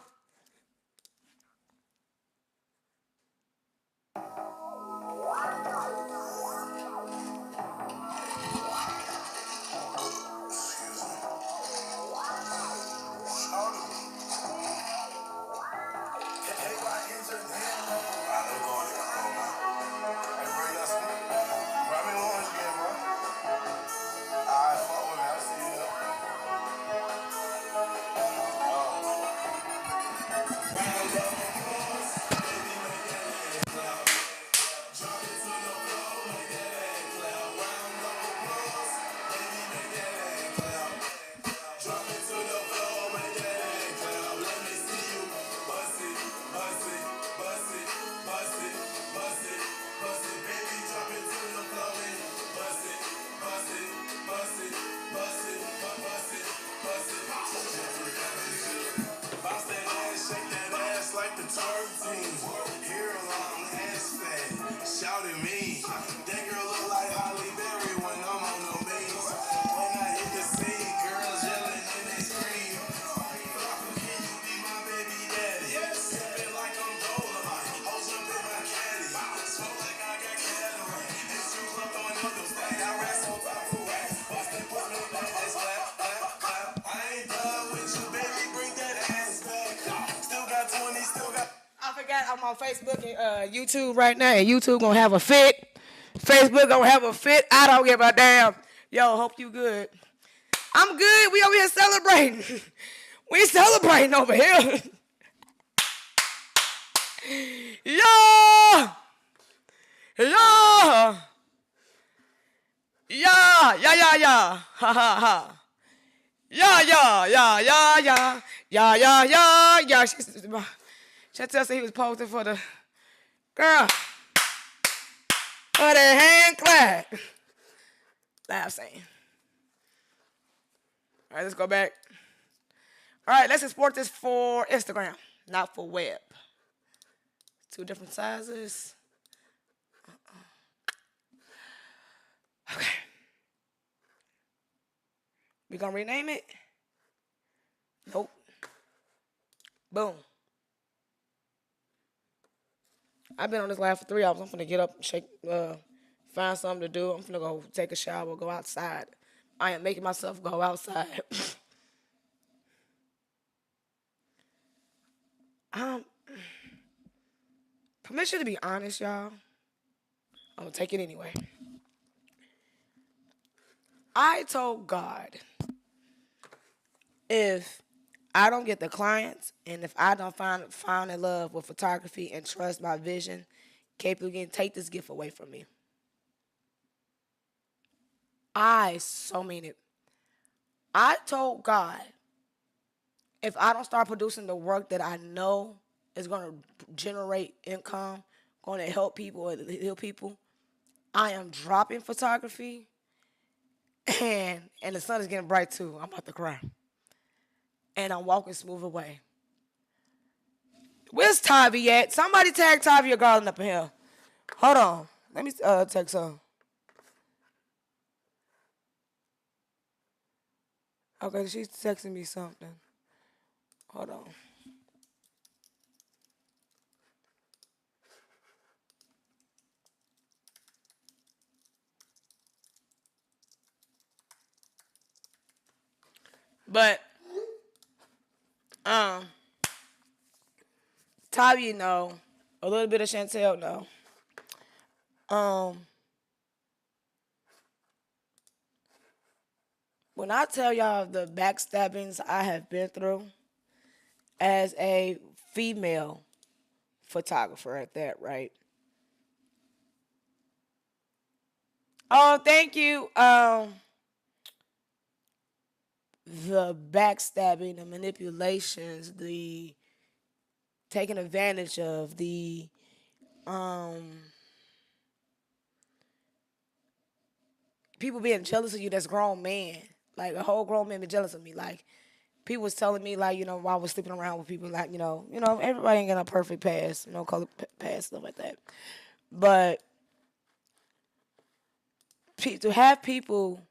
Like the twerk team, here along hashtag, shout at me. That girl look like Holly Berry when I'm on the beats. When I hit the scene, girls yelling and they scream. Can you be my baby daddy? Sipping like I'm Dolomite, hoes up in my caddy. Smoke like I got cataract. It's true, I'm throwing up those things. I rap so top of whack. Bust it, put me back, ass clap, clap, clap. I ain't done with you, baby, bring that ass back. Still got 20, still got. I forgot I'm on Facebook and YouTube right now, and YouTube gonna have a fit. Facebook gonna have a fit. I don't give a damn. Yo, hope you good. I'm good. We over here celebrating. We celebrating over here. Yeah. Yeah. Yeah. Yeah. Yeah. Yeah. Ha ha ha. Yeah. Yeah. Yeah. Yeah. Yeah. Yeah. Yeah. Yeah. Yeah. Chantel said he was posting for the girl. For the hand clap. Laugh saying. All right, let's go back. All right, let's export this for Instagram, not for web. Two different sizes. Okay. We gonna rename it? Nope. Boom. I've been on this live for 3 hours. I'm finna get up, shake, find something to do. I'm finna go take a shower, go outside. I am making myself go outside. um, Permission to be honest, y'all. I'm gonna take it anyway. I told God, if I don't get the clients, and if I don't find in love with photography and trust my vision, capable again, take this gift away from me. I so mean it. I told God, if I don't start producing the work that I know is going to generate income, going to help people or heal people, I am dropping photography, and the sun is getting bright too. I'm about to cry, and I'm walking smooth away. Where's Tavi at? Somebody tag Tavi or Garland up in here. Hold on. Let me text her. Okay, she's texting me something. Hold on. But Tavi know. A little bit of Chantel know. When I tell y'all the backstabbings I have been through as a female photographer at that, right? Oh, thank you. The backstabbing, the manipulations, the taking advantage of, the people being jealous of you that's grown man. Like a whole grown man be jealous of me. Like people was telling me like, while I was sleeping around with people like, everybody ain't got a perfect past, color past, stuff like that. But to have people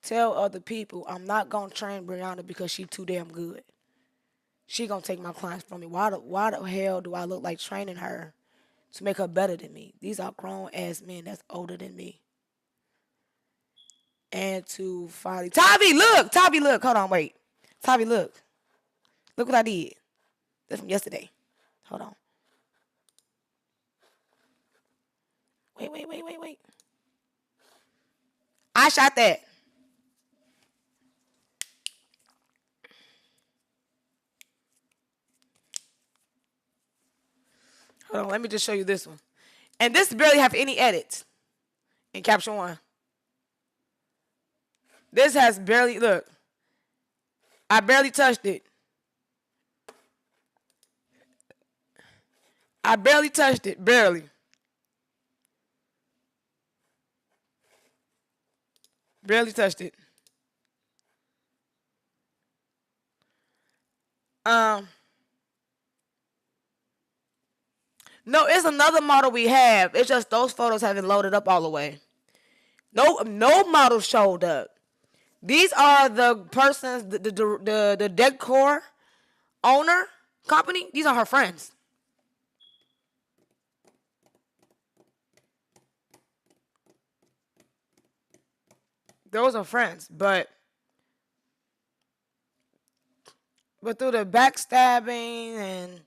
tell other people, I'm not gonna train Brianna because she too damn good. She gonna take my clients from me. Why the hell do I look like training her to make her better than me? These are grown ass men that's older than me. And to finally, Tavi, look, hold on, wait, Tavi, look what I did. That's from yesterday. Hold on, wait. I shot that. Hold on, let me just show you this one. And this barely have any edits in caption one. This has barely, look, I barely touched it. I barely touched it, barely. Barely touched it. Um, no, it's another model we have. It's just those photos haven't loaded up all the way. No model showed up. These are the persons, the decor owner company. These are her friends. Those are friends, but through the backstabbing and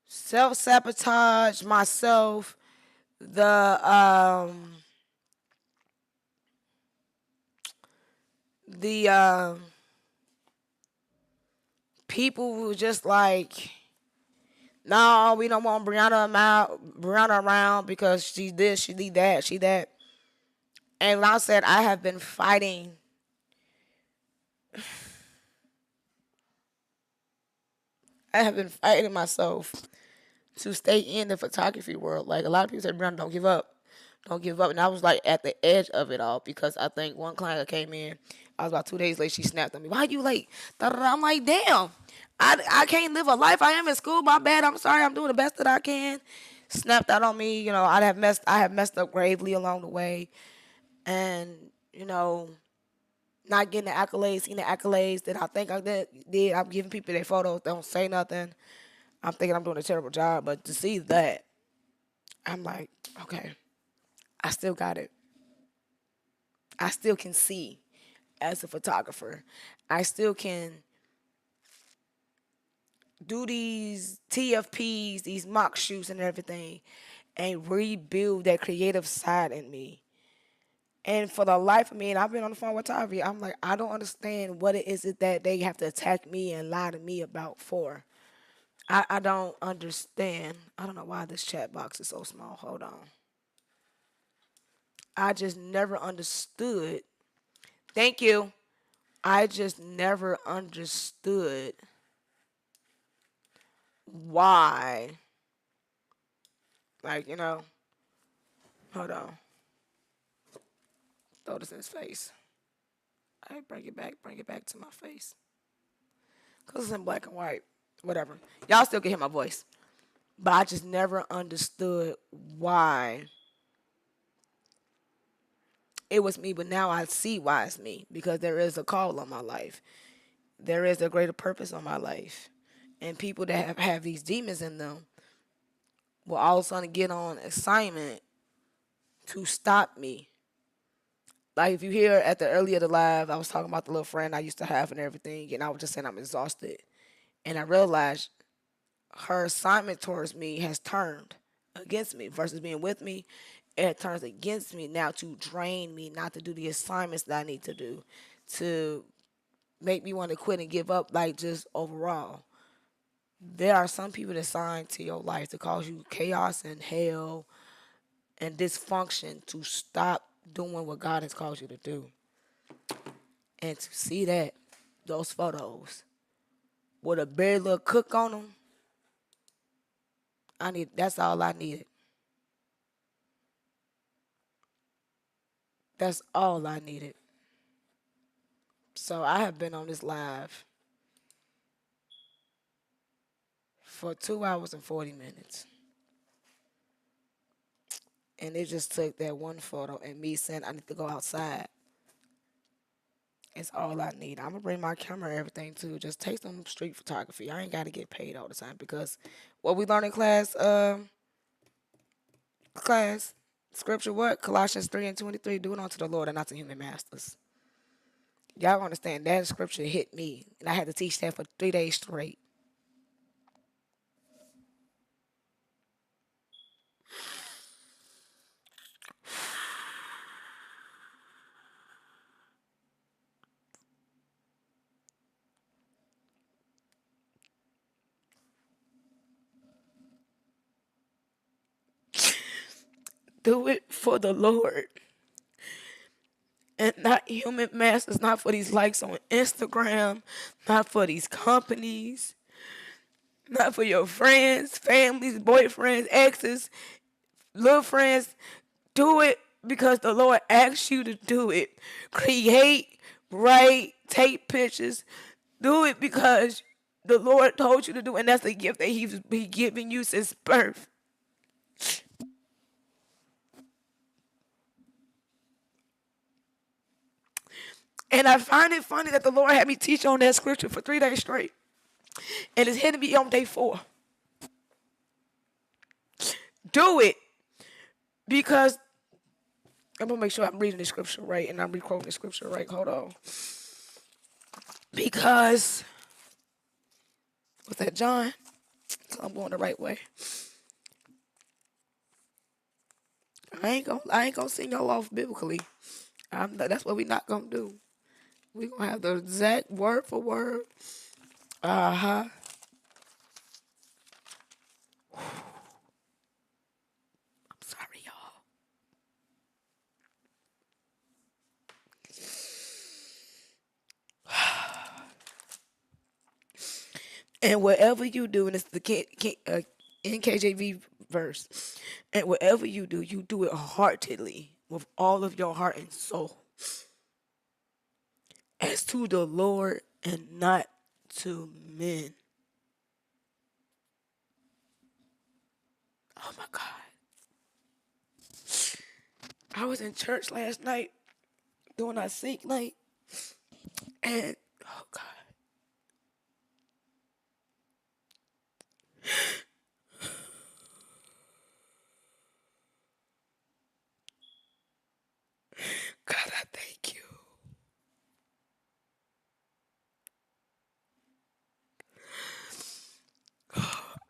self sabotage myself, the people who just like, no, we don't want Brianna around because she this, she did that, she that. And like I said, I have been fighting. I have been fighting myself to stay in the photography world. Like a lot of people say, Brianna, don't give up. Don't give up. And I was like at the edge of it all because I think one client that came in, I was about 2 days late. She snapped on me. Why you late? Da-da-da. I'm like, damn. I can't live a life. I am in school. My bad. I'm sorry. I'm doing the best that I can. Snapped out on me. You know, I have messed up gravely along the way. And, you know, not getting the accolades, seeing the accolades that I think I did. I'm giving people their photos. They don't say nothing. I'm thinking I'm doing a terrible job. But to see that, I'm like, okay, I still got it. I still can see as a photographer. I still can do these TFPs, these mock shoots and everything, and rebuild that creative side in me. And for the life of me, and I've been on the phone with Tavi, I'm like, I don't understand what it is that they have to attack me and lie to me about for. I don't understand. I don't know why this chat box is so small. Hold on. I just never understood. Thank you. I just never understood why. Like, hold on. Throw this in his face. I bring it back to my face. Because it's in black and white. Whatever. Y'all still can hear my voice. But I just never understood why it was me. But now I see why it's me. Because there is a call on my life. There is a greater purpose on my life. And people that have these demons in them will all of a sudden get on assignment to stop me. Like if you hear at the earlier the live, I was talking about the little friend I used to have and everything, and I was just saying I'm exhausted. And I realized her assignment towards me has turned against me versus being with me. It turns against me now to drain me, not to do the assignments that I need to do, to make me want to quit and give up, like just overall. There are some people that sign to your life to cause you chaos and hell and dysfunction to stop doing what God has called you to do. And to see that, those photos, with a bare little cook on them, that's all I needed. That's all I needed. So I have been on this live for 2 hours and 40 minutes. And it just took that one photo and me saying I need to go outside. It's all I need. I'm gonna bring my camera and everything too. Just take some street photography. I ain't gotta get paid all the time because what we learn in class, scripture what? Colossians 3:23, do it unto the Lord and not to human masters. Y'all understand that scripture hit me. And I had to teach that for 3 days straight. Do it for the Lord. And not human masters, not for these likes on Instagram, not for these companies, not for your friends, families, boyfriends, exes, little friends. Do it because the Lord asks you to do it. Create, write, take pictures. Do it because the Lord told you to do it, and that's the gift that He's been giving you since birth. And I find it funny that the Lord had me teach on that scripture for 3 days straight. And it's hitting me on day 4. Do it. Because I'm going to make sure I'm reading the scripture right and I'm requoting the scripture right. Hold on. Because, was that John? I'm going the right way. I ain't gonna sing y'all off biblically. That's what we not gonna do. We gonna have the exact word for word. Uh-huh. I'm sorry, y'all. And whatever you do, and it's the NKJV verse, and whatever you do it heartedly with all of your heart and soul, as to the Lord and not to men. Oh my God. I was in church last night doing our seek night, and oh God. God, I thank you.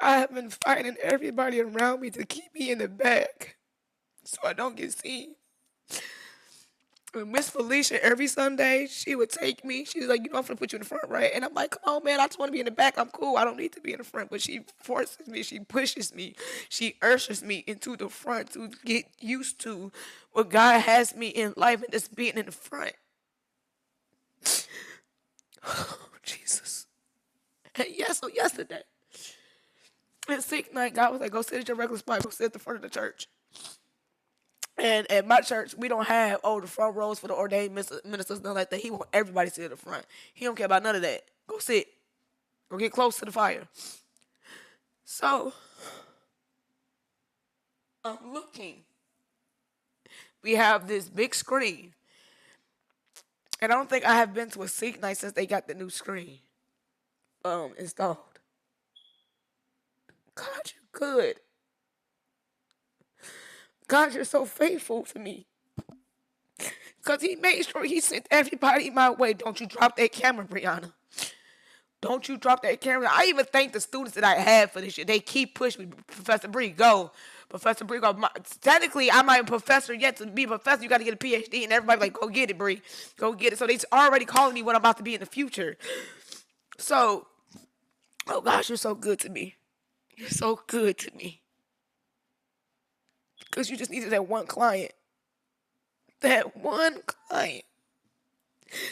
I have been fighting everybody around me to keep me in the back so I don't get seen. And Miss Felicia, every Sunday, she would take me. She was like, I'm going to put you in the front, right? And I'm like, come on, man, I just want to be in the back. I'm cool. I don't need to be in the front. But she forces me. She pushes me. She ushers me into the front to get used to what God has me in life and just being in the front. Oh, Jesus. And yes, so yesterday, at sick night, God was like, go sit at your regular spot. Go sit at the front of the church. And at my church, we don't have, the front rows for the ordained ministers, nothing like that. He want everybody to sit at the front. He don't care about none of that. Go sit. Go get close to the fire. So, I'm looking. We have this big screen. And I don't think I have been to a seek night since they got the new screen installed. God, you're good. God, you're so faithful to me. Because He made sure He sent everybody my way. Don't you drop that camera, Brianna. Don't you drop that camera. I even thank the students that I had for this shit. They keep pushing me. Professor Bree, go. Professor Bree, go. Technically, I'm not a professor yet. To be a professor, you got to get a PhD. And everybody's like, go get it, Bree. Go get it. So they're already calling me what I'm about to be in the future. So, oh gosh, you're so good to me. You're so good to me. Because you just needed that one client. That one client.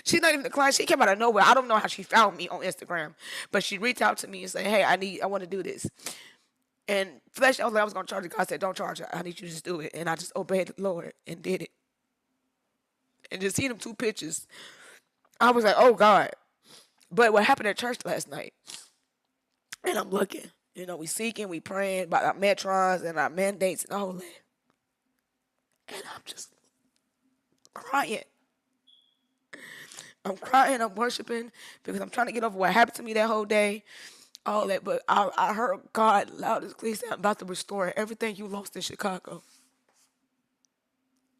She's not even a client. She came out of nowhere. I don't know how she found me on Instagram. But she reached out to me and said, hey, I want to do this. And Flesh, I was like, I was going to charge it. God said, don't charge it. I need you to just do it. And I just obeyed the Lord and did it. And just seeing them 2 pictures, I was like, oh, God. But what happened at church last night, and I'm looking, we seeking, we praying about our metrons and our mandates and all that. And I'm just crying. I'm crying, I'm worshiping because I'm trying to get over what happened to me that whole day, all that. But I heard God loud as clear say, I'm about to restore everything you lost in Chicago.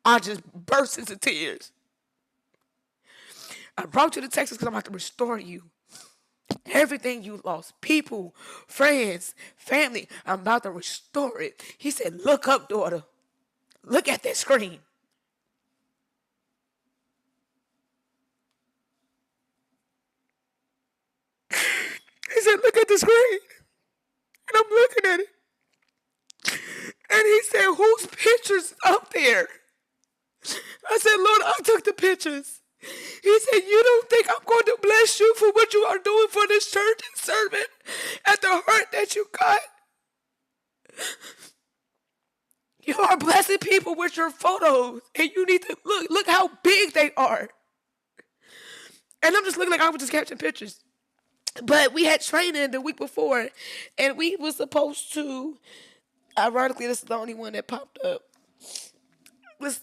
I just burst into tears. I brought you to Texas because I'm about to restore you. Everything you lost, people, friends, family, I'm about to restore it. He said, look up, daughter. Look at that screen. He said, look at the screen. And I'm looking at it. And he said, whose picture's up there? I said, Lord, I took the pictures. He said, you don't think I'm going to bless you for what you are doing for this church and serving at the heart that you got? You are blessing people with your photos, and you need to look how big they are. And I'm just looking like I was just capturing pictures. But we had training the week before, and we was supposed to, ironically, this is the only one that popped up, was,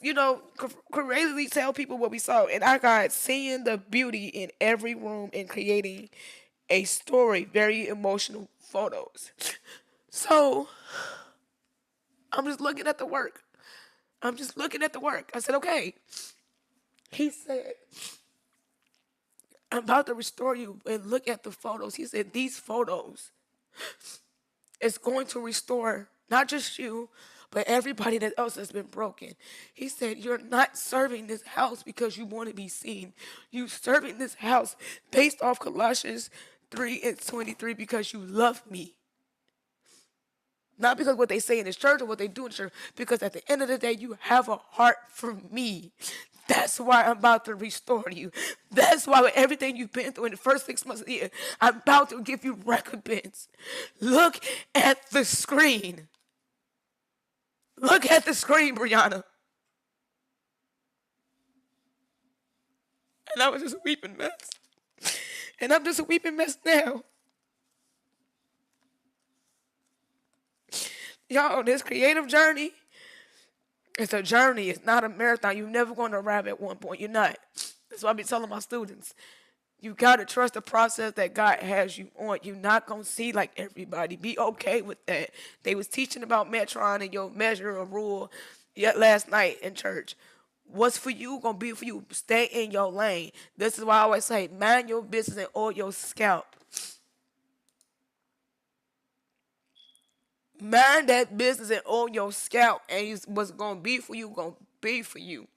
courageously tell people what we saw. And I got seeing the beauty in every room and creating a story, very emotional photos. So I'm just looking at the work. I said, okay. He said, I'm about to restore you and look at the photos. He said, these photos is going to restore not just you, but everybody that else has been broken. He said, you're not serving this house because you want to be seen. You're serving this house based off Colossians 3:23 because you love me. Not because what they say in this church or what they do in church, because at the end of the day, you have a heart for me. That's why I'm about to restore you. That's why with everything you've been through in the first 6 months of the year, I'm about to give you recompense. Look at the screen. Look at the screen, Brianna. And I was just a weeping mess. And I'm just a weeping mess now. Y'all, this creative journey, it's a journey. It's not a marathon. You're never going to arrive at one point. You're not. That's why I be telling my students. You got to trust the process that God has you on. You're not going to see like everybody. Be okay with that. They was teaching about Metron and your measure or rule yet last night in church. What's for you going to be for you. Stay in your lane. This is why I always say, mind your business and oil your scalp. Mind that business and own your scalp, and what's gonna be for you, gonna be for you.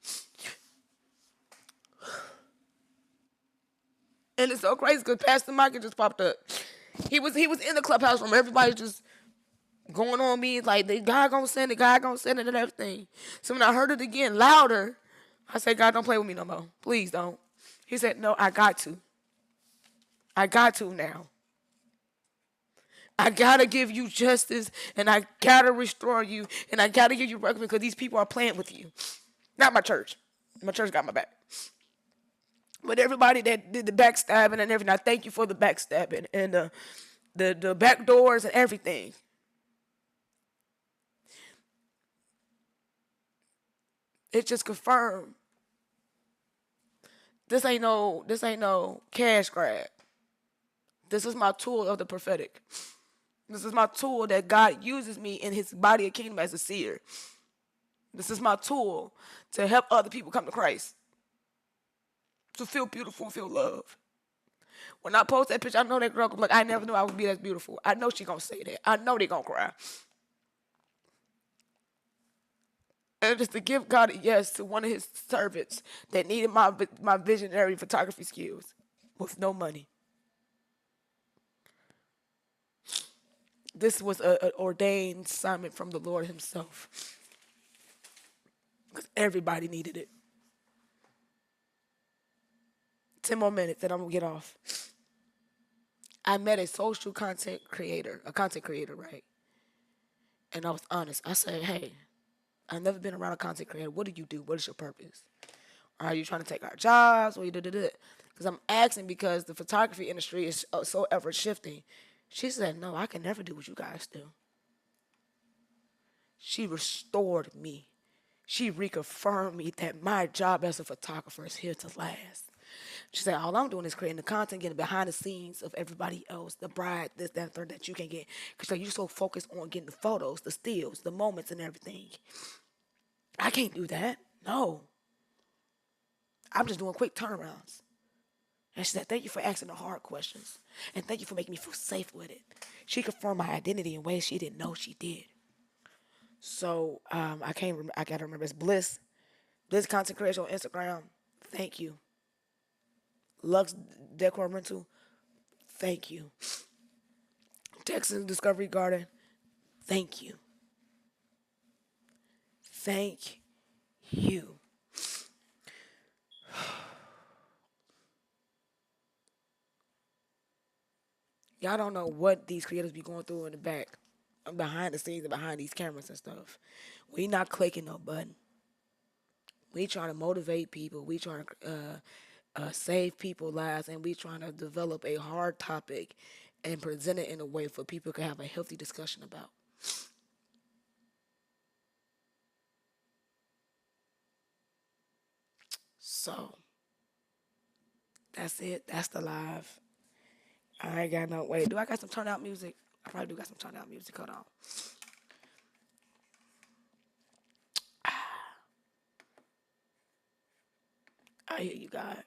And it's so crazy because Pastor Michael just popped up. He was in the clubhouse room. Everybody just going on me like the guy gonna send it, and everything. So when I heard it again louder, I said, God, don't play with me no more. Please don't. He said, no, I got to. I got to now. I gotta give you justice, and I gotta restore you, and I gotta give you recognition because these people are playing with you. Not my church. My church got my back. But everybody that did the backstabbing and everything, I thank you for the backstabbing and the back doors and everything. It just confirmed this ain't no cash grab. This is my tool of the prophetic. This is my tool that God uses me in his body of kingdom as a seer. This is my tool to help other people come to Christ. To feel beautiful, feel love. When I post that picture, I know that girl gonna be like, I never knew I would be that beautiful. I know she gonna say that. I know they gonna cry. And just to give God a yes to one of his servants that needed my visionary photography skills with no money. This was an ordained assignment from the Lord himself. Because everybody needed it. 10 more minutes and I'm going to get off. I met a content creator, right? And I was honest. I said, hey, I've never been around a content creator. What do you do? What is your purpose? Are you trying to take our jobs? Or you da da da? Because I'm asking because the photography industry is so ever shifting. She said, no, I can never do what you guys do. She restored me. She reconfirmed me that my job as a photographer is here to last. She said, all I'm doing is creating the content, getting behind the scenes of everybody else, the bride, this, that, and third that you can get. Because you're so focused on getting the photos, the stills, the moments, and everything. I can't do that. No. I'm just doing quick turnarounds. And she said, thank you for asking the hard questions. And thank you for making me feel safe with it. She confirmed my identity in ways she didn't know she did. So I can't remember. I gotta remember. It's Bliss. Bliss Content Creation on Instagram. Thank you. Lux Decor Rental. Thank you. Texas Discovery Garden. Thank you. Thank you. Y'all don't know what these creators be going through in the back, behind the scenes and behind these cameras and stuff. We not clicking no button. We trying to motivate people. We trying to save people lives, and we trying to develop a hard topic and present it in a way for people to have a healthy discussion about. So that's it. That's the live. I ain't got no wait. Do I got some turnout music? I probably do got some turnout music. Hold on. I hear you, God.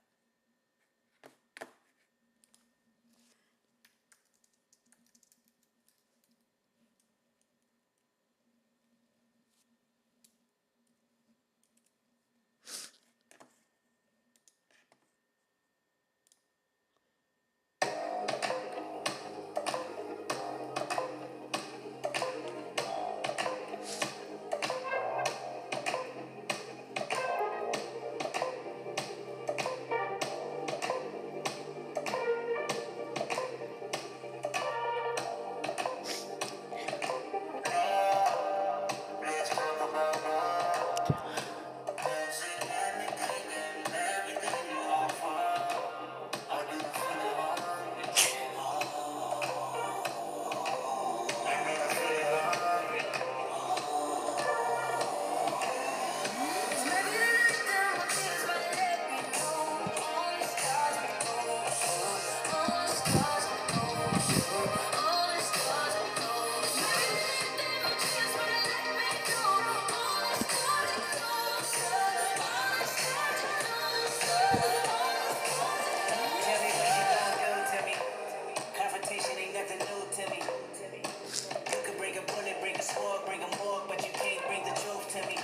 Tell me what you gon' do to me. Confrontation ain't nothing new to me. You can bring a bullet, bring a sword, bring a morgue, but you can't bring the truth to me.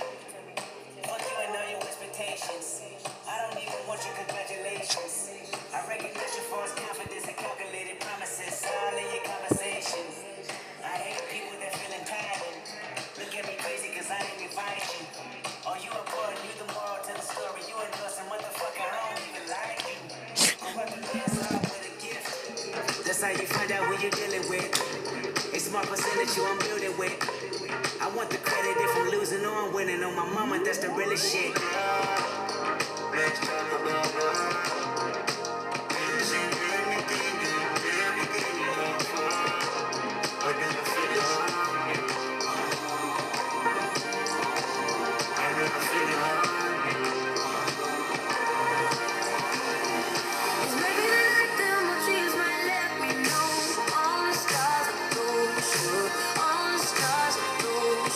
Fuck you and all your expectations. I don't even want your congratulations. I recognize your false confidence and calculated promises all in your conversation. I hate people that feel entitled. Look at me crazy cause I didn't invite you. Oh, you important, you the moral to the story. You endorsing motherfucker, I don't even like you. I'm about to pass out with a gift. That's how you find out who you're dealing with. A small percentage you I'm building with. I want the credit if I'm losing or I'm winning. On my mama, that's the realest shit. Maybe the night that my dreams might let me know all the stars are gold, all the stars are gold,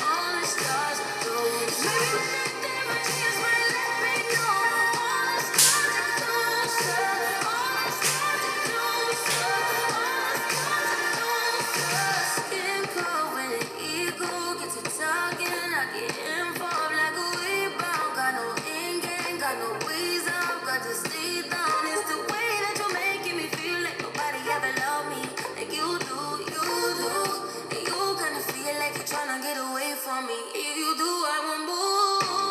all the stars are gold. Maybe the night that my dreams might let me know all the stars are gold, all the stars are gold, all the stars are gold. Skin cold when the ego gets to talking, I get involved like a rebound. Got no end game, got no ways out, got to stay down. It's the way that you're making me feel like nobody ever loved me like you do, you do. And you kinda feel like you're trying to get away from me. If you do, I won't move.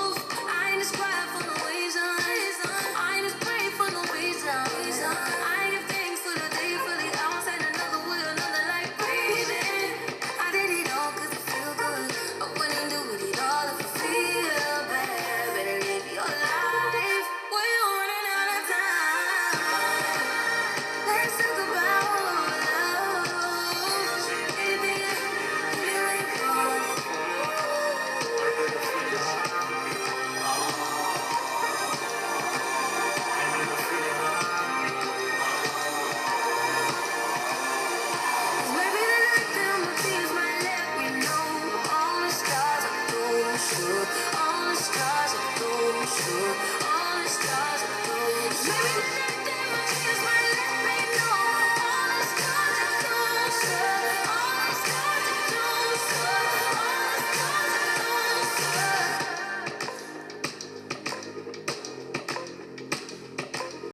the stars are gold, sure. All the stars are gold. Maybe nothing much is